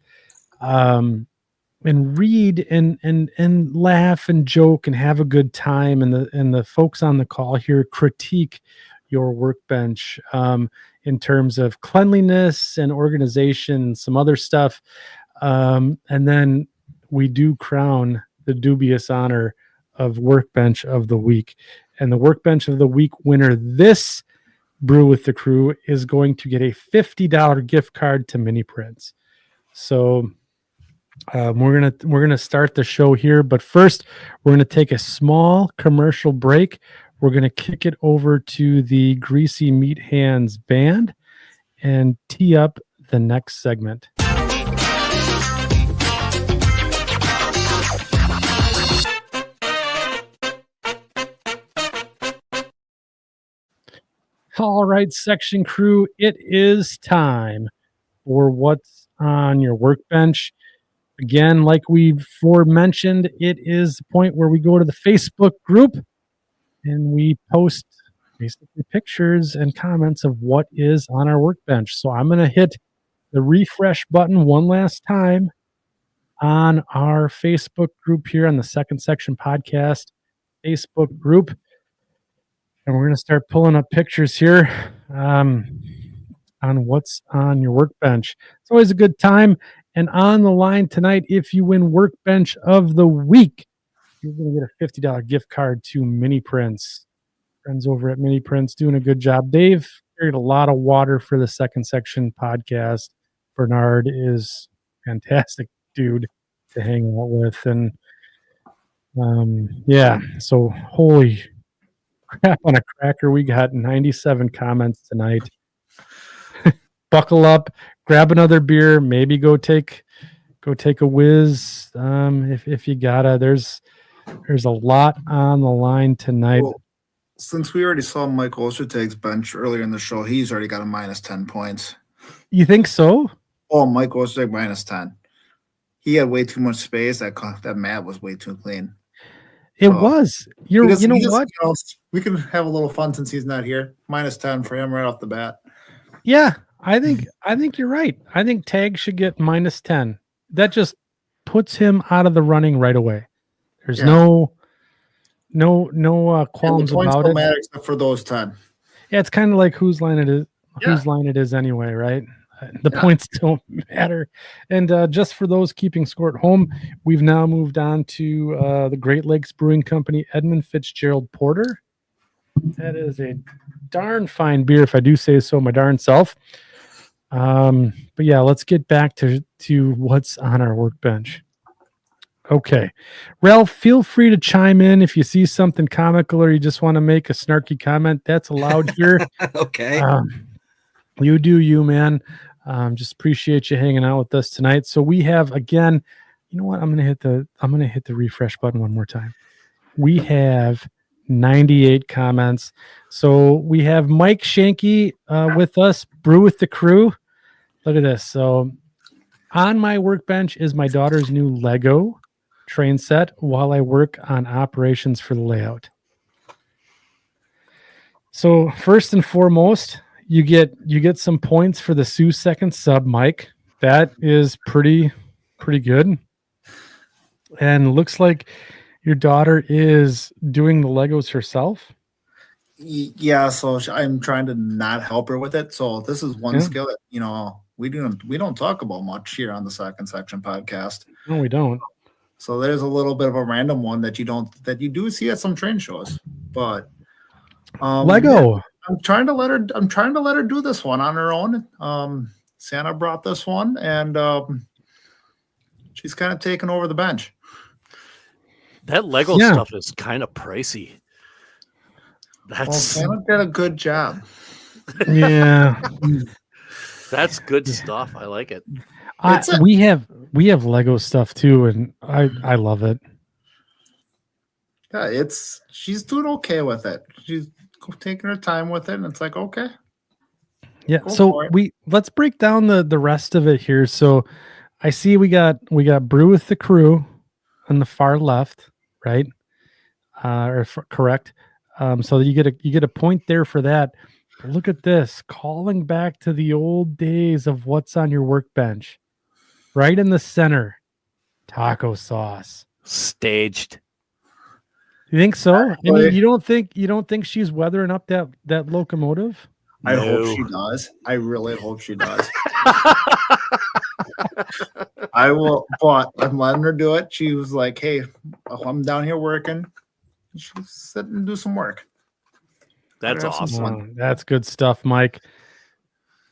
read and laugh and joke and have a good time. And the folks on the call here critique your workbench in terms of cleanliness and organization and some other stuff. And then we do crown the dubious honor of Workbench of the Week. And the Workbench of the Week winner this Brew with the Crew is going to get a $50 gift card to Mini Prints. So we're gonna start the show here, but first we're gonna take a small commercial break. We're gonna kick it over to the Greasy Meat Hands band and tee up the next segment. All right, section crew, it is time for what's on your workbench. Again, like we've mentioned, it is the point where we go to the Facebook group and we post basically pictures and comments of what is on our workbench. So I'm going to hit the refresh button one last time on our Facebook group here on the Second Section Podcast Facebook group. And we're going to start pulling up pictures here on what's on your workbench. It's always a good time. And on the line tonight, if you win Workbench of the Week, you're going to get a $50 gift card to Mini Prints. Friends over at Mini Prints doing a good job. They've carried a lot of water for the Second Section Podcast. Bernard is a fantastic dude to hang out with. And yeah, so holy crap on a cracker. We got 97 comments tonight. Buckle up, grab another beer, maybe go take a whiz if you gotta. There's a lot on the line tonight. Well, since we already saw Mike Ostertag's bench earlier in the show, he's already got a minus 10 points. You think so? Oh, Mike Ostertag minus 10. He had way too much space. That mat was way too clean. It was. You know what? We can have a little fun since he's not here. Minus 10 for him right off the bat. Yeah, I think you're right. I think Tag should get minus 10. That just puts him out of the running right away. There's no qualms about it. Matter except for those 10. Yeah, it's kind of like whose line it is anyway, right? The points don't matter. And just for those keeping score at home, we've now moved on to the Great Lakes Brewing Company Edmund Fitzgerald Porter. That is a darn fine beer, if I do say so my darn self. But yeah, let's get back to what's on our workbench. Okay. Ralph, feel free to chime in if you see something comical or you just want to make a snarky comment. That's allowed here. Okay. You do you, man. Just appreciate you hanging out with us tonight. So we have, again, you know what? I'm gonna hit the refresh button one more time. We have 98 comments. So we have Mike Shanke with us, Brew with the Crew. Look at this. So on my workbench is my daughter's new Lego train set while I work on operations for the layout. So first and foremost, you get some points for the Sioux second sub, Mike. That is pretty good. And looks like your daughter is doing the Legos herself. Yeah, so I'm trying to not help her with it. So this is one skill that we don't talk about much here on the Second Section Podcast. No, we don't. So there's a little bit of a random one that you do see at some train shows, but Lego. I'm trying to let her do this one on her own. Santa brought this one, and she's kind of taken over the bench. That Lego stuff is kind of pricey. Santa did a good job. Yeah, that's good stuff. I like it. We have Lego stuff too, and I love it. Yeah, she's doing okay with it. She's taking her time with it, and it's like, okay. Yeah. Go So for it. let's break down the rest of it here. So I see we got Brew with the Crew on the far left, right? Correct. So you get a point there for that. But look at this, calling back to the old days of what's on your workbench. Right in the center, taco sauce. Staged. You think so? I mean, Actually- you don't think she's weathering up that locomotive? I hope No. she does. I really hope she does. I will, but I'm letting her do it. She was like, "Hey, I'm down here working. She'll sit and do some work." That's Have some awesome. fun. That's good stuff, Mike.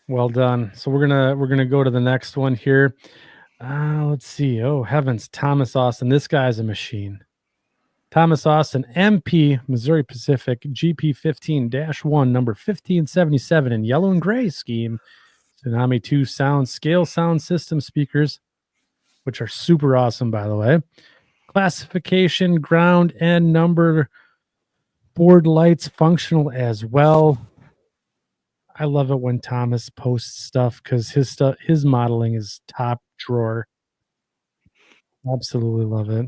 Well done. So we're gonna go to the next one here. Let's see. Oh heavens, Thomas Austin. This guy's a machine. Thomas Austin, MP, Missouri Pacific, GP 15-1, number 1577 in yellow and gray scheme. Tsunami 2 scale sound system speakers, which are super awesome, by the way. Classification, ground, and number board lights functional as well. I love it when Thomas posts stuff because his modeling is top drawer. Absolutely love it.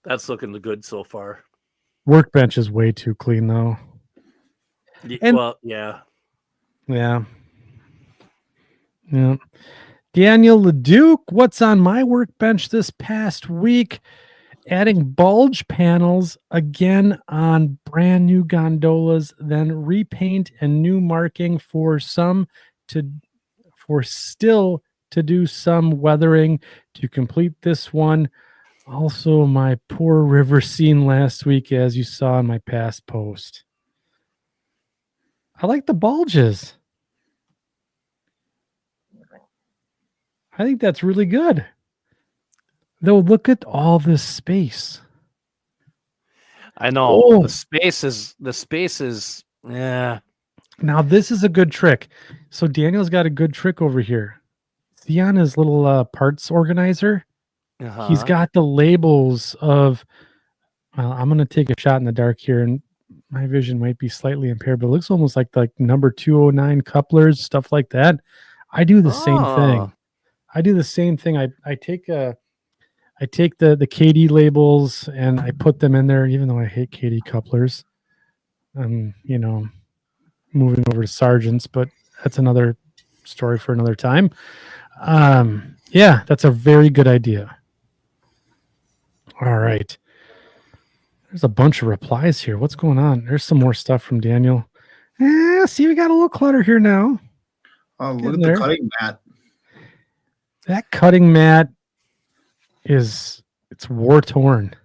That's looking good so far. Workbench is way too clean though. And- Well, yeah. Yeah. Yeah. Daniel Leduc, what's on my workbench this past week? Adding bulge panels again on brand new gondolas, then repaint and new marking for still to do some weathering to complete this one. Also, my poor river scene last week, as you saw in my past post. I like the bulges. I think that's really good. Though, look at all this space. I know. Oh. The space is yeah. Now, this is a good trick. So, Daniel's got a good trick over here. See on his little parts organizer? He's got the labels of, I'm going to take a shot in the dark here, and my vision might be slightly impaired, but it looks almost like number 209 couplers, stuff like that. I do the same thing. I take the KD labels and I put them in there, even though I hate KD couplers. Moving over to Sargent's, but that's another story for another time. Yeah, that's a very good idea. All right. There's a bunch of replies here. What's going on? There's some more stuff from Daniel. See, we got a little clutter here now. Oh, look Getting at there. the cutting mat. That cutting mat it's war torn.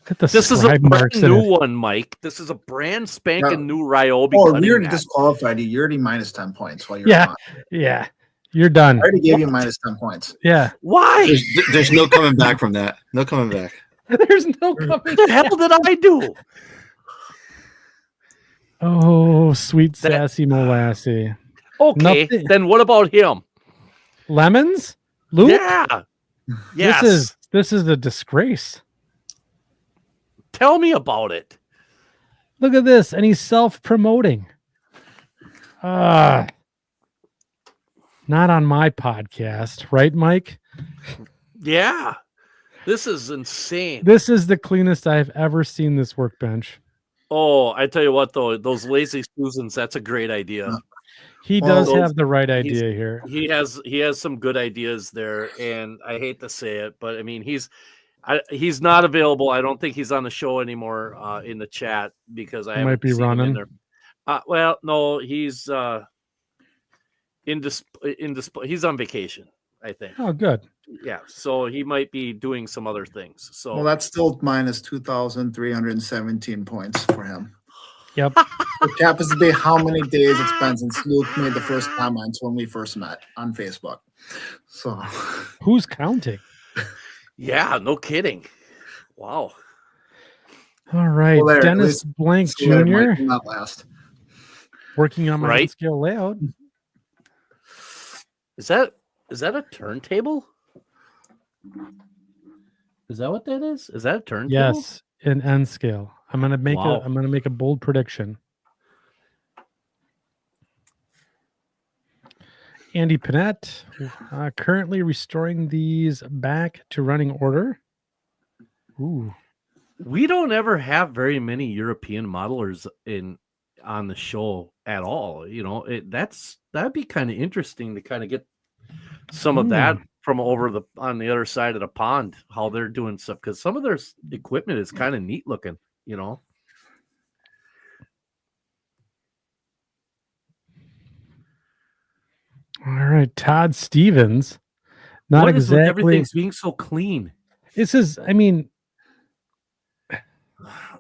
Look at the This is a scribe brand marks in new it. one, Mike. This is a brand spanking Yeah. new Ryobi Oh, we cutting already mat. disqualified you. You're already minus 10 points while you're Yeah. on. Yeah. You're done. I already gave you minus 10 points. Yeah. Why? There's no coming back from that. No coming back. There's no coming. What the hell did I do? Oh, sweet That- sassy molassy. Okay, Nothing. then what about him? Lemons? Luke? Yeah. Yes. This is a disgrace. Tell me about it. Look at this. And he's self-promoting. Not on my podcast, right, Mike? Yeah. This is insane. This is the cleanest I've ever seen this workbench. Oh, I tell you what, though, those lazy Susans, that's a great idea. He Well, does have the right idea here. He has some good ideas there, and I hate to say it, but I mean he's not available. I don't think he's on the show anymore in the chat because I He haven't might be seen him in running. there. Well, no, he's he's on vacation, I think. Oh, good. Yeah, so he might be doing some other things. So Well, that's still minus 2,317 points for him. Yep. It happens to be how many days it's been since Luke made the first comments when we first met on Facebook. So Who's counting? yeah, no kidding. Wow. All right. Well, there, at Dennis least- Blank so that might Jr. not last. working on my Right. scale layout. Is that a turntable? Is that what that is? Is that a turntable? Yes, in N scale. I'm gonna make Wow. a bold prediction. Andy Panette, currently restoring these back to running order. Ooh. We don't ever have very many European modelers on the show at all. You know, that'd be kind of interesting to kind of get some of that from on the other side of the pond, how they're doing stuff, because some of their equipment is kind of neat looking, you know. All right, Todd Stevens. Not What is with exactly. everything's being so clean? This is, I mean,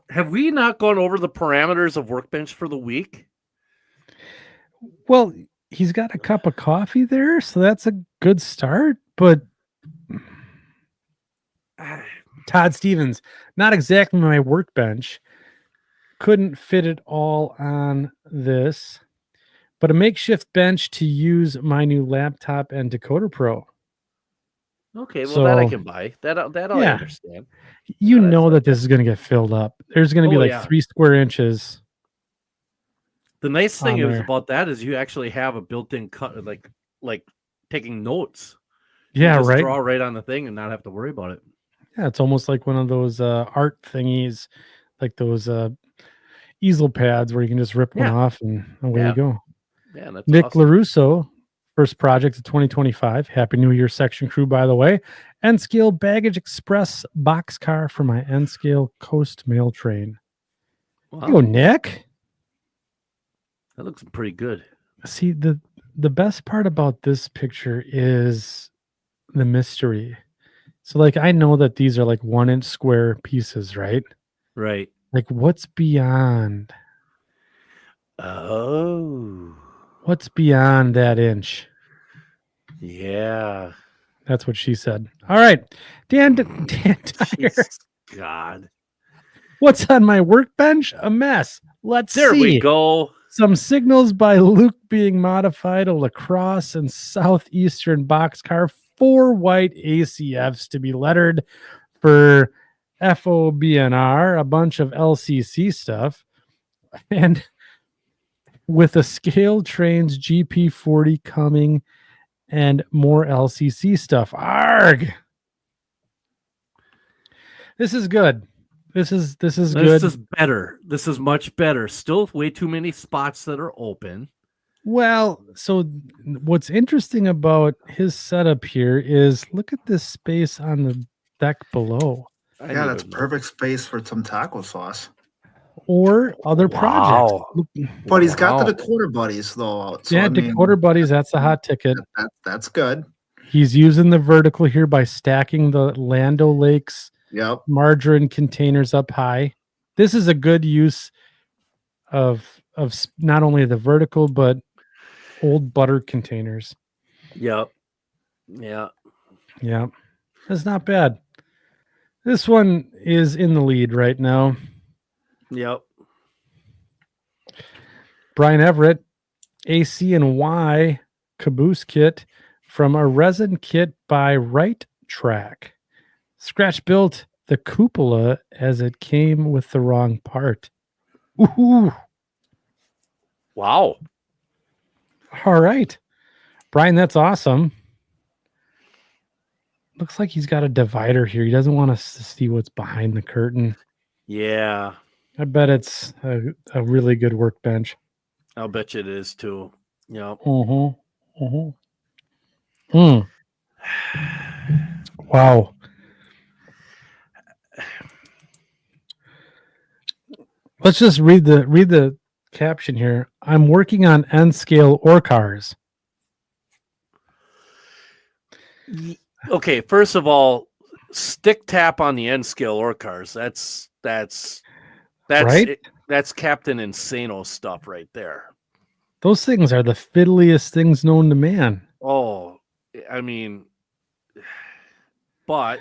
have we not gone over the parameters of Workbench for the week? well, he's got a cup of coffee there, so that's a good start. But Todd Stevens, not exactly my workbench. Couldn't fit it all on this, but a makeshift bench to use my new laptop and Decoder Pro. Okay, well, So, that I can buy. That I yeah. understand. You That's know that this is going to get filled up. There's going to be Oh, like yeah. 3 square inches. The nice thing on is there. about that is you actually have a built-in cut, like taking notes. Yeah, you just right. draw right on the thing and not have to worry about it. Yeah, it's almost like one of those art thingies, like those easel pads where you can just rip one Yeah. off and away you go. Yeah, that's Nick awesome. LaRusso, first project of 2025. Happy New Year, section crew, by the way. N-Scale Baggage Express boxcar for my N-Scale Coast Mail Train. Wow, You go, Nick. that looks pretty good. See, the best part about this picture is the mystery. So, like, I know that these are like 1-inch square pieces, right? Right. Like, what's beyond? Oh. What's beyond that inch? Yeah. That's what she said. All right, Dan Dyer. Jesus God. What's on my workbench? A mess. Let's There see. we go. Some signals by Luke being modified, a lacrosse and southeastern boxcar, 4 white ACFs to be lettered for FOBNR, a bunch of LCC stuff, and with a scale trains GP40 coming and more LCC stuff. Arg! This is good. This is good. This is better. This is much better. Still way too many spots that are open. Well, so what's interesting about his setup here is look at this space on the deck below. Yeah, that's perfect space for some taco sauce. Or other projects. But he's got the Decoder buddies though. So, yeah, I mean, Decoder buddies, that's a hot ticket. That's good. He's using the vertical here by stacking the Lando Lakes margarine containers up high. This is a good use of not only the vertical but old butter containers. Yep. Yeah. Yeah. That's not bad. This one is in the lead right now. Yep. Brian Everett, AC and Y caboose kit from a resin kit by Right Track. Scratch built the cupola as it came with the wrong part. Ooh. Wow. All right. Brian, that's awesome. Looks like he's got a divider here. He doesn't want us to see what's behind the curtain. Yeah. I bet it's a really good workbench. I'll bet you it is too. Yep. Wow. Let's just read the caption here. I'm working on N-scale ore cars. Okay, first of all, stick tap on the N-scale ore cars. That's right? That's Captain Insano stuff right there. Those things are the fiddliest things known to man. Oh, I mean, but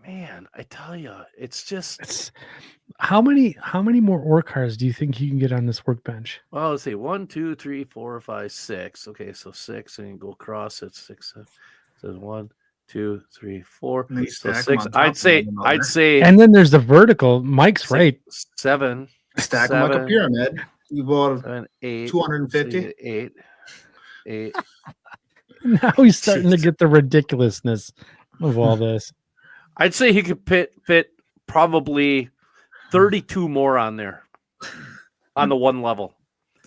man, I tell you, it's how many more ore cars do you think you can get on this workbench? Well, let's see, 1, 2, 3, 4, 5, 6. Okay, so 6, and you go across. It's 6. It says 1, 2, 3, 4. And they So stack 'em 6. on top of one another. I'd say And then there's the vertical. Mike's right. 7. Stack them like a 7, pyramid. You bought 7, 8. 250. 8. 8. Now he's starting to Jeez. get the ridiculousness of all this. I'd say he could fit probably 32 more on there on the one level.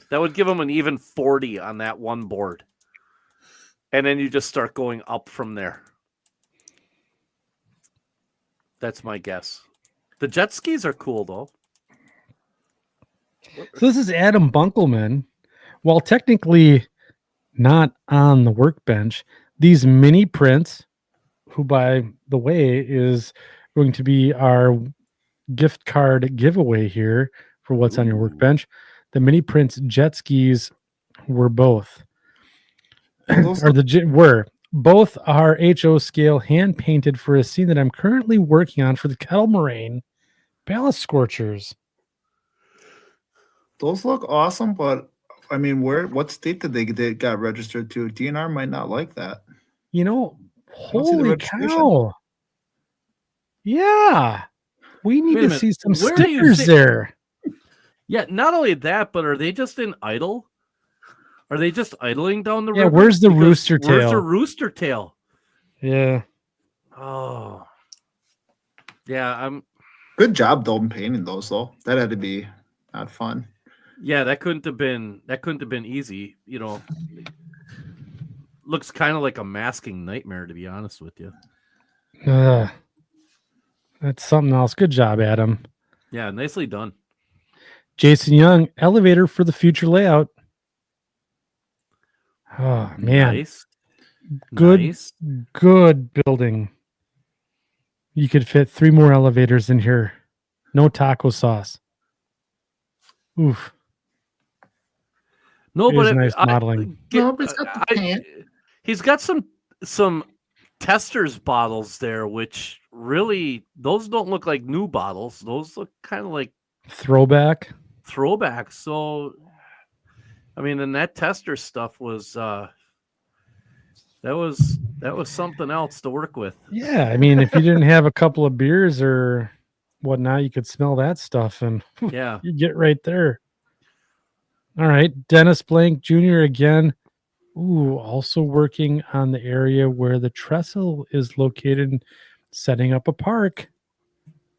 That would give him an even 40 on that one board. And then you just start going up from there. That's my guess. The jet skis are cool, though. So this is Adam Bunkelman. While technically not on the workbench, these mini prints, who by the way is going to be our gift card giveaway here for what's on your workbench. The mini prints jet skis were both. Both are HO scale hand painted for a scene that I'm currently working on for the Kettle Moraine Ballast Scorchers. Those look awesome, but I mean, what state did they got registered to? DNR might not like that. You know, don't see the holy registration. cow. Yeah. We need Wait a to minute. see some Where do you stickers think- there. Yeah, not only that, but are they just in idle? Are they just idling down the Yeah, river? where's the Because rooster Where's tail? the rooster tail? Yeah. Oh. Yeah, Good job, though, in painting those, though. That had to be not fun. yeah, that couldn't have been easy, you know. Looks kind of like a masking nightmare, to be honest with you. That's something else. Good job, Adam. Yeah, nicely done. Jason Young, elevator for the future layout. Oh, man. Nice. Good. Nice. Good building. You could fit 3 more elevators in here. No taco sauce. Oof. No, It but is nice modeling. No, but it's got the paint. He's got some testers bottles there, which really those don't look like new bottles. Those look kind of like Throwback. throwbacks. So, I mean, and that tester stuff was that was something else to work with. Yeah. I mean, if you didn't have a couple of beers or whatnot, you could smell that stuff and Yeah. you get right there. All right. Dennis Blank Jr. again. Ooh, also working on the area where the trestle is located, setting up a park.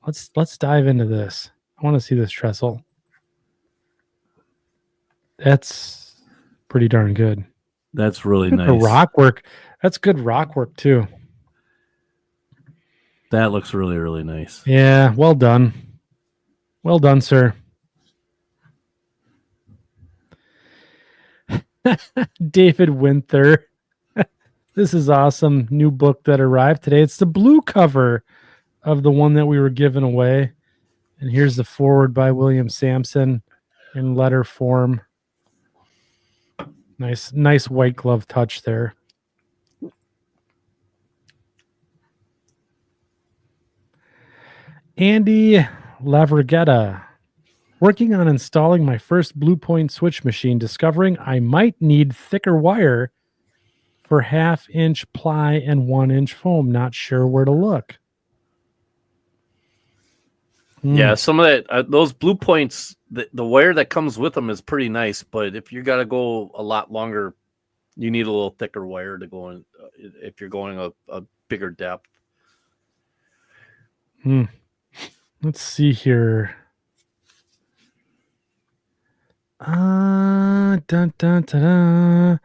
Let's dive into this. I want to see this trestle. That's pretty darn good. That's really The rock work. That's good rock work too. That looks really, really nice. Yeah, well done. Well done, sir. David Winther. This is awesome. New book that arrived today. It's the blue cover of the one that we were giving away. And here's the forward by William Sampson in letter form. Nice white glove touch there. Andy Lavergetta. Working on installing my first Blue Point switch machine, discovering I might need thicker wire for 1/2-inch ply and 1-inch foam. Not sure where to look. Yeah, some of that those Blue Points, the wire that comes with them is pretty nice, but if you got to go a lot longer, you need a little thicker wire to go in if you're going a bigger depth. Let's see here. Dun, dun, dun, dun.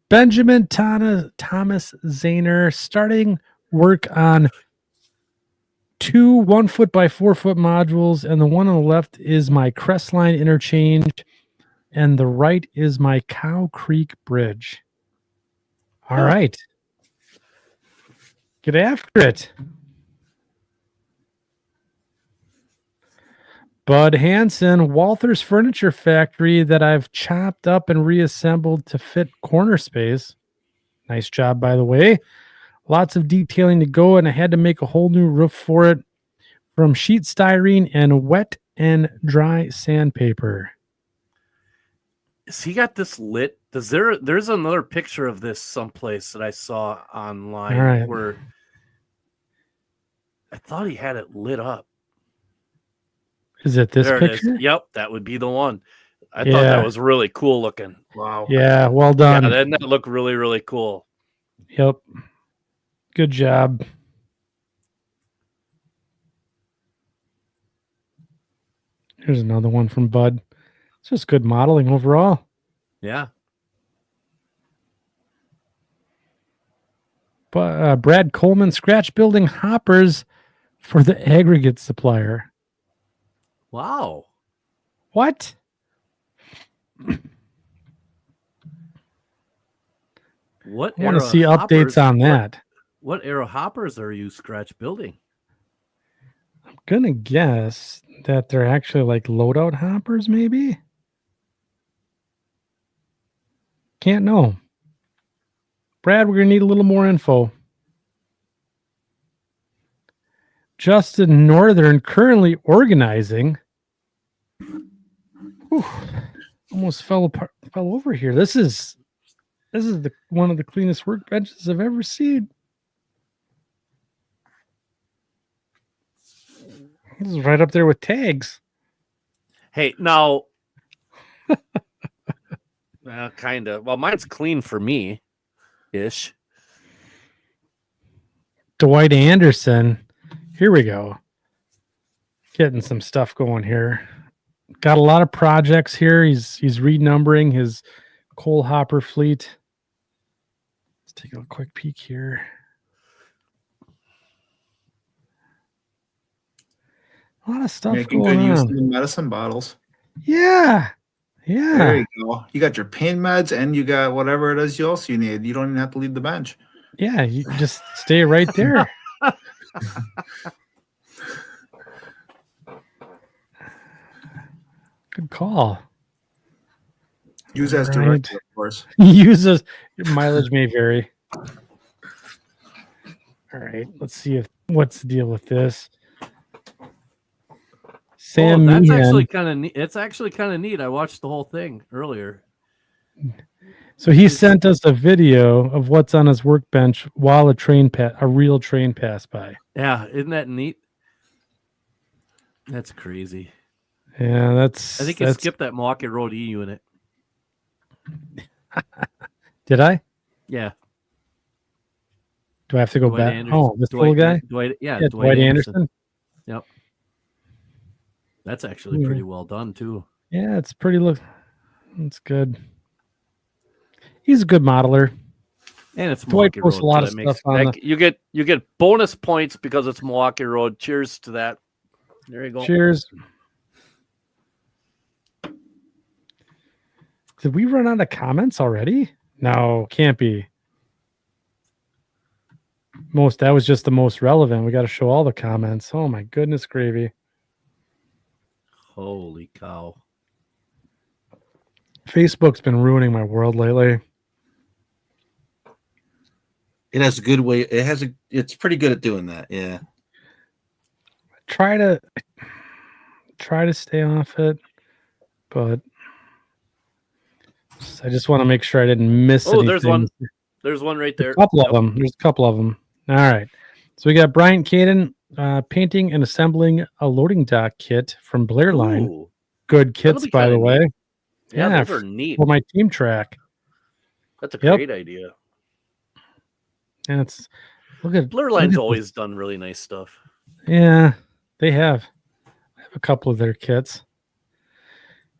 Benjamin Thomas Zahner starting work on 2 1-foot by 4-foot modules, and the one on the left is my Crestline interchange, and the right is my Cow Creek Bridge. All right. Get after it. Bud Hansen, Walther's Furniture Factory that I've chopped up and reassembled to fit corner space. Nice job, by the way. Lots of detailing to go, and I had to make a whole new roof for it from sheet styrene and wet and dry sandpaper. Has he got this lit? There's another picture of this someplace that I saw online All right. where I thought he had it lit up. Is it this There it is. picture? Yep, that would be the one. I thought Yeah. that was really cool looking. Wow. Yeah, well Yeah, done. that looked really, really cool. Yep. Good job. Here's another one from Bud. It's just good modeling overall. Yeah. But Brad Coleman scratch building hoppers for the aggregate supplier. Wow. What? What I want to era see hoppers- updates on that. What era hoppers are you scratch building? I'm going to guess that they're actually like loadout hoppers, maybe? Can't know. Brad, we're going to need a little more info. Justin Northern currently organizing. Whew, almost fell over here. This is one of the cleanest workbenches I've ever seen. This is right up there with tags. Hey, now, kind of. Well, mine's clean for me, ish. Dwight Anderson. Here we go. Getting some stuff going here. Got a lot of projects here. He's renumbering his coal hopper fleet. Let's take a quick peek here. A lot of stuff Making going good use of on. the medicine bottles. Yeah. There Yeah. you go. You got your pain meds and you got whatever it is you need. You don't even have to leave the bench. Yeah. You can just stay right there. Good call. Use as Right. directed, of course. Uses mileage may vary. All right, let's see what's the deal with this. Sam that's Meehan. actually kind of neat. It's actually kind of neat. I watched the whole thing earlier. So he sent us a video of what's on his workbench while a real train passed by. Yeah, isn't that neat? That's crazy. Yeah, that's. I think you skipped that Milwaukee Road E unit. Did I? Yeah. Do I have to go Dwight back? Anderson. Oh, this little guy. Dwight, yeah, Dwight Anderson. Yep. That's actually pretty well done too. Yeah, it's pretty look. It's good. He's a good modeler. And it's Dwight Milwaukee posts Road. a lot so of that stuff on you get bonus points because it's Milwaukee Road. Cheers to that. There you go. Cheers. Did we run out of comments already? No, can't be. That was just the most relevant. We got to show all the comments. Oh my goodness gravy. Holy cow. Facebook's been ruining my world lately. It has a good way. It's pretty good at doing that. Yeah. Try to stay off it, but I just want to make sure I didn't miss anything. There's one. There's one right there. There's a couple of them. All right. So we got Bryant Caden painting and assembling a loading dock kit from Blair Line. Ooh. Good kits, be by the kinda way. neat. Yeah, Yeah, those are neat. For my team track. That's a Yep. great idea. And it's look at Blur Line's always done really nice stuff. Yeah, they have. I have a couple of their kits.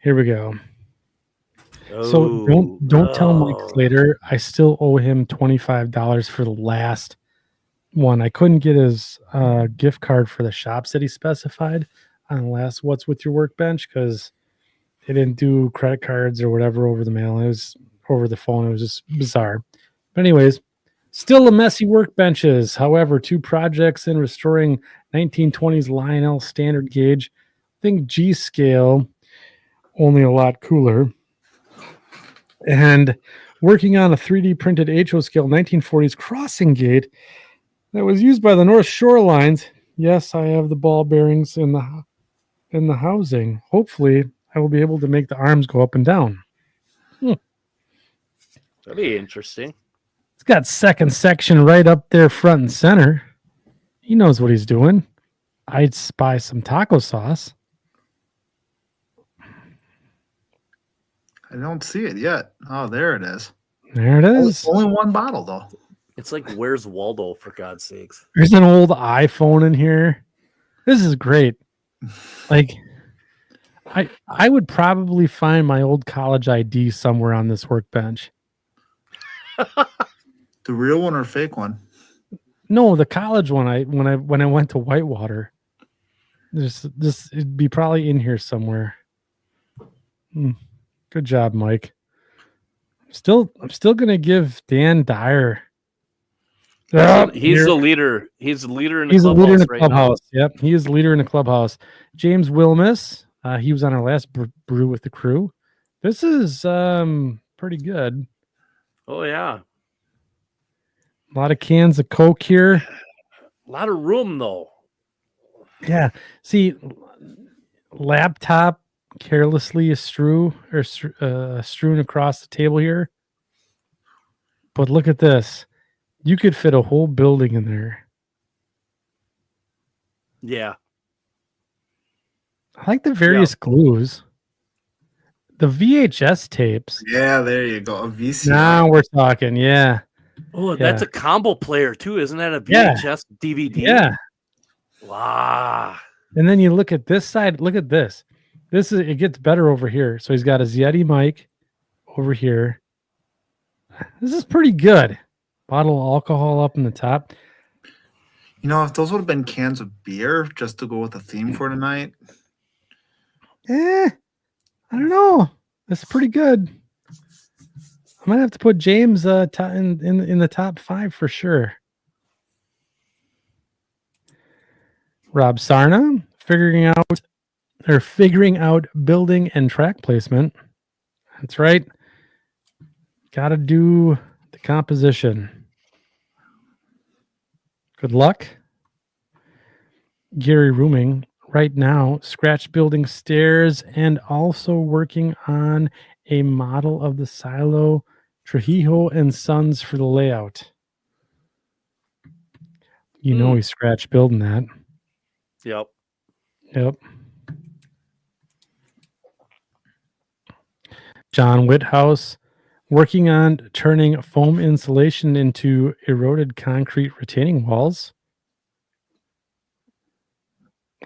Here we go. So don't tell Mike Slater. I still owe him $25 for the last one. I couldn't get his gift card for the shops that he specified on the last What's With Your Workbench because they didn't do credit cards or whatever over the mail. It was over the phone. It was just bizarre. But anyways, still a messy workbenches. However, 2 projects in restoring 1920s Lionel standard gauge. Think G scale, only a lot cooler. And working on a 3D printed HO scale 1940s crossing gate that was used by the North Shore lines. Yes, I have the ball bearings in the housing. Hopefully, I will be able to make the arms go up and down. That'd be interesting. It's got second section right up there front and center. He knows what he's doing. I'd spy some taco sauce. I don't see it yet. Oh, there it is. There it is. Only one bottle though. It's like, where's Waldo, for God's sakes? There's an old iPhone in here. This is great. Like, I would probably find my old college ID somewhere on this workbench. The real one or fake one? No, the college one. When I went to Whitewater. It'd be probably in here somewhere. Good job, Mike. I'm still gonna give Dan Dyer. He's the leader. He's the leader in the He's a clubhouse leader in the right clubhouse. Yep, he is the leader in the clubhouse. James Wilmus. He was on our last brew with the crew. This is pretty good. now. Oh yeah, A lot of cans of Coke here. a lot of room though. Yeah. See, laptop carelessly strewn across the table here. But look at this. You could fit a whole building in there. Yeah. I like the various glues. The VHS tapes. Yeah, there you go. A VCR. Now we're talking. Yeah. Oh, that's a combo player too, isn't that a Yeah. VHS DVD? Yeah. Wow. And then you look at this side. Look at this. It gets better over here. So he's got his Yeti mic over here. This is pretty good. Bottle of alcohol up in the top. You know, if those would have been cans of beer just to go with the theme for tonight. I don't know. That's pretty good. I might have to put James in the top 5 for sure. Rob Sarna figuring out building and track placement. That's right. Got to do the composition. Good luck. Gary Rooming right now, scratch building stairs and also working on a model of the silo Trujillo and Sons for the layout. You know he's scratch building that. Yep. John Whithouse working on turning foam insulation into eroded concrete retaining walls.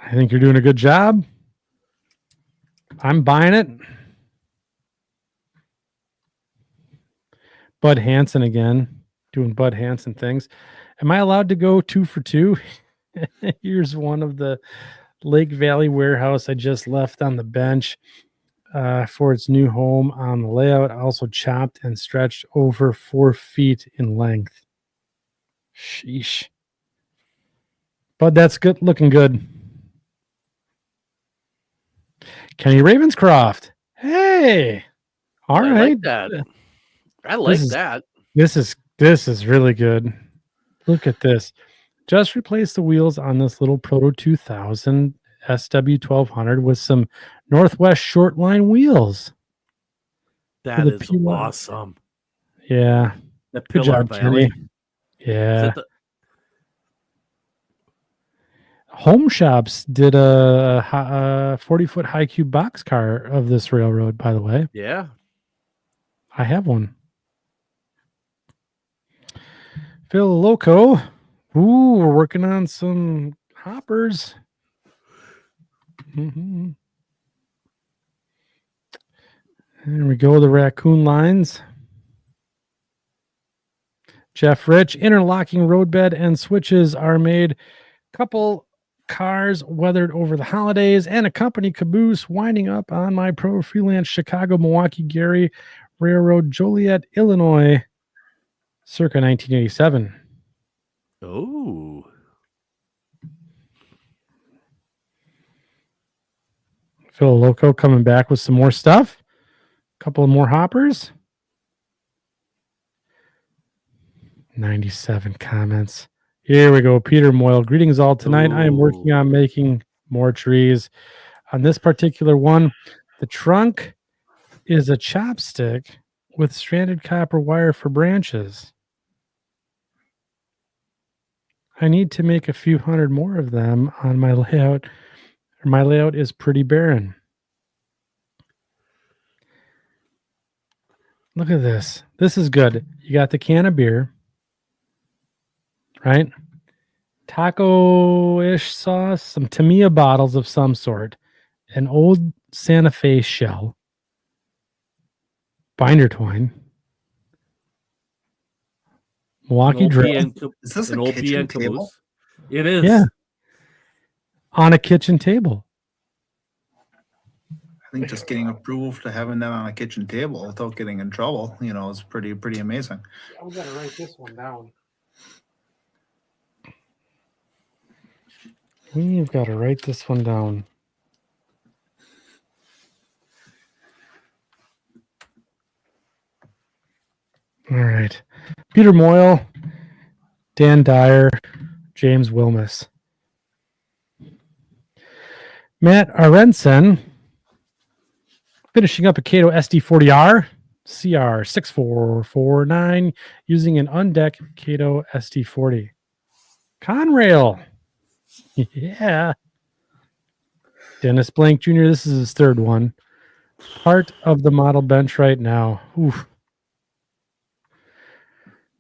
I think you're doing a good job. I'm buying it. Bud Hansen again, doing Bud Hansen things. Am I allowed to go 2 for 2? Here's one of the Lake Valley warehouse I just left on the bench for its new home on the layout. Also chopped and stretched over 4 feet in length. Sheesh. But that's good, looking good. Kenny Ravenscroft. Hey. All right. I like that. I like that. This is really good. Look at this. Just replace the wheels on this little Proto 2000 SW1200 with some Northwest short line wheels. That is awesome. Yeah. The Good Pillar job, Valley. Kenny. Yeah. Home Shops did a 40-foot high cube box car of this railroad, by the way. Yeah. I have one. Phil Loco. Ooh, we're working on some hoppers. Mm-hmm. There we go, the raccoon lines. Jeff Rich, interlocking roadbed and switches are made. Couple cars weathered over the holidays and a company caboose winding up on my pro freelance Chicago, Milwaukee, Gary Railroad, Joliet, Illinois, circa 1987. Oh. Phil Loco coming back with some more stuff. A couple of more hoppers. 97 comments. Here we go. Peter Moyle. Greetings all tonight. I am working on making more trees. On this particular one, the trunk is a chopstick with stranded copper wire for branches. I need to make a few hundred more of them on my layout. My layout is pretty barren. Look at this. This is good. You got the can of beer, right? Taco-ish sauce, some Tamiya bottles of some sort, an old Santa Fe shell, binder twine, Milwaukee drill. Is this an a old kitchen PN table? caboose. It is. Yeah. On a kitchen table. I think just getting approval to having that on a kitchen table without getting in trouble, is pretty amazing. I'm gonna write this one down. We've got to write this one down. All right. Peter Moyle, Dan Dyer, James Wilmus. Matt Arensen, finishing up a Cato SD40R CR6449 using an undeck Cato SD40. Conrail. Yeah. Dennis Blank Jr., this is his third one. Part of the model bench right now. Oof.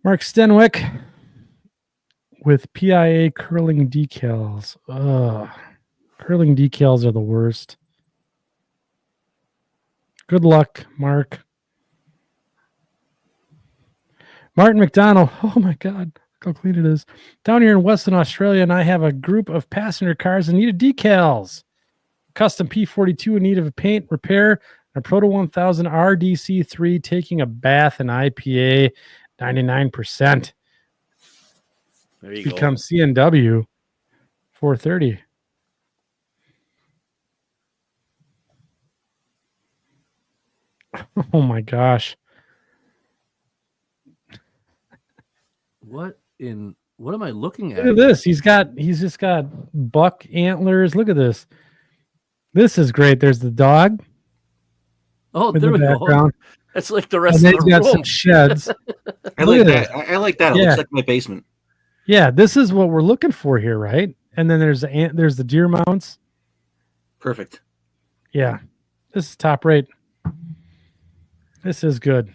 Mark Stenwick with PIA curling decals. Curling decals are the worst. Good luck, Mark. Martin McDonald. Oh my God. Look how clean it is. Down here in Western Australia, and I have a group of passenger cars in need of decals. Custom P42 in need of a paint repair. A Proto 1000 RDC3 taking a bath in IPA 99%. There you Become go. CNW 430. Oh my gosh. What am I looking at? Look at this. He's just got buck antlers. Look at this. This is great. There's the dog Oh, in there the we go. background. That's like the And rest then of he's the got some room. sheds. I Look like at that. this. I like that. It Yeah. looks like my basement. Yeah, this is what we're looking for here, right? And then there's the deer mounts. Perfect. Yeah, this is top rate. This is good.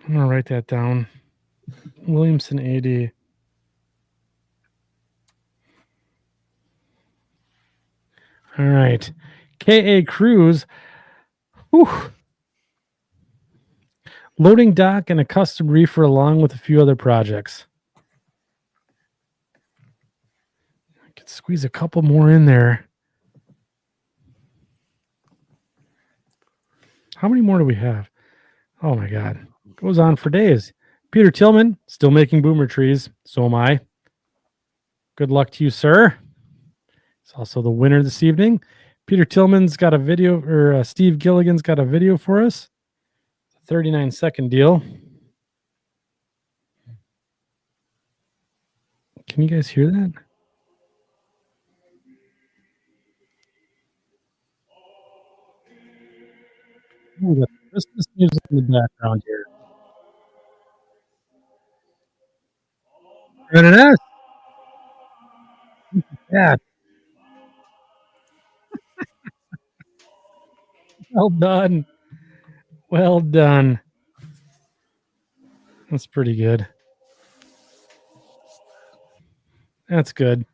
I'm gonna write that down. Williamson AD. All right. KA Cruz. Whew. Loading dock and a custom reefer along with a few other projects. I could squeeze a couple more in there. How many more do we have? Oh my God. Goes on for days. Peter Tillman, still making boomer trees. So am I. Good luck to you, sir. He's also the winner this evening. Peter Tillman's got a video, or Steve Gilligan's got a video for us. 39-second deal. Can you guys hear that? Ooh, the Christmas music in the background here. N&S. Yeah. Well done. Well done. That's pretty good. That's good.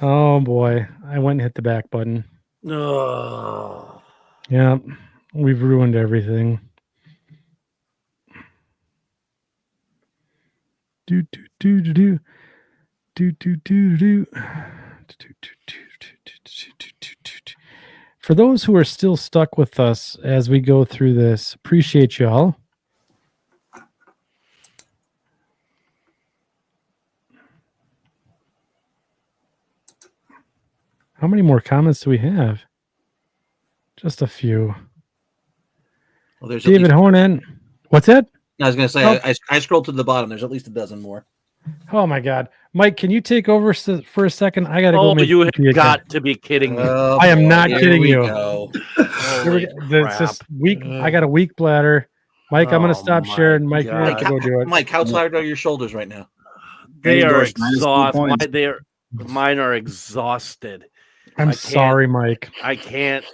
Oh boy. I went and hit the back button. Oh. Yeah. We've ruined everything. Do do do do do do do do do. For those who are still stuck with us as we go through this, appreciate y'all. How many more comments do we have? Just a few. Well, there's David Honan. What's that? I was going to say, Oh. I scrolled to the bottom. There's at least a dozen more. Oh my God, Mike, can you take over for a second? I gotta go. Oh, Make you cookie have again. got to be kidding me. I am not Here kidding we you. go. Here we Holy go. It's crap. just weak. I got a weak bladder. Mike, I'm going to Oh, stop my sharing. Mike, you're going to God. have to go do it. Mike, how tired are your shoulders right now? They are Endorsed, minus 2 exhausted. points. Mine are exhausted. I'm I can't- sorry, Mike. I can't,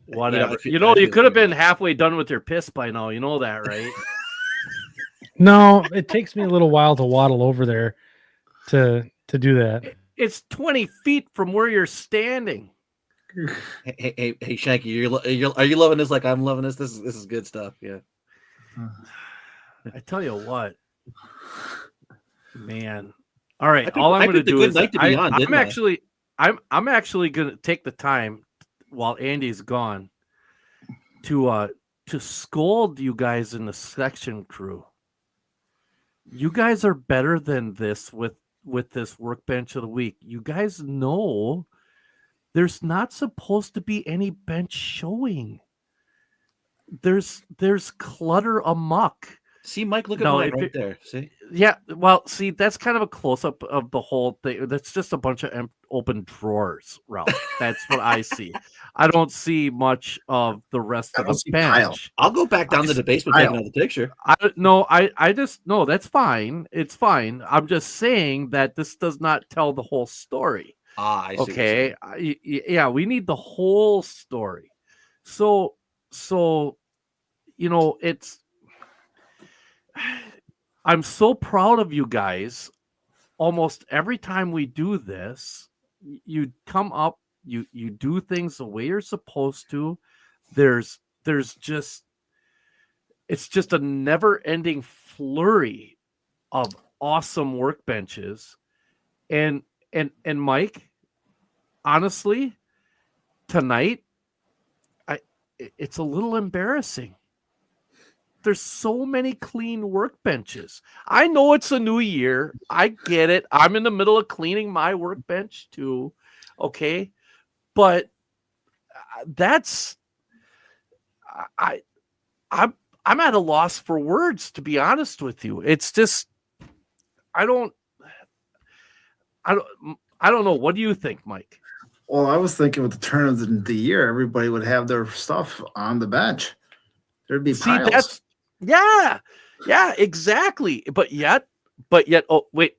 whatever. I You feel could have the same been way. halfway done with your piss by now. You know that, right? No, it takes me a little while to waddle over there to do that. It's 20 feet from where you're standing. Hey, Shanke, are you loving this like I'm loving this? This is good stuff. Yeah. I tell you what, man. All right, I all I'm going to picked a do good is night to be on, didn't I? I'm actually going to take the time while Andy's gone to scold you guys in the section crew. You guys are better than this with this workbench of the week. You guys know there's not supposed to be any bench showing. There's clutter amok. See, Mike, look at No, mine if right it- there. See? Yeah, well, see, that's kind of a close-up of the whole thing. That's just a bunch of open drawers, Ralph. That's what I see. I don't see much of the rest I of don't the see Kyle. bench. I'll go back down to the basement, take another picture. I just no, that's fine. It's fine. I'm just saying that this does not tell the whole story. I see. what you're saying. Okay. Yeah, we need the whole story. So it's I'm so proud of you guys. Almost every time we do this, you come up, you do things the way you're supposed to. There's just it's just a never-ending flurry of awesome workbenches. And Mike, honestly, tonight it's a little embarrassing. There's so many clean workbenches. I know it's a new year. I get it. I'm in the middle of cleaning my workbench too. Okay. But that's I'm at a loss for words, to be honest with you. It's just I don't know. What do you think, Mike? Well, I was thinking with the turn of the year, everybody would have their stuff on the bench. There'd be piles. Yeah, exactly. But yet, oh wait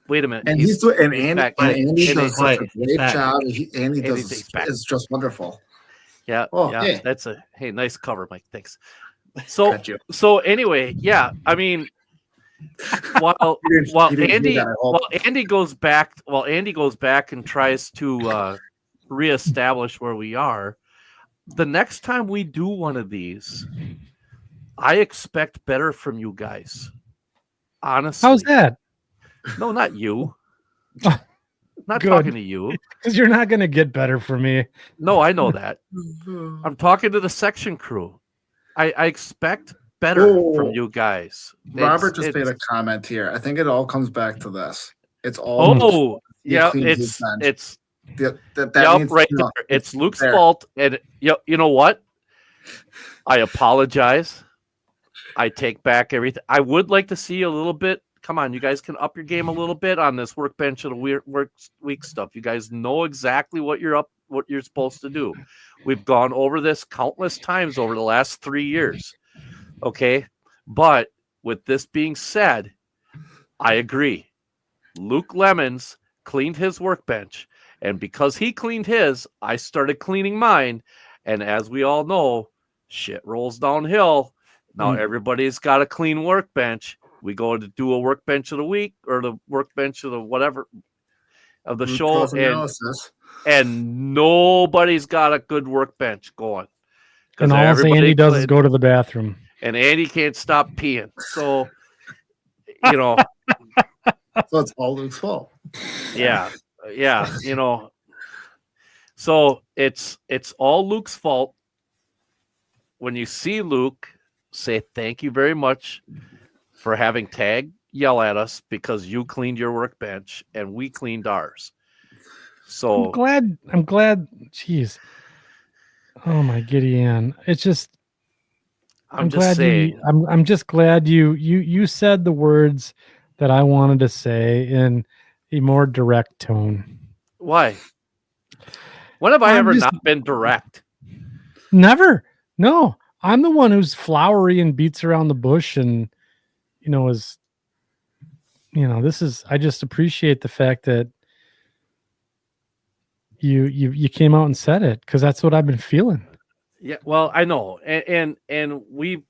a minute. And Andy does such a great job. Andy is just wonderful. Yeah, Hey. That's nice cover, Mike. Thanks. So anyway, yeah, I mean, while Andy goes back and tries to reestablish where we are, the next time we do one of these, I expect better from you guys. Honestly. How's that? No, not you. Oh, not good. talking to you. Because you're not going to get better from me. No, I know that. I'm talking to the section crew. I expect better from you guys. Robert just made a comment here. I think it all comes back to this. It's all. It's Luke's there. fault. And you know what? I apologize. I take back everything. I would like to see a little bit. Come on, you guys can up your game a little bit on this workbench of the week stuff. You guys know exactly what you're supposed to do. We've gone over this countless times over the last 3 years. Okay, but with this being said, I agree. Luke Lemons cleaned his workbench, and because he cleaned his, I started cleaning mine. And as we all know, shit rolls downhill. Now everybody's got a clean workbench. We go to do a workbench of the week or the workbench of the whatever of the show, and nobody's got a good workbench going. And all Andy does is go to the bathroom. And Andy can't stop peeing. So, so it's all Luke's fault. Yeah. So it's all Luke's fault. When you see Luke, say thank you very much for having Tag yell at us because you cleaned your workbench and we cleaned ours. So I'm glad. Jeez. Oh my Gideon. It's just I'm just glad you said the words that I wanted to say in a more direct tone. Why? When have I ever not been direct? Never. No, I'm the one who's flowery and beats around the bush, and this is. I just appreciate the fact that you came out and said it, because that's what I've been feeling. Yeah, well, I know, and we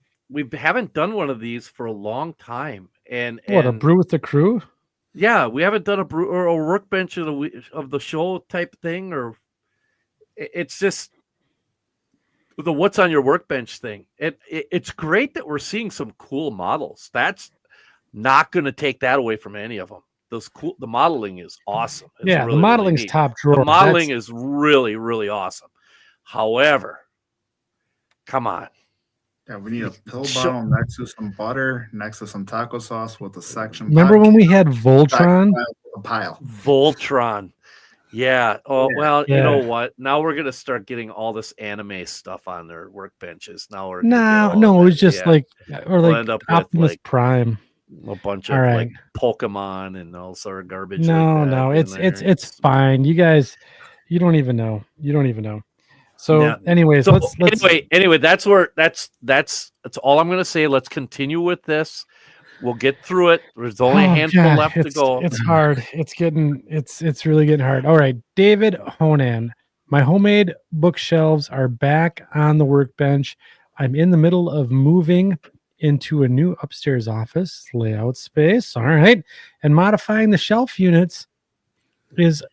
haven't done one of these for a long time, and A brew with the crew? Yeah, we haven't done a brew or a workbench of the show type thing, or it's just the what's on your workbench thing. It's great that we're seeing some cool models. That's not going to take that away from any of them. The modeling is awesome. It's Yeah, really, the modeling's really neat. top drawer. The modeling is really, really awesome. However, come on. Yeah, we need a pill bottle next to some butter, next to some taco sauce with a section. Remember when we had Voltron? A pile. Voltron. Yeah. Oh, Yeah. well, Yeah. you know what? Now we're gonna start getting all this anime stuff on their workbenches. Now we're No, it was just we'll like end up with, Optimus like, Prime. a bunch All of right. like Pokemon and all sort of garbage. No, like that in there. it's fine. You guys, you don't even know. So, Yeah. anyways, So let's anyway, that's all I'm gonna say. Let's continue with this. We'll get through it. There's only a handful left to go. It's hard. It's really getting hard. All right, David Honan. My homemade bookshelves are back on the workbench. I'm in the middle of moving into a new upstairs office layout space. All right, and modifying the shelf units is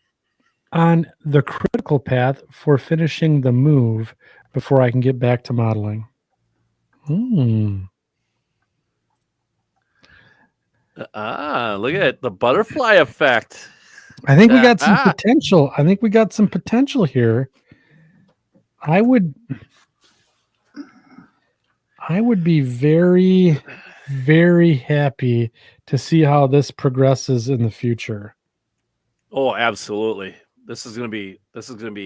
on the critical path for finishing the move before I can get back to modeling. Look at it, the butterfly effect. I think we got some potential. I think we got some potential here. I would be very, very happy to see how this progresses in the future. Oh, absolutely. This is gonna be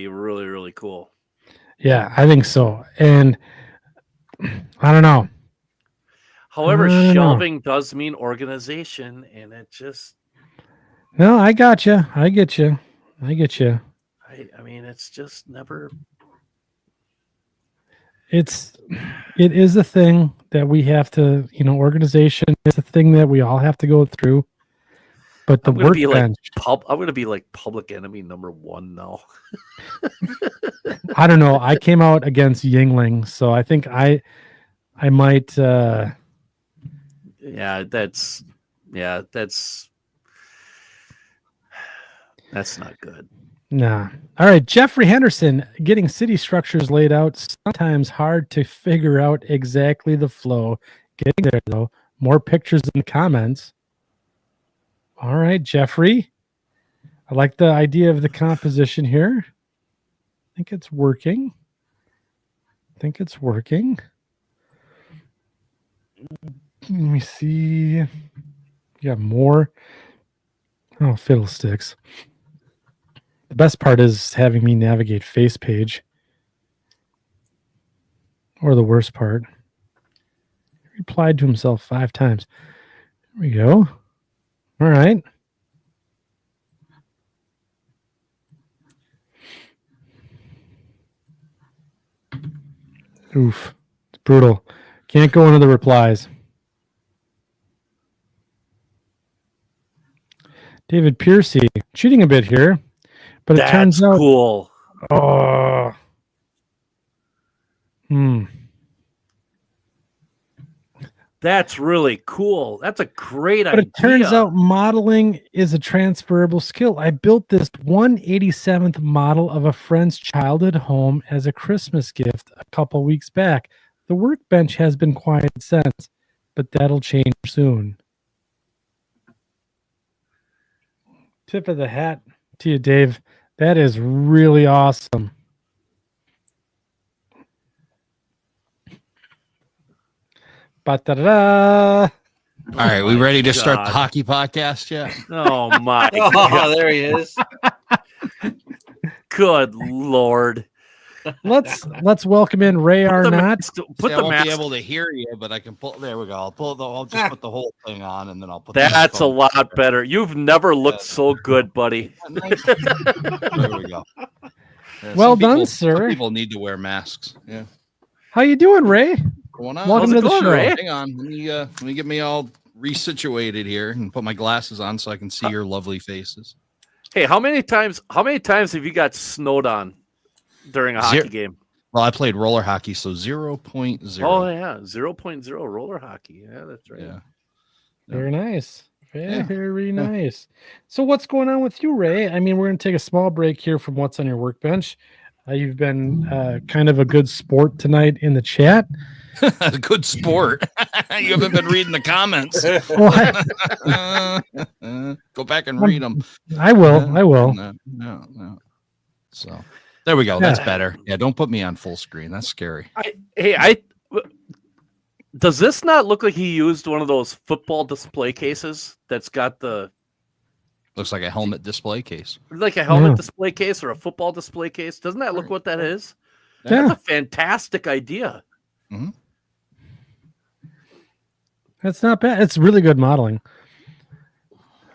really, really cool. Yeah, I think so. And I don't know. However, I don't know. shelving does mean organization, and it just No, I got you. I get you. I mean, it's just never. It is a thing that we have to, organization is a thing that we all have to go through. But the I'm gonna workbench, I'm gonna be like public enemy number 1 now. I don't know. I came out against Yingling, so I think I might. Yeah, that's not good. Nah. All right, Jeffrey Henderson, getting city structures laid out, sometimes hard to figure out exactly the flow. Getting there, though. More pictures in the comments. All right, Jeffrey. I like the idea of the composition here. I think it's working. Let me see. Yeah, more. Oh, fiddlesticks. The best part is having me navigate face page. Or the worst part. He replied to himself 5 times. There we go. All right. Oof. It's brutal. Can't go into the replies. David Piercy, cheating a bit here, but it turns out cool. Oh. That's really cool. That's a great idea. But it turns out modeling is a transferable skill. I built this 187th model of a friend's childhood home as a Christmas gift a couple weeks back. The workbench has been quiet since, but that'll change soon. Tip of the hat to you, Dave. That is really awesome. Ba-da-da-da. All right, we ready to start the hockey podcast yet? Oh my Oh, there he is. Good Lord. Let's welcome in Ray Arnott. Put I the won't mask. be able to hear you, but I can pull. There we go. I'll just put the whole thing on, and then I'll put. That's the a lot better. You've never looked so good, buddy. There we go. Yeah, Well some done, people- sir. Some people need to wear masks. Yeah. How you doing, Ray? Going on? Welcome How's to it the going, show. Ray? Hang on. Let me get me all resituated here and put my glasses on so I can see your lovely faces. Hey, how many times have you got snowed on during a hockey game? Well, I played roller hockey, so 0.0. Oh yeah, 0.0 roller hockey. Yeah, that's right. Yeah. Very nice. Yeah. Very nice. So what's going on with you, Ray? I mean, we're going to take a small break here from what's on your workbench. You've been kind of a good sport tonight in the chat. Good sport. You haven't been reading the comments. Go back and read them. I will. No. So there we go. That's better. Yeah, don't put me on full screen. That's scary. Does this not look like he used one of those football display cases that's got the Looks like a helmet display case. like a helmet display case or a football display case? Doesn't that look what that is? Yeah. That's a fantastic idea. Mm-hmm. That's not bad. It's really good modeling.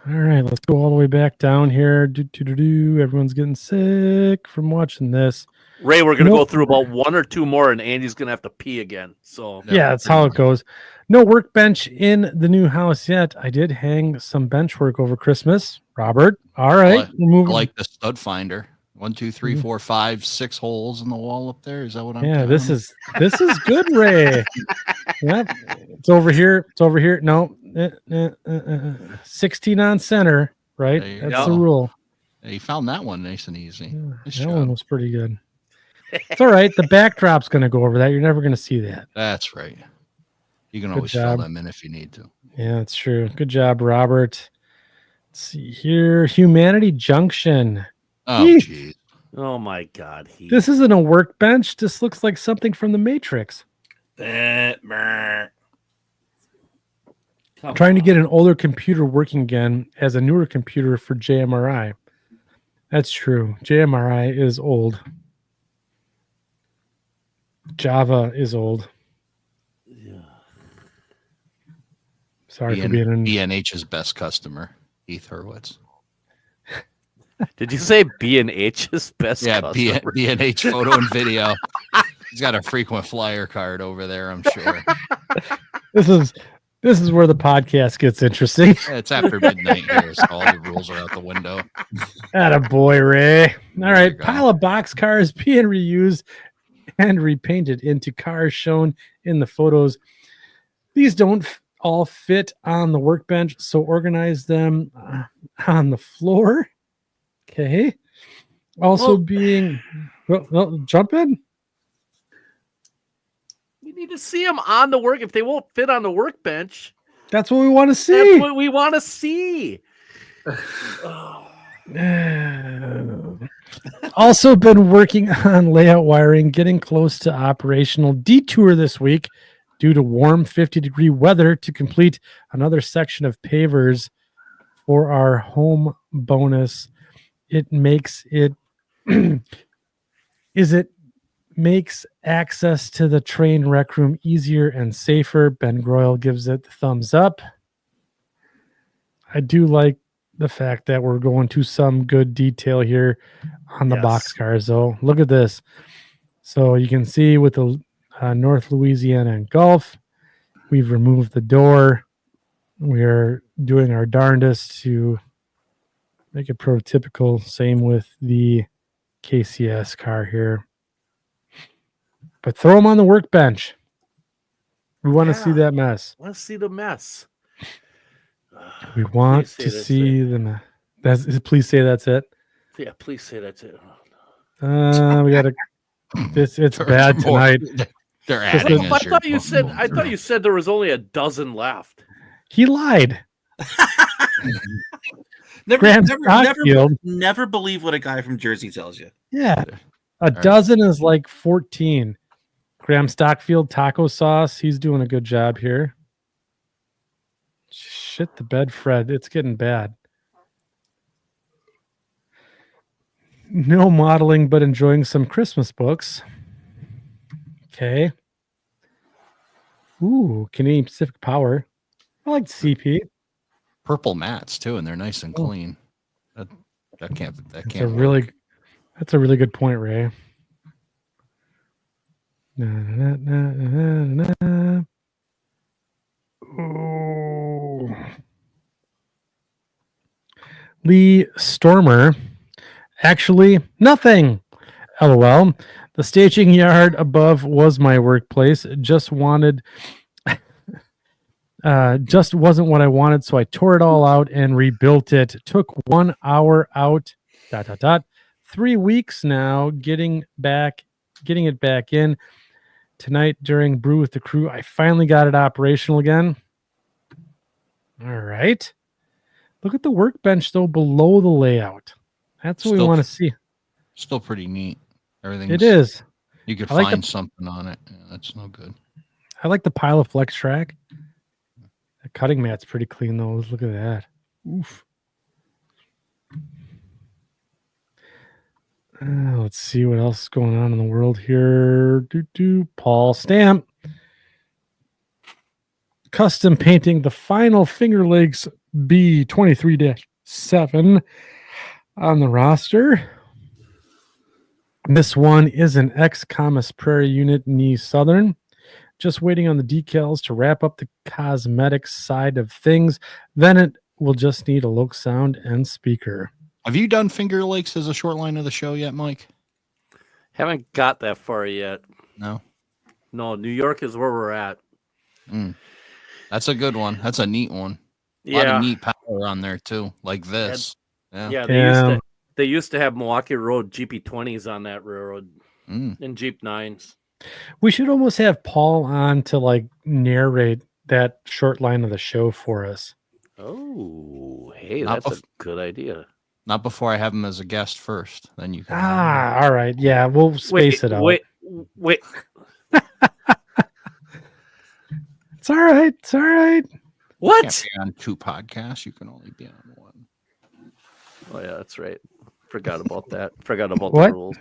All right, let's go all the way back down here. Everyone's getting sick from watching this. Ray, we're gonna go through about one or two more, and Andy's gonna have to pee again. So yeah, that's how it goes. No workbench in the new house yet. I did hang some bench work over Christmas. Robert, all right, we're I moving. like the stud finder. 1, 2, 3, 4, 5, 6 holes in the wall up there. Is that what I'm? Yeah, counting? this is good, Ray. Yep, it's over here. It's over here. No, 16 on center. Right, There you that's go. the rule. Yeah, you found that one nice and easy. Yeah, Nice that job. one was pretty good. It's all right. The backdrop's going to go over that. You're never going to see that. That's right. You can Good always job. fill them in if you need to. Yeah, that's true. Good job, Robert. Let's see here. Humanity Junction. Oh, Yeesh. geez. oh my God, This isn't a workbench. This looks like something from the Matrix. Come Trying to get an older computer working again as a newer computer for JMRI. That's true. JMRI is old. Java is old. Yeah. Sorry for being in. BNH's best customer, Heath Hurwitz. Did you say B&H's best? Yeah, customer? B&H photo and video. He's got a frequent flyer card over there, I'm sure. This is where the podcast gets interesting. Yeah, it's after midnight here, so all the rules are out the window. Attaboy, Ray. All right, you go. pile of boxcars being reused and repainted into cars shown in the photos. These don't all fit on the workbench, so organize them on the floor. Okay. Also being... Well, jump in. We need to see them on the work. If they won't fit on the workbench, That's what we want to see. that's what we want to see. Also been working on layout wiring, getting close to operational detour this week due to warm 50-degree weather to complete another section of pavers for our home bonus. It makes it makes access to the train rec room easier and safer. Ben Groyle gives it the thumbs up. I do like the fact that we're going to some good detail here on the boxcars, though. Look at this. So you can see with the North Louisiana and Gulf, we've removed the door. We are doing our darndest to make it prototypical. Same with the KCS car here. But throw them on the workbench. We want to see that mess. Let's see the mess. We want Please say to that's see the mess. Please say that's it. Yeah, please say that's it. We got to. It's bad tonight. They're adding. I thought you said there was only a dozen left. He lied. Never believe what a guy from Jersey tells you. Yeah. A dozen is like 14. Graham Stockfield taco sauce. He's doing a good job here. Shit the bed, Fred. It's getting bad. No modeling, but enjoying some Christmas books. Okay. Ooh, Canadian Pacific Power. I like CP. Purple mats too, and they're nice and clean. That can't. That's a really good point, Ray. Na, na, na, na, na, na. Oh. Lee Stormer. Actually, nothing. LOL. The staging yard above was my workplace. Just wasn't what I wanted, so I tore it all out and rebuilt it. Took 1 hour out. ... 3 weeks now getting it back in. Tonight during Brew with the Crew, I finally got it operational again. All right. Look at the workbench though below the layout. That's what we want to see. Still pretty neat. Everything. It is. You could I like find something on it. Yeah, that's no good. I like the pile of flex track. The cutting mat's pretty clean though. Look at that. Oof. Let's see what else is going on in the world here. Paul Stamp. Custom painting the final Finger Lakes B23-7 on the roster. This one is an ex-Camas Prairie unit knee Southern. Just waiting on the decals to wrap up the cosmetics side of things. Then it will just need a low sound and speaker. Have you done Finger Lakes as a short line of the show yet, Mike? Haven't got that far yet. No. No, New York is where we're at. That's a good one. That's a neat one. A lot of neat power on there too, like this. They used to have Milwaukee Road GP20s on that railroad and Jeep 9s. We should almost have Paul on to like narrate that short line of the show for us. Oh, hey, that's a good idea. Not before I have him as a guest first. Then you can. All right. Yeah, we'll space it out. Wait. It's all right. It's all right. What? You can't be on 2 podcasts. You can only be on 1. Oh yeah, that's right. Forgot about that. Forgot about What? the rules.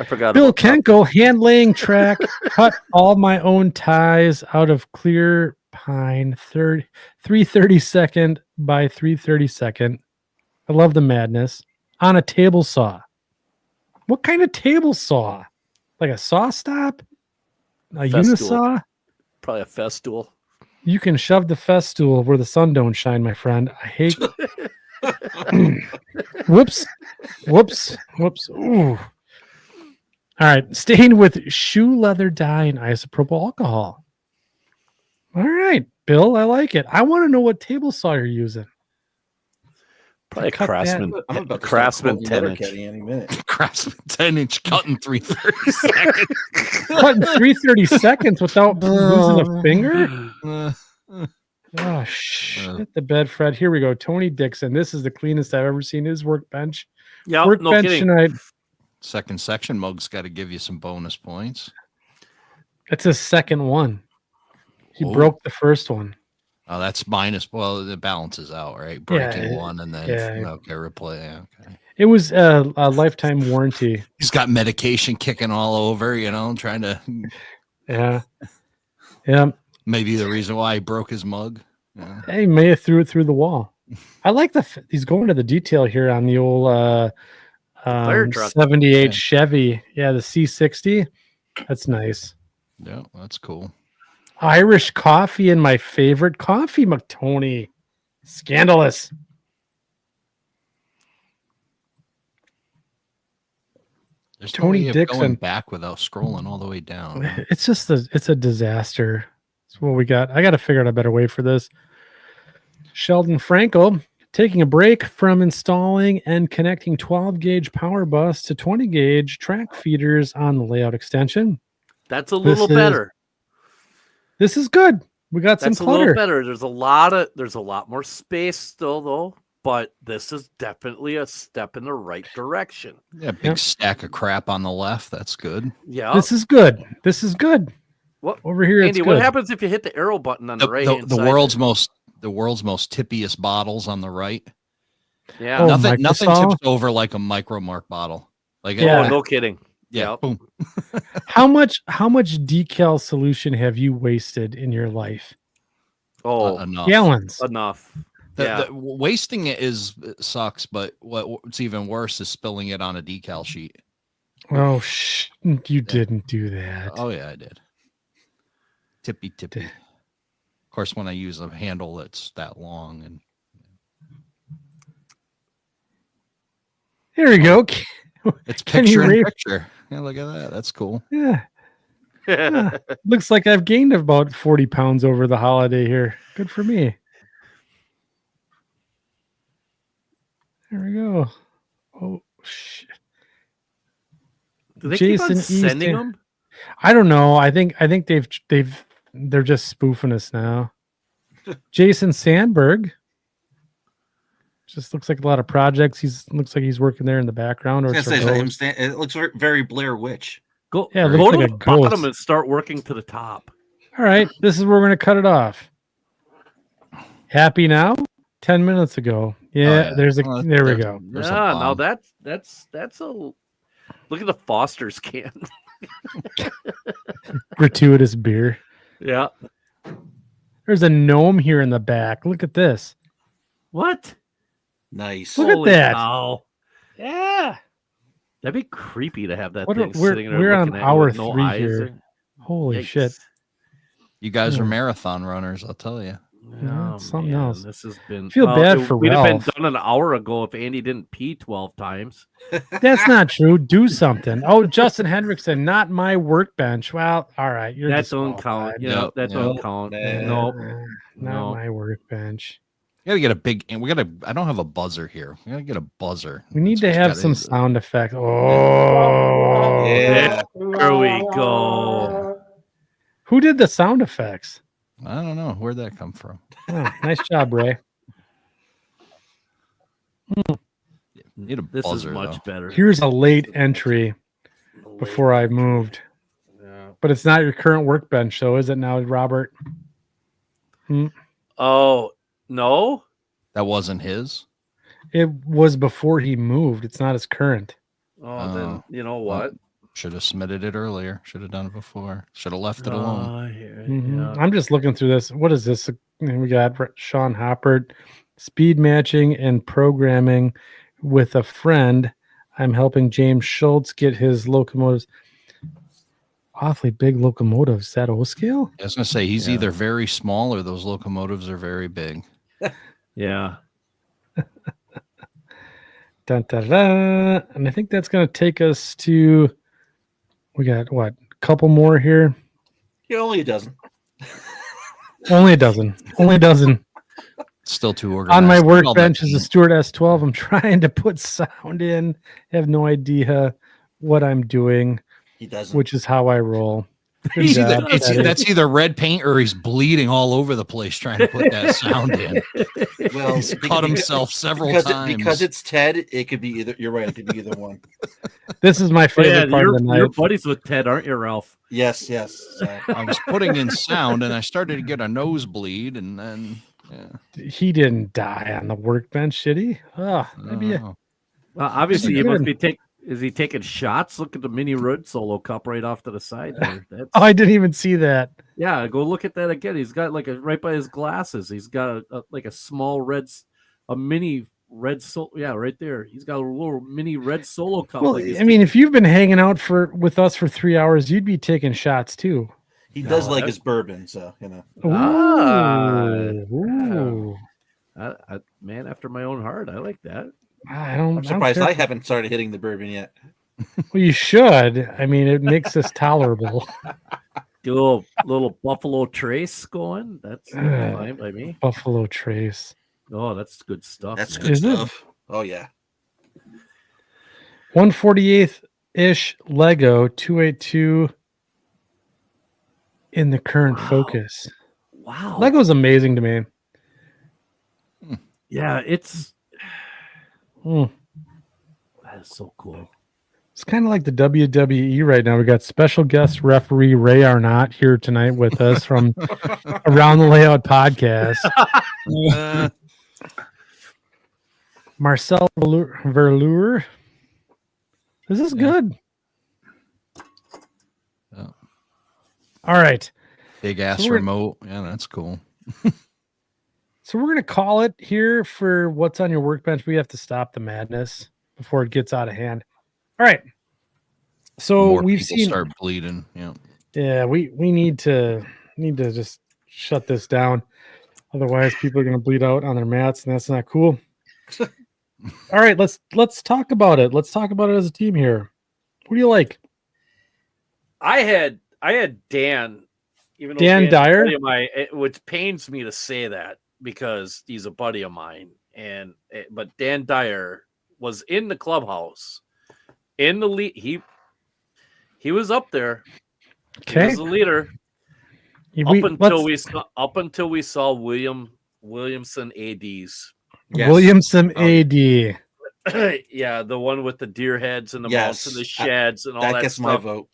I forgot. Bill about Kenkel, hand laying track, cut all my own ties out of clear pine, 332nd by 332nd. I love the madness. On a table saw. What kind of table saw? Like a saw stop? A unisaw? Probably a festool. You can shove the festool where the sun don't shine, my friend. I hate. Whoops. Ooh. All right. Staying with shoe leather dye and isopropyl alcohol. All right, Bill. I like it. I want to know what table saw you're using. Probably a Cut Craftsman. I'm about to Craftsman start 10-inch. any minute. Craftsman 10-inch cutting 330 seconds. Cutting 330 seconds without losing a finger? Oh, shit the bed, Fred. Here we go. Tony Dixon. This is the cleanest I've ever seen his workbench. Yeah, no Workbench kidding. tonight. Second section mug's got to give you some bonus points. It's his second one. He broke the first one. Oh, that's minus. Well, it balances out, right? Breaking one and then replay. Yeah, okay. It was a lifetime warranty. He's got medication kicking all over, trying to. Yeah. Maybe the reason why he broke his mug. Yeah. Hey, may have threw it through the wall. I like he's going to the detail here on the old fire truck. 78 Chevy. Yeah, the C60. That's nice. Yeah, that's cool. Irish coffee and my favorite coffee, McTony. Scandalous. There's Tony no way of Dixon. going back without scrolling all the way down. It's just it's a disaster. That's what we got. I got to figure out a better way for this. Sheldon Frankel taking a break from installing and connecting 12 gauge power bus to 20 gauge track feeders on the layout extension. That's a little better. This is good. We got some clutter. A little better. There's a lot more space still though, but this is definitely a step in the right direction. Yeah, big stack of crap on the left. That's good. Yeah. This is good. What over here? Andy, what happens if you hit the arrow button on the right? The world's most tippiest bottles on the right. Yeah. Nothing tips over like a Micro Mark bottle. Like no kidding. Yeah. Boom. How much decal solution have you wasted in your life? Oh, enough. Gallons. Enough. The wasting it sucks, but what's even worse is spilling it on a decal sheet. Oh, you didn't do that. Oh yeah, I did. Tippy. Of course, when I use a handle that's that long, and Here we go. it's Can picture you in rate- picture. Yeah, look at that. That's cool. Yeah. Looks like I've gained about 40 pounds over the holiday here. Good for me. There we go. Oh shit. Do they Jason keep on sending Easton. them? I don't know. I think they're just spoofing us now. Jason Sandberg. Just looks like a lot of projects. Looks like he's working there in the background. I Or was it's gonna a say, ghost. it looks very Blair Witch. Go, Yeah, it go looks to like the a bottom ghost. and start working to the top. All right, this is where we're gonna cut it off. Happy now? 10 minutes ago. Yeah, there we go. There's a Yeah, now bomb. that's a look at the Foster's can. Gratuitous beer. Yeah. There's a gnome here in the back. Look at this. What? Nice. Look at that. Cow. Yeah. That'd be creepy to have that What thing we're- sitting there we're looking on at you hour with no 3 eyes. here. There. Holy Yikes. shit. You guys are Hmm. marathon runners, I'll tell you. Yeah, Oh, it's something man, else. This has been. Feel bad for We'd have been Ralph. done an hour ago if Andy didn't pee 12 times. That's not true. Do something. Oh, Justin Hendrickson, not my workbench. Well, all right. You're That don't count. disqualified. Yeah, Yep, that yep. don't count. Nah. Nope. Not No. my workbench. We gotta get a big. I don't have a buzzer here. We gotta get a buzzer. We need That's to what you have gotta some do. sound effects. Oh, Yeah. There we go. Who did the sound effects? I don't know where'd that come from. Oh, nice job, Ray. Need a This buzzer, is much though. better. Here's a late entry before I moved, Yeah. but it's not your current workbench, so is it now, Robert? Oh no. That wasn't his. It was before he moved. It's not his current. Oh, then Oh. you know what? Should have submitted it earlier. Should have done it before. Should have left it alone. Mhm. I'm just looking through this. What is this? We got Sean Hoppert, speed matching and programming with a friend. I'm helping James Schultz get his locomotives. Awfully big locomotives. Is that O scale? I was gonna say he's Yeah. either very small or those locomotives are very big. Yeah. Dun, dun, dun. And I think that's going to take us to. We got what? A couple more here. Yeah, only a dozen. Only a dozen. Only a dozen. Still too organized. On my Look at all that workbench is a paint. Stewart S12. I'm trying to put sound in. I have no idea what I'm doing, He doesn't. which is how I roll. Good He's job, Teddy. that's either red paint or he's bleeding all over the place trying to put that sound in. Well, He's cut himself several because times. because it's Ted. It could be either. You're right. It could be either one. This is my Oh, favorite yeah, part of the you're night. buddies with Ted, aren't you, Ralph? Yes. Yes. So, I was putting in sound and I started to get a nosebleed, and then He didn't die on the workbench, did he? Oh, maybe. oh, Well, obviously, Pretty he must good. be Is he taking shots? Look at the mini Red Solo cup right off to the side there. That's, Oh, I didn't even see that. yeah, go look at that again. He's got like right by his glasses. He's got like a small a mini red solo. Yeah, right there. He's got a little mini red Solo cup. Well, like he's I mean, if you've been hanging out with us for 3 hours, you'd be taking shots too. he does No, like that- his bourbon, so you know. Ooh. Man after my own heart. I like that. I'm surprised I haven't started hitting the bourbon yet. Well, you should. I mean, it makes this tolerable. Do a little Buffalo Trace going. That's fine by me. Buffalo Trace. Oh, that's good stuff. That's man. good Is it? stuff. Oh yeah. 148th ish Lego 282 in the current Wow. focus. Wow. Lego's amazing to me. Yeah, it's Mm. that is so cool. It's kind of like the WWE right now. We got special guest referee Ray Arnott here tonight with us from Around the Layout podcast. Marcel Verleur. This is good. Yeah. All right. Big ass So we're- remote. Yeah, that's cool. So we're going to call it here for what's on your workbench. We have to stop the madness before it gets out of hand. All right. So More we've people seen. start bleeding. Yeah. Yeah, we need to just shut this down. Otherwise, people are going to bleed out on their mats, and that's not cool. All right, let's talk about it. Let's talk about it as a team here. Who do you like? I had Dan, even though Dan Dan's a Dyer? buddy of mine, which pains me to say that because he's a buddy of mine, but Dan Dyer was in the clubhouse in the lead. He was up there. He Okay, was the leader up until we saw Williamson ADs. Yes. Williamson AD. Yeah, the one with the deer heads and the Yes. mounts and the sheds and all that That gets stuff. my vote.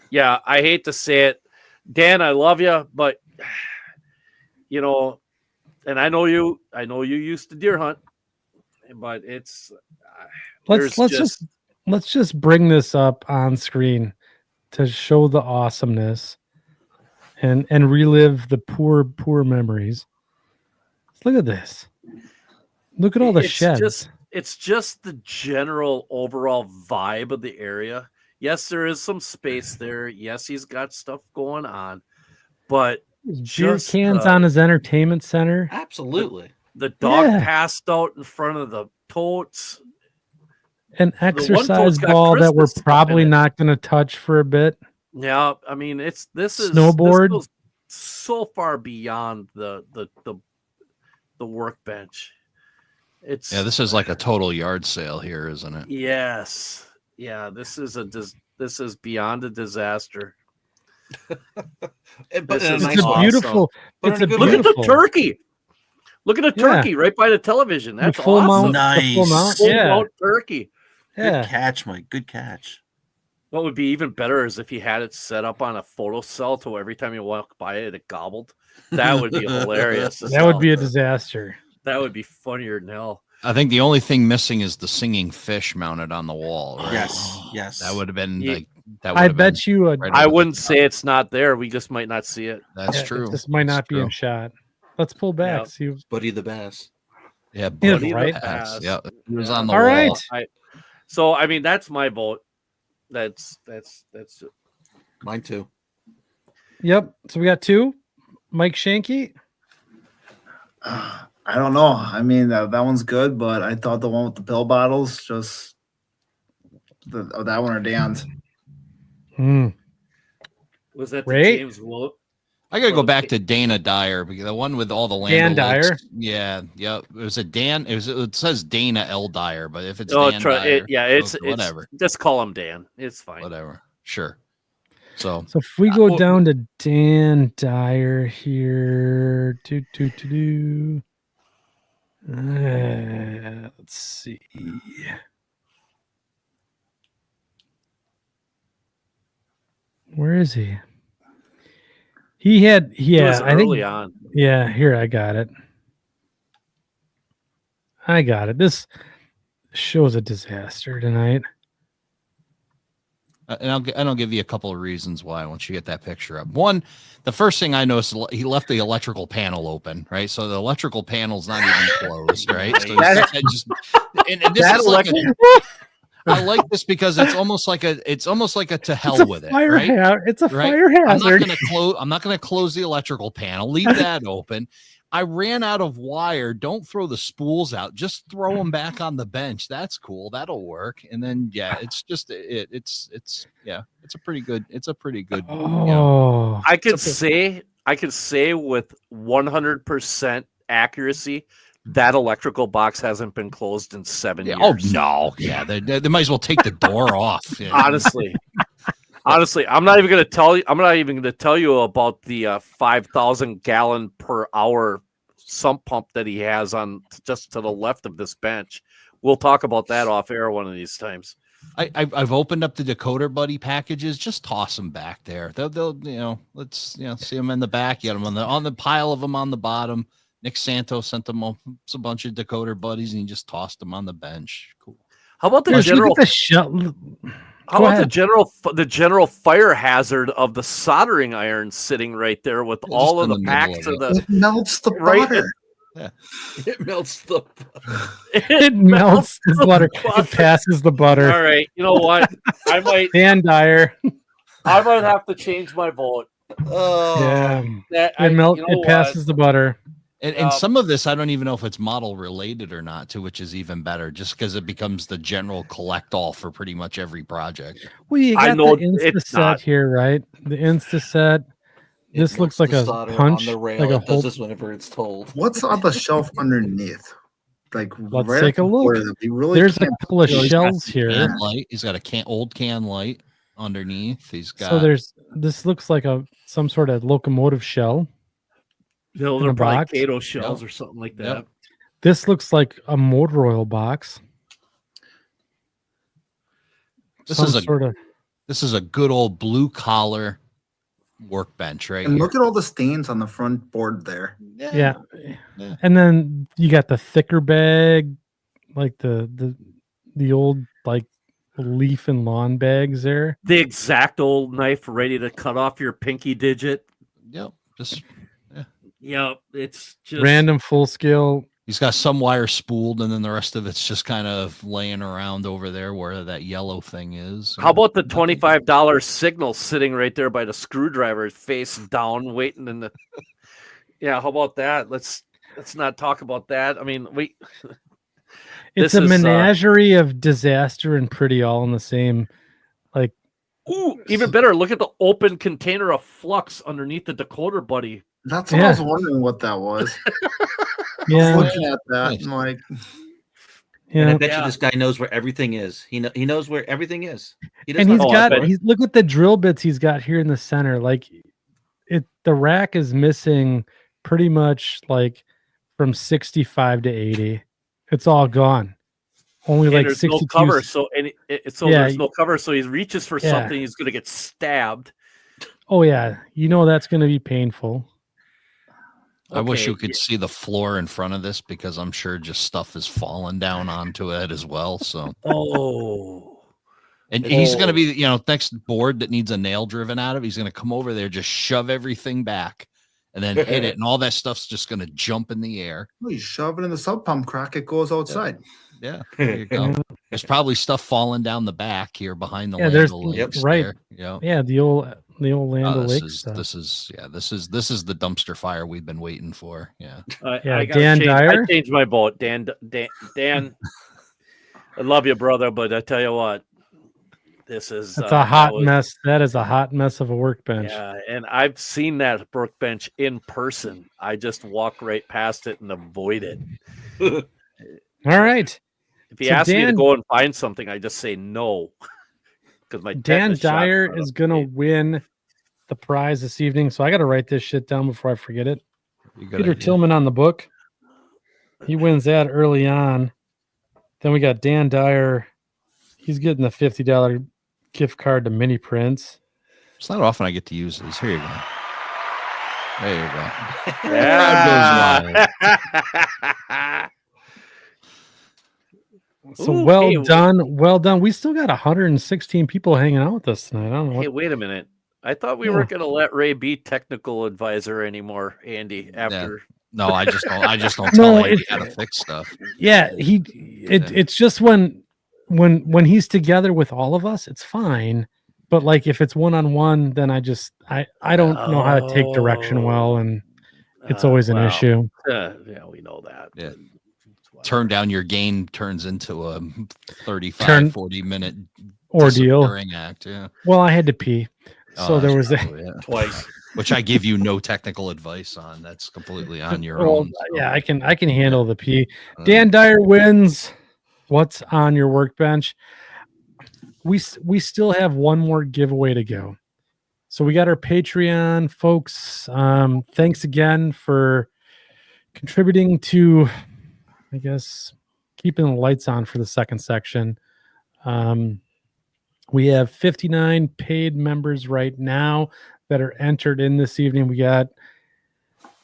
Yeah, I hate to say it, Dan. I love you, but you know, and I know you used to deer hunt, but it's Let's just bring this up on screen to show the awesomeness and relive the poor memories. Look at this. Look at all the sheds. It's just the general overall vibe of the area. Yes, there is some space there. Yes, he's got stuff going on, but Beer cans on his entertainment center. Absolutely. The dog passed out in front of the totes. An exercise ball that we're probably not going to touch for a bit. Yeah, I mean this snowboard. This goes so far beyond the workbench. This is like a total yard sale here, isn't it? Yes. Yeah, this is beyond a disaster. But it's a beautiful. Look at the turkey. Look at the turkey right by the television. That's full awesome. Nice. Full mount. Full mount turkey. Good catch, Mike. Good catch. What would be even better is if you had it set up on a photo cell to where every time you walk by it, it gobbled. That would be hilarious. That would be a disaster. That would be funnier than hell. I think the only thing missing is the singing fish mounted on the wall. Right? Yes. That would have been like that. I bet you. I wouldn't say it's not there. We just might not see it. That's true. This might not be in shot. Let's pull back. Yep. See, Buddy the Bass. Yeah, Buddy right? the Bass. Yeah, he was on the all wall. right. So I mean, that's my vote. That's Mine too. Yep. So we got two. Mike Shanke. I don't know. I mean, that one's good, but I thought the one with the pill bottles, just that one or Dan's. Was that Ray? the James Wolf? I gotta go back to Dana Dyer because the one with all the land. Dan Dyer. Yeah. It was a Dan. It says Dana L. Dyer, but if it's Dan Dyer, Dyer, it's whatever. Just call him Dan. It's fine. Whatever. Sure. So if we go down to Dan Dyer here, let's see. Where is he? He was early on. Yeah, here I got it. This show's a disaster tonight. And I'll give you a couple of reasons why once you get that picture up. One, the first thing I noticed, he left the electrical panel open, right? So the electrical panel's not even closed, right? So I like this because it's almost like a to hell with it, right? It's a fire hazard. I'm not gonna close the electrical panel. Leave that open. I ran out of wire. Don't throw the spools out. Just throw them back on the bench. That's cool. That'll work. And then it's a pretty good. Oh, I could say with 100% accuracy that electrical box hasn't been closed in 7 years. Oh no, yeah, they might as well take the door off. Yeah. Honestly, I'm not even going to tell you about the 5,000 gallon per hour sump pump that he has on just to the left of this bench. We'll talk about that off air one of these times. I've opened up the Decoder Buddy packages. Just toss them back there. They'll let's see them in the back. You got them on the pile of them on the bottom. Nick Santos sent them a bunch of Decoder Buddies, and he just tossed them on the bench. Cool. How about the general? How about the general fire hazard of the soldering iron sitting right there with all of the packs of the it melts the right butter. It melts the. It melts the butter. It passes the butter. All right, you know what? I might Dan Dyer. have to change my vote. Oh, Yeah. You know It passes the butter. And some of this, I don't even know if it's model related or not, too, which is even better, just because it becomes the general collect-all for pretty much every project. Well, you I got know the Insta it's set not. here, right? The Insta set. This looks like a punch, on the rail. like a It whole. does this whenever it's told. What's on the shelf underneath? Like, Let's right take at the a look. border, you really There's a can't couple of tell. shells here. Can light. He's got a old can light underneath. He's got. So this looks like some sort of locomotive shell. They're in a probably box. Kato shells or something like that. Yep. This looks like a motor oil box. This Some is a sort of. This is a good old blue collar workbench, right? And here. look at all the stains on the front board there. Yeah. And then you got the thicker bag, like the old like leaf and lawn bags there. The exact old knife ready to cut off your pinky digit. Yep. Just Yep. It's just Random full scale. he's got some wire spooled, and then the rest of it's just kind of laying around over there where that yellow thing is. How about the $25 signal sitting right there by the screwdriver, face down, waiting in the. Yeah, how about that? Let's not talk about that. I mean, It's This a is, menagerie of disaster and pretty all in the same. Like, ooh, even better. Look at the open container of flux underneath the decoder buddy. That's what I was wondering what that was. I yeah, was looking at that and like, And I yeah. bet you this guy knows where everything is. He knows where everything is. He And doesn't he's know- got. bet. Look at the drill bits he's got here in the center. Like, the rack is missing pretty much like from 65 to 80. It's all gone. Only And like there's 62. no cover, so Yeah, there's no cover, so he reaches for Yeah. something, he's gonna get stabbed. Oh yeah, you know that's going to be painful. I wish Okay, you could see the floor in front of this, because I'm sure just stuff is falling down onto it as well. So, Oh, and he's going to be, next board that needs a nail driven out of. He's going to come over there, just shove everything back, and then hit it, and all that stuff's just going to jump in the air. oh, you shove it in the sub pump crack, it goes outside. Yeah, there you go. There's probably stuff falling down the back here behind the Yeah, Land there's- O'Lakes right. there. Yeah. Yeah, the old Land Oh, O'Lakes this stuff. is the dumpster fire we've been waiting for. Yeah. Yeah, I gotta Dan change, Dyer? I changed my vote. Dan, I love you, brother, but I tell you what, this is That's a hot mess. That is a hot mess of a workbench. Yeah, and I've seen that workbench in person. I just walk right past it and avoid it. All right. If he So asks me to Dan- go and find something, I just say no. Because my Dan tetanus shot's Dyer not is up going to to date. win the prize this evening. So I got to write this shit down before I forget it. You got Peter Tillman on the book. He wins that early on. Then we got Dan Dyer. He's getting the $50 gift card to Mini Prints. It's not often I get to use these. Here you go. There you go. Yeah. So Ooh, well hey, done. Well done. We still got 116 people hanging out with us tonight. I don't know Hey, what. wait a minute. I thought we Yeah. weren't going to let Ray be technical advisor anymore, Andy. After No, I just don't No, tell Andy it- how to fix stuff. Yeah, it's just when he's together with all of us, it's fine. But like if it's one-on-one, then I don't know how to take direction well, and it's always an well, issue. Yeah, we know that. Yeah. but it's whatever. Turn down your gain turns into a 35, Turn- 40-minute Ordeal. disappearing act. Yeah. Well, I had to pee, so Oh, there that's was probably it. Twice. Which I give you no technical advice on. That's completely on your well, own. so. yeah, I can handle the pee. Uh, Dan Dyer wins. What's on your workbench? We still have one more giveaway to go. So we got our Patreon folks. Thanks again for contributing to, I guess, keeping the lights on for the second section. We have 59 paid members right now that are entered in this evening. We got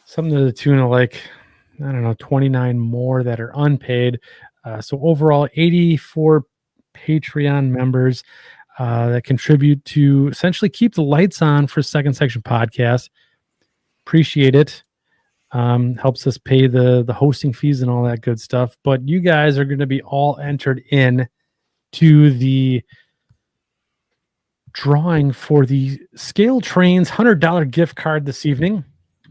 something to the tune of like, I don't know, 29 more that are unpaid. So overall, 84 Patreon members that contribute to essentially keep the lights on for Second Section Podcast. Appreciate it. Helps us pay the hosting fees and all that good stuff. But you guys are going to be all entered in to the drawing for the Scale Trains $100 gift card this evening.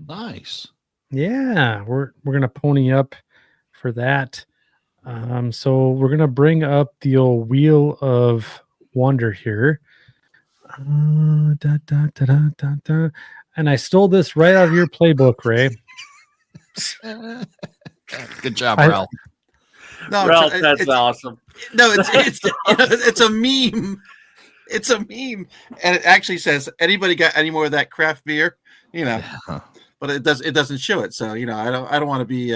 Nice. Yeah, we're gonna pony up for that. So we're gonna bring up the old Wheel of Wonder here. And I stole this right out of your playbook, Ray. Good job, I- Ralph. No, Ralph, it's- that's it's- awesome. No, it's a meme. It's a meme, and it actually says, "Anybody got any more of that craft beer?" But it doesn't show it. So I don't want to be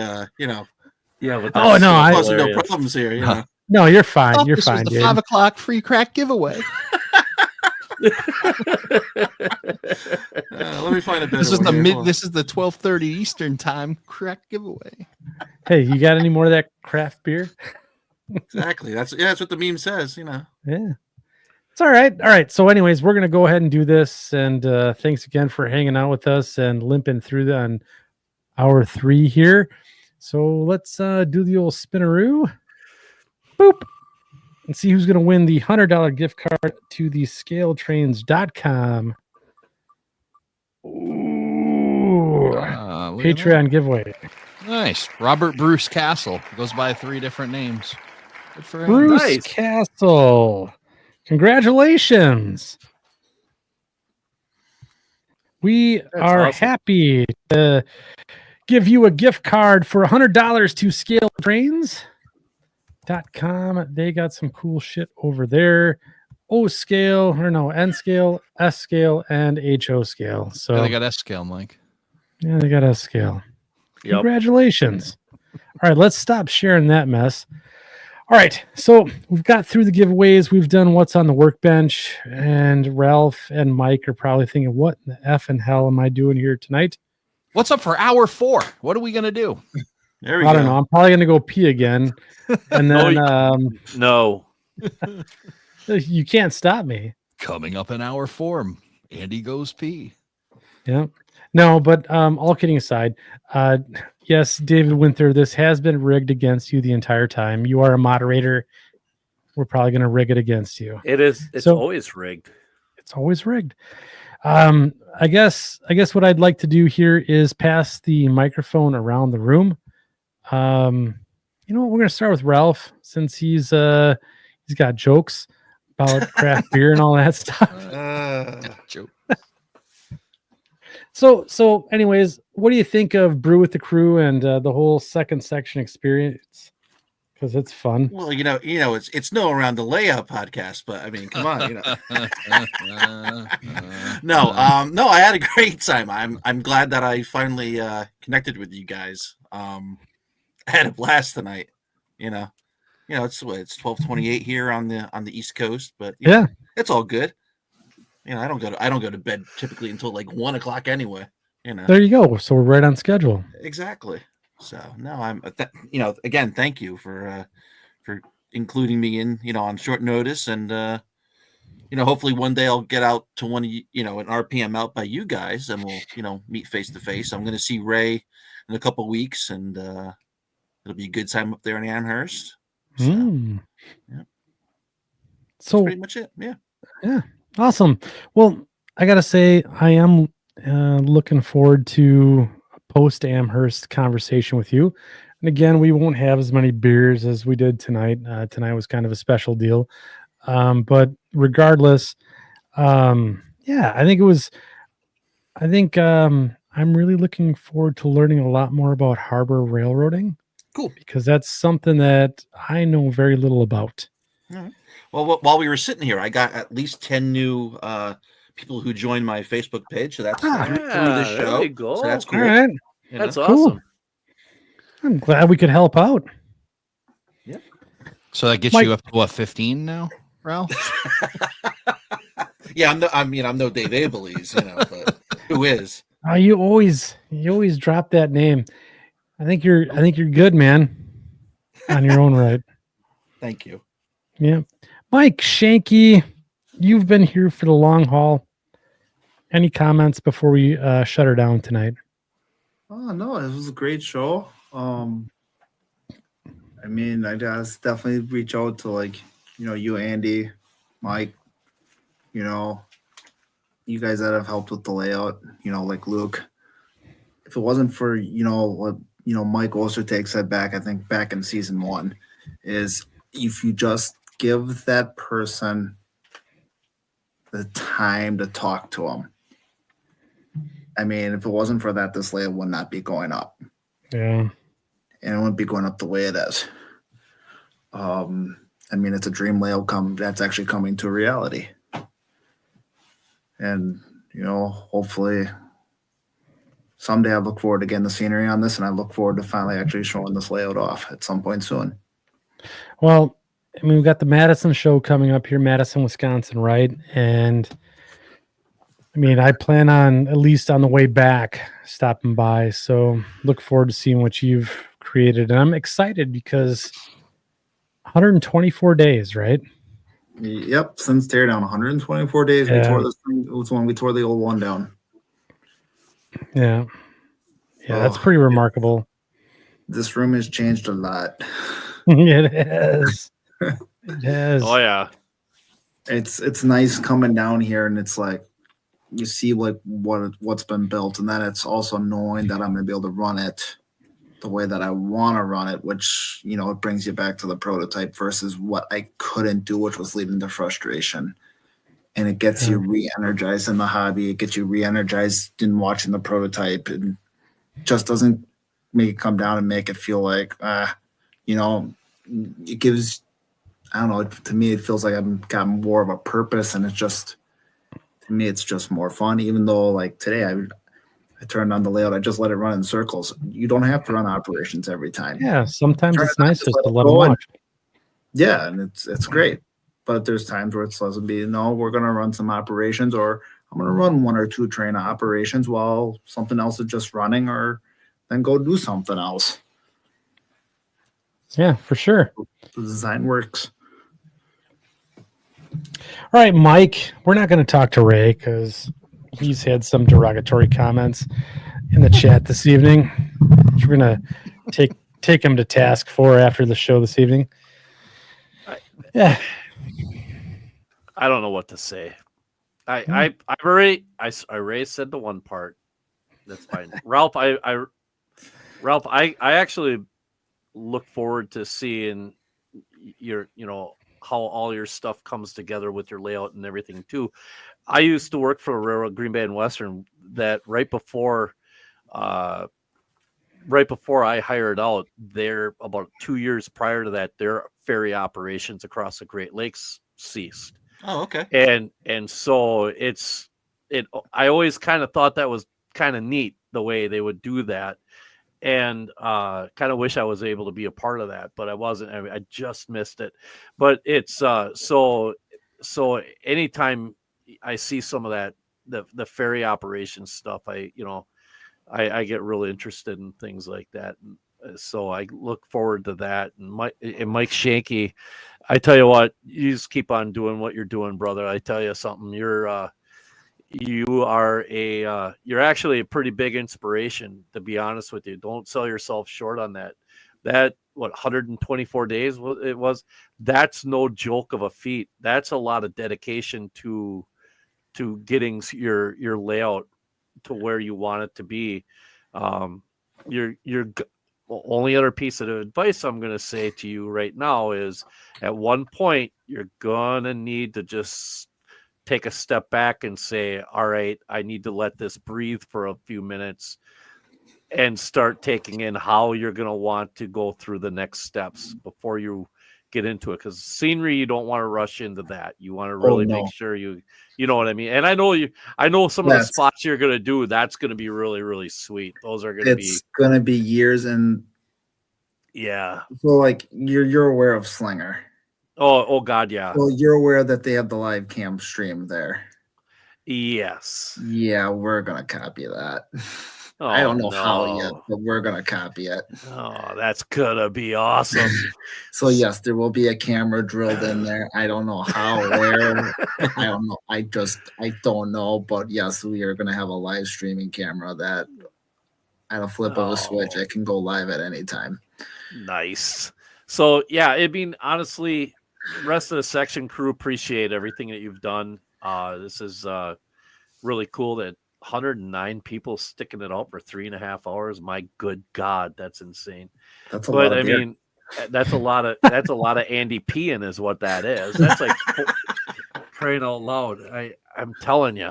Yeah, but Oh, no, I- causing no problems here. No, you're fine. Oh, You're this fine, was the dude. 5 o'clock free crack giveaway. Let me find a better. This is one here. Hold on. This is the 12:30 Eastern time crack giveaway. Hey, you got any more of that craft beer? Exactly. That's what the meme says. Yeah. It's all right. All right. So, anyways, we're gonna go ahead and do this. And thanks again for hanging out with us and limping through on hour 3 here. So let's do the old spinaroo. Boop. And see who's gonna win the $100 gift card to the scaletrains.com. Ooh. Look at Patreon giveaway. that. Nice. Robert Bruce Castle goes by 3 different names. Good for him. Bruce Nice. Castle. Congratulations. We are awesome. happy to give you a gift card for $100 to scaletrains.com. They got some cool shit over there. O scale, or no, N scale, S scale, and HO scale. So Yeah, they got S scale, Mike. yeah, they got S scale. Yep. Congratulations. All right, let's stop sharing that mess. All right, so we've got through the giveaways. We've done what's on the workbench, and Ralph and Mike are probably thinking, what in the F and hell am I doing here tonight? What's up for hour 4? What are we gonna do? There we I go. don't know. I'm probably going to go pee again. And then No. you can't stop me. Coming up in hour 4, Andy goes pee. Yeah. No, but all kidding aside, yes, David Winther, this has been rigged against you the entire time. You are a moderator. We're probably going to rig it against you. It is. It's So- always rigged. It's always rigged. I guess what I'd like to do here is pass the microphone around the room. You know what? We're going to start with Ralph since he's got jokes about craft beer and all that stuff. Joke. So anyways, what do you think of Brew with the Crew and the whole second section experience? Because it's fun. Well, it's no around the layout podcast, but I mean, come on, No, I had a great time. I'm glad that I finally connected with you guys. I had a blast tonight. It's 12:28 here on the East Coast, but Yeah. it's all good. I don't go to bed typically until like 1 o'clock anyway. There you go. So we're right on schedule. Exactly. So no, I'm again, thank you for including me in on short notice, and hopefully one day I'll get out to one of an RPM out by you guys, and we'll meet face to face. I'm going to see Ray in a couple weeks, and it'll be a good time up there in Amherst. So Mm. yeah. That's So pretty much it. Yeah. awesome. Well, I gotta say, I am looking forward to a post Amherst conversation with you. And again, we won't have as many beers as we did tonight. Tonight was kind of a special deal. But regardless, I think I'm really looking forward to learning a lot more about harbor railroading. Cool. Because that's something that I know very little about. All right. Well, while we were sitting here, I got at least 10 new people who joined my Facebook page. So that's through the there show. you go. So that's cool. All right. That's Cool. awesome. I'm glad we could help out. So that gets Mike- you up to what, 15 now, Ralph? Yeah, I'm no Dave Abelese, but who is? You always drop that name. I think you're good, man. On your own right. Thank you. Yeah. Mike Shanke, you've been here for the long haul. Any comments before we shut her down tonight? Oh no, it was a great show. I mean, I just definitely reach out to like, you, Andy, Mike, you know, you guys that have helped with the layout, like Luke. If it wasn't for, what, Mike Ostertag said back, I think back in season 1, is if you just give that person the time to talk to them. I mean, if it wasn't for that, this layout would not be going up. Yeah. And it wouldn't be going up the way it is. I mean, it's a dream layout that's actually coming to reality. And, hopefully someday I look forward to getting the scenery on this, and I look forward to finally actually showing this layout off at some point soon. Well, I mean, we've got the Madison show coming up here, Madison, Wisconsin, right? And I mean, I plan on, at least on the way back, stopping by. So look forward to seeing what you've created. And I'm excited because 124 days, right? Yep, since teardown, 124 days. Yeah. We tore this thing. It was when we tore the old one down. Yeah. Yeah, that's Oh, pretty remarkable. This room has changed a lot. It has. It has. Oh yeah. It's nice coming down here, and it's like you see like what's been built, and then it's also knowing that I'm gonna be able to run it the way that I want to run it, which it brings you back to the prototype versus what I couldn't do, which was leading to frustration. And it gets you re-energized in the hobby. It gets you re-energized in watching the prototype, and just doesn't make it come down and make it feel like it gives, I don't know, to me it feels like I've got more of a purpose, and it's just, to me it's just more fun. Even though like today I turned on the layout, I just let it run in circles. You don't have to run operations every time. Yeah, sometimes it's nice just to let go them watch. Yeah, and it's great. But there's times where it's supposed to be, no, we're going to run some operations, or I'm going to run 1 or 2 train operations while something else is just running, or then go do something else. Yeah, for sure. The design works. All right, Mike, we're not going to talk to Ray because he's had some derogatory comments in the chat this evening, which we're going to take him to task for after the show this evening. Yeah. I don't know what to say. I already said the one part. That's fine. Ralph, I actually look forward to seeing your, how all your stuff comes together with your layout and everything too. I used to work for a railroad, Green Bay and Western, that right before I hired out, there about 2 years prior to that, their ferry operations across the Great Lakes ceased. Oh, okay. And so I always kind of thought that was kind of neat the way they would do that. And kind of wish I was able to be a part of that, but I wasn't. I just missed it. But it's so anytime I see some of that, the ferry operations stuff, I get really interested in things like that. And so I look forward to that. And Mike Shanke, I tell you what, you just keep on doing what you're doing, brother. I tell you something, you're actually a pretty big inspiration, to be honest with you. Don't sell yourself short on that. That 124 days it was, that's no joke of a feat. That's a lot of dedication to getting your layout to where you want it to be. Your only other piece of advice I'm going to say to you right now is, at one point you're going to need to just take a step back and say, all right, I need to let this breathe for a few minutes and start taking in how you're going to want to go through the next steps before you get into it. Because scenery, you don't want to rush into that. You want to really make sure you know what I mean. And I know some of the spots you're going to do, that's going to be really, really sweet. Those are going to be, it's going to be years. And yeah. So like you're aware of Slinger. Oh God, yeah. Well, you're aware that they have the live cam stream there. Yes. Yeah, we're gonna copy that. Oh, I don't know how yet, but we're gonna copy it. Oh, that's gonna be awesome. So yes, there will be a camera drilled in there. I don't know how, where. I don't know. I don't know. But yes, we are gonna have a live streaming camera that at a flip of a switch, it can go live at any time. Nice. So yeah, I mean, honestly, the rest of the section crew appreciate everything that you've done. This is really cool that 109 people sticking it out for 3.5 hours. My good God, that's insane. That's a lot. But I mean, that's a lot of Andy peeing is what that is. That's like praying out loud. I'm telling you.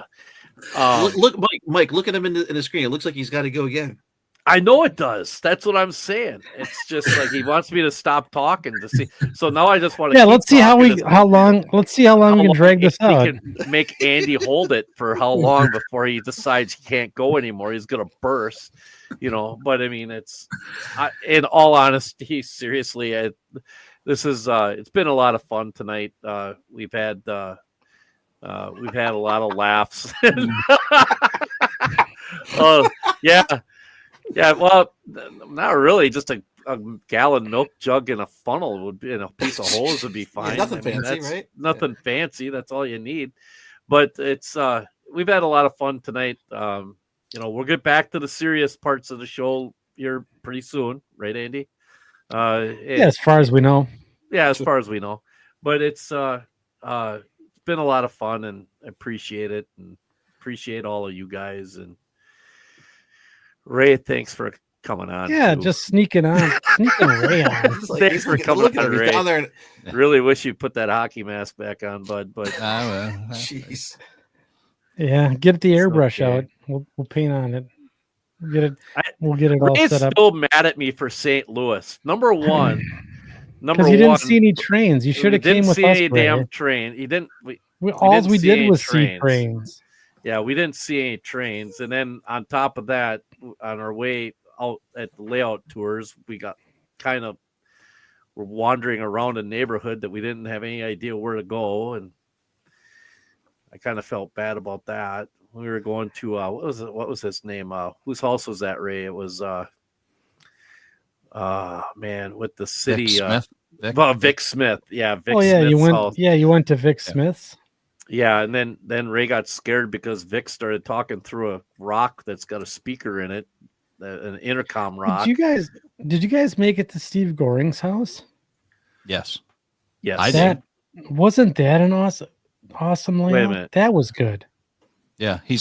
Look, Mike, look at him in the screen. It looks like he's got to go again. I know it does. That's what I'm saying. It's just like he wants me to stop talking to see. So now I just want to. Yeah, let's see how long. Let's see how long we can drag this out. We can make Andy hold it for how long before he decides he can't go anymore. He's gonna burst, But I mean, in all honesty, seriously, this is it's been a lot of fun tonight. We've had a lot of laughs. Oh yeah. Yeah, well, not really. Just a gallon milk jug and a funnel would be, and a piece of hose would be fine. Nothing fancy, right? Nothing fancy. That's all you need. But it's we've had a lot of fun tonight. We'll get back to the serious parts of the show here pretty soon, right, Andy? Yeah, as far as we know. Yeah, as far as we know. But it's been a lot of fun, and I appreciate it, and appreciate all of you guys. And Ray, thanks for coming on. Yeah, just sneaking Ray on. Thanks for coming on, Ray. Down there really wish you put that hockey mask back on, bud. But jeez. Yeah, get the airbrush out. We'll paint on it. We'll get it all Ray's set up. Still mad at me for St. Louis. Number one. Because you didn't see any trains. You should have came with us. Didn't see any damn train. You didn't. All we did was see trains. Yeah, we didn't see any trains. And then on top of that, on our way out at the layout tours, we got we're wandering around a neighborhood that we didn't have any idea where to go. And I kind of felt bad about that. We were going to, what was his name? Whose house was that, Ray? It was, with the city. Vic Smith. Yeah, Vic Smith's house. You went to Vic Smith's? Yeah, and then Ray got scared because Vic started talking through a rock that's got a speaker in it, an intercom rock. Did you guys make it to Steve Goring's house? Yes. Yes. I did. Wasn't that an awesome layout? Wait a minute. That was good. Yeah, he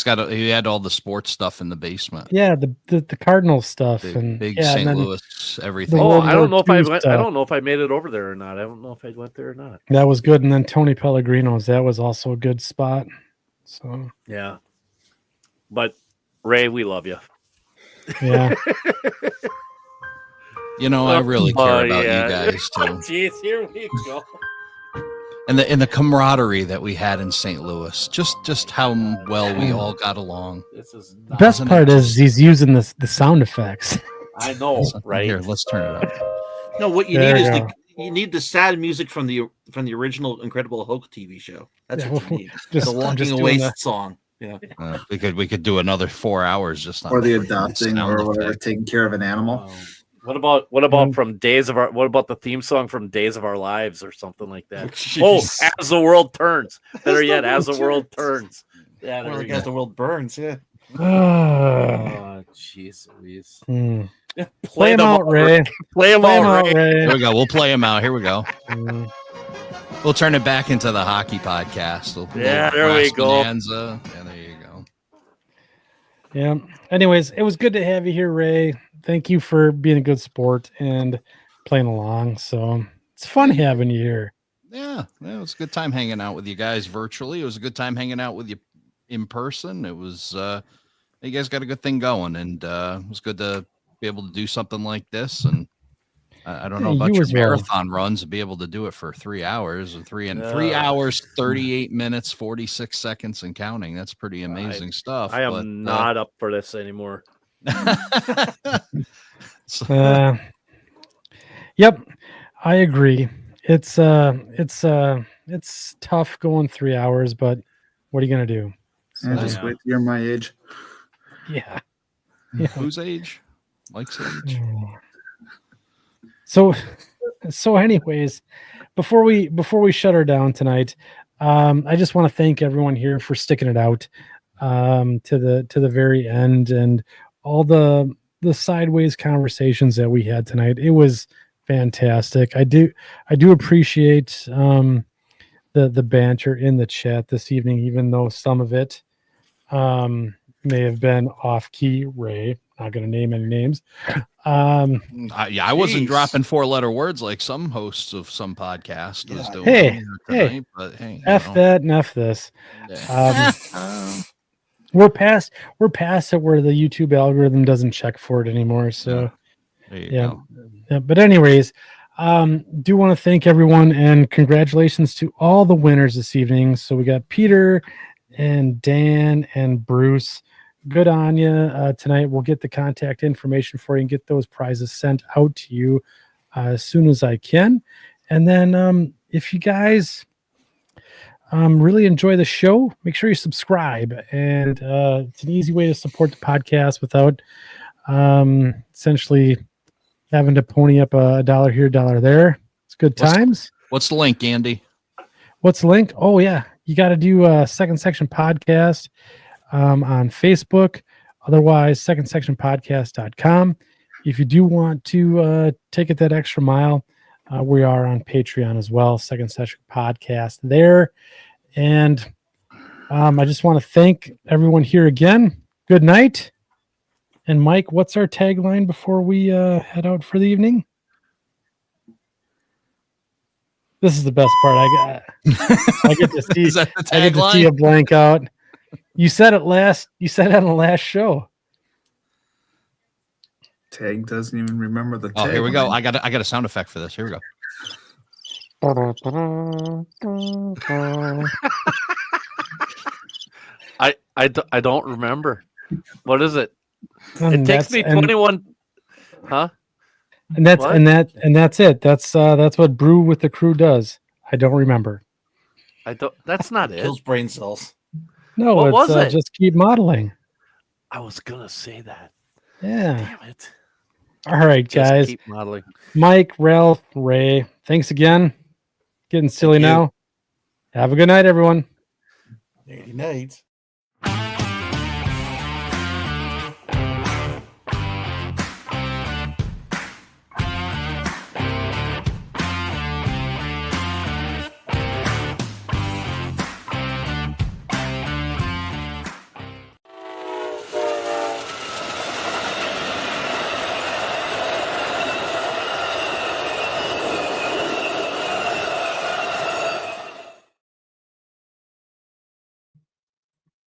had all the sports stuff in the basement. Yeah, the Cardinal stuff and big St. Louis everything. I don't know if I went. I don't know if I made it over there or not. I don't know if I went there or not. That was good, and then Tony Pellegrino's. That was also a good spot. So yeah, but Ray, we love you. Yeah. I really care about you guys too. Jeez, here we go. And the camaraderie that we had in St. Louis, just how well we all got along. The best part is he's using the sound effects. I know, right? Here, let's turn it up. No, what you need is you need the sad music from the original Incredible Hulk TV show. That's what you need. The Walking Away song. Yeah, we could do another 4 hours just on or the adopting or whatever, taking care of an animal. What about from what about the theme song from Days of Our Lives or something like that? As the World Turns. Better yet, As the World Turns. Yeah, or like As the World Burns, yeah. Oh, jeez Louise. Play them out, Ray. Play them out, Ray. Here we go. We'll play them out. Here we go. We'll turn it back into the hockey podcast. There we go. Yeah, there you go. Yeah. Anyways, it was good to have you here, Ray. Thank you for being a good sport and playing along. So it's fun having you here. Yeah, it was a good time hanging out with you guys virtually. It was a good time hanging out with you in person. It was you guys got a good thing going, and it was good to be able to do something like this. And I don't know about your marathon runs, to be able to do it for 3 hours and 3 hours, 38 minutes, 46 seconds and counting. That's pretty amazing stuff. I am not up for this anymore. Yep, I agree. It's tough going 3 hours, but what are you gonna do? So, just wait till you're my age. Yeah. Whose age? Mike's age. So anyways, before we shut her down tonight, I just want to thank everyone here for sticking it out to the very end, and all the the sideways conversations that we had tonight. It was fantastic. I do appreciate the banter in the chat this evening, even though some of it may have been off key. Ray, not going to name any names. I wasn't Jeez. dropping 4-letter words like some hosts of some podcast was doing Hey, tonight, but hey, you F know. that and F this. Yeah. We're past it where the YouTube algorithm doesn't check for it anymore. So There you yeah. go. Yeah, but anyways, do want to thank everyone and congratulations to all the winners this evening. So we got Peter and Dan and Bruce. Good on you tonight. We'll get the contact information for you and get those prizes sent out to you as soon as I can. And then if you guys really enjoy the show, make sure you subscribe. And it's an easy way to support the podcast without essentially having to pony up a $1 here, $1 there. It's good times. What's the link, Andy? What's the link? Oh, yeah. You got to do a Second Section Podcast on Facebook. Otherwise, secondsectionpodcast.com. If you do want to take it that extra mile, we are on Patreon as well, Second Section Podcast there. And I just want to thank everyone here again. Good night. And Mike, what's our tagline before we head out for the evening? This is the best part. I get to see. Is that the I get to see tagline? a blank out. You said it last. You said it on the last show. Tag doesn't even remember the Oh, tag. here we go. I got a sound effect for this. Here we go. I don't remember. What is it? And It takes me 21. Huh? And that's What? and that's it. That's what Brew with the Crew does. I don't remember. I don't. That's not it. Kills brain cells. No, What it's was it? just keep modeling. I was gonna say that. Yeah. Damn it. All right, Just guys. keep modeling. Mike, Ralph, Ray. Thanks again. Getting silly Thank you. now. Have a good night, everyone. Good night.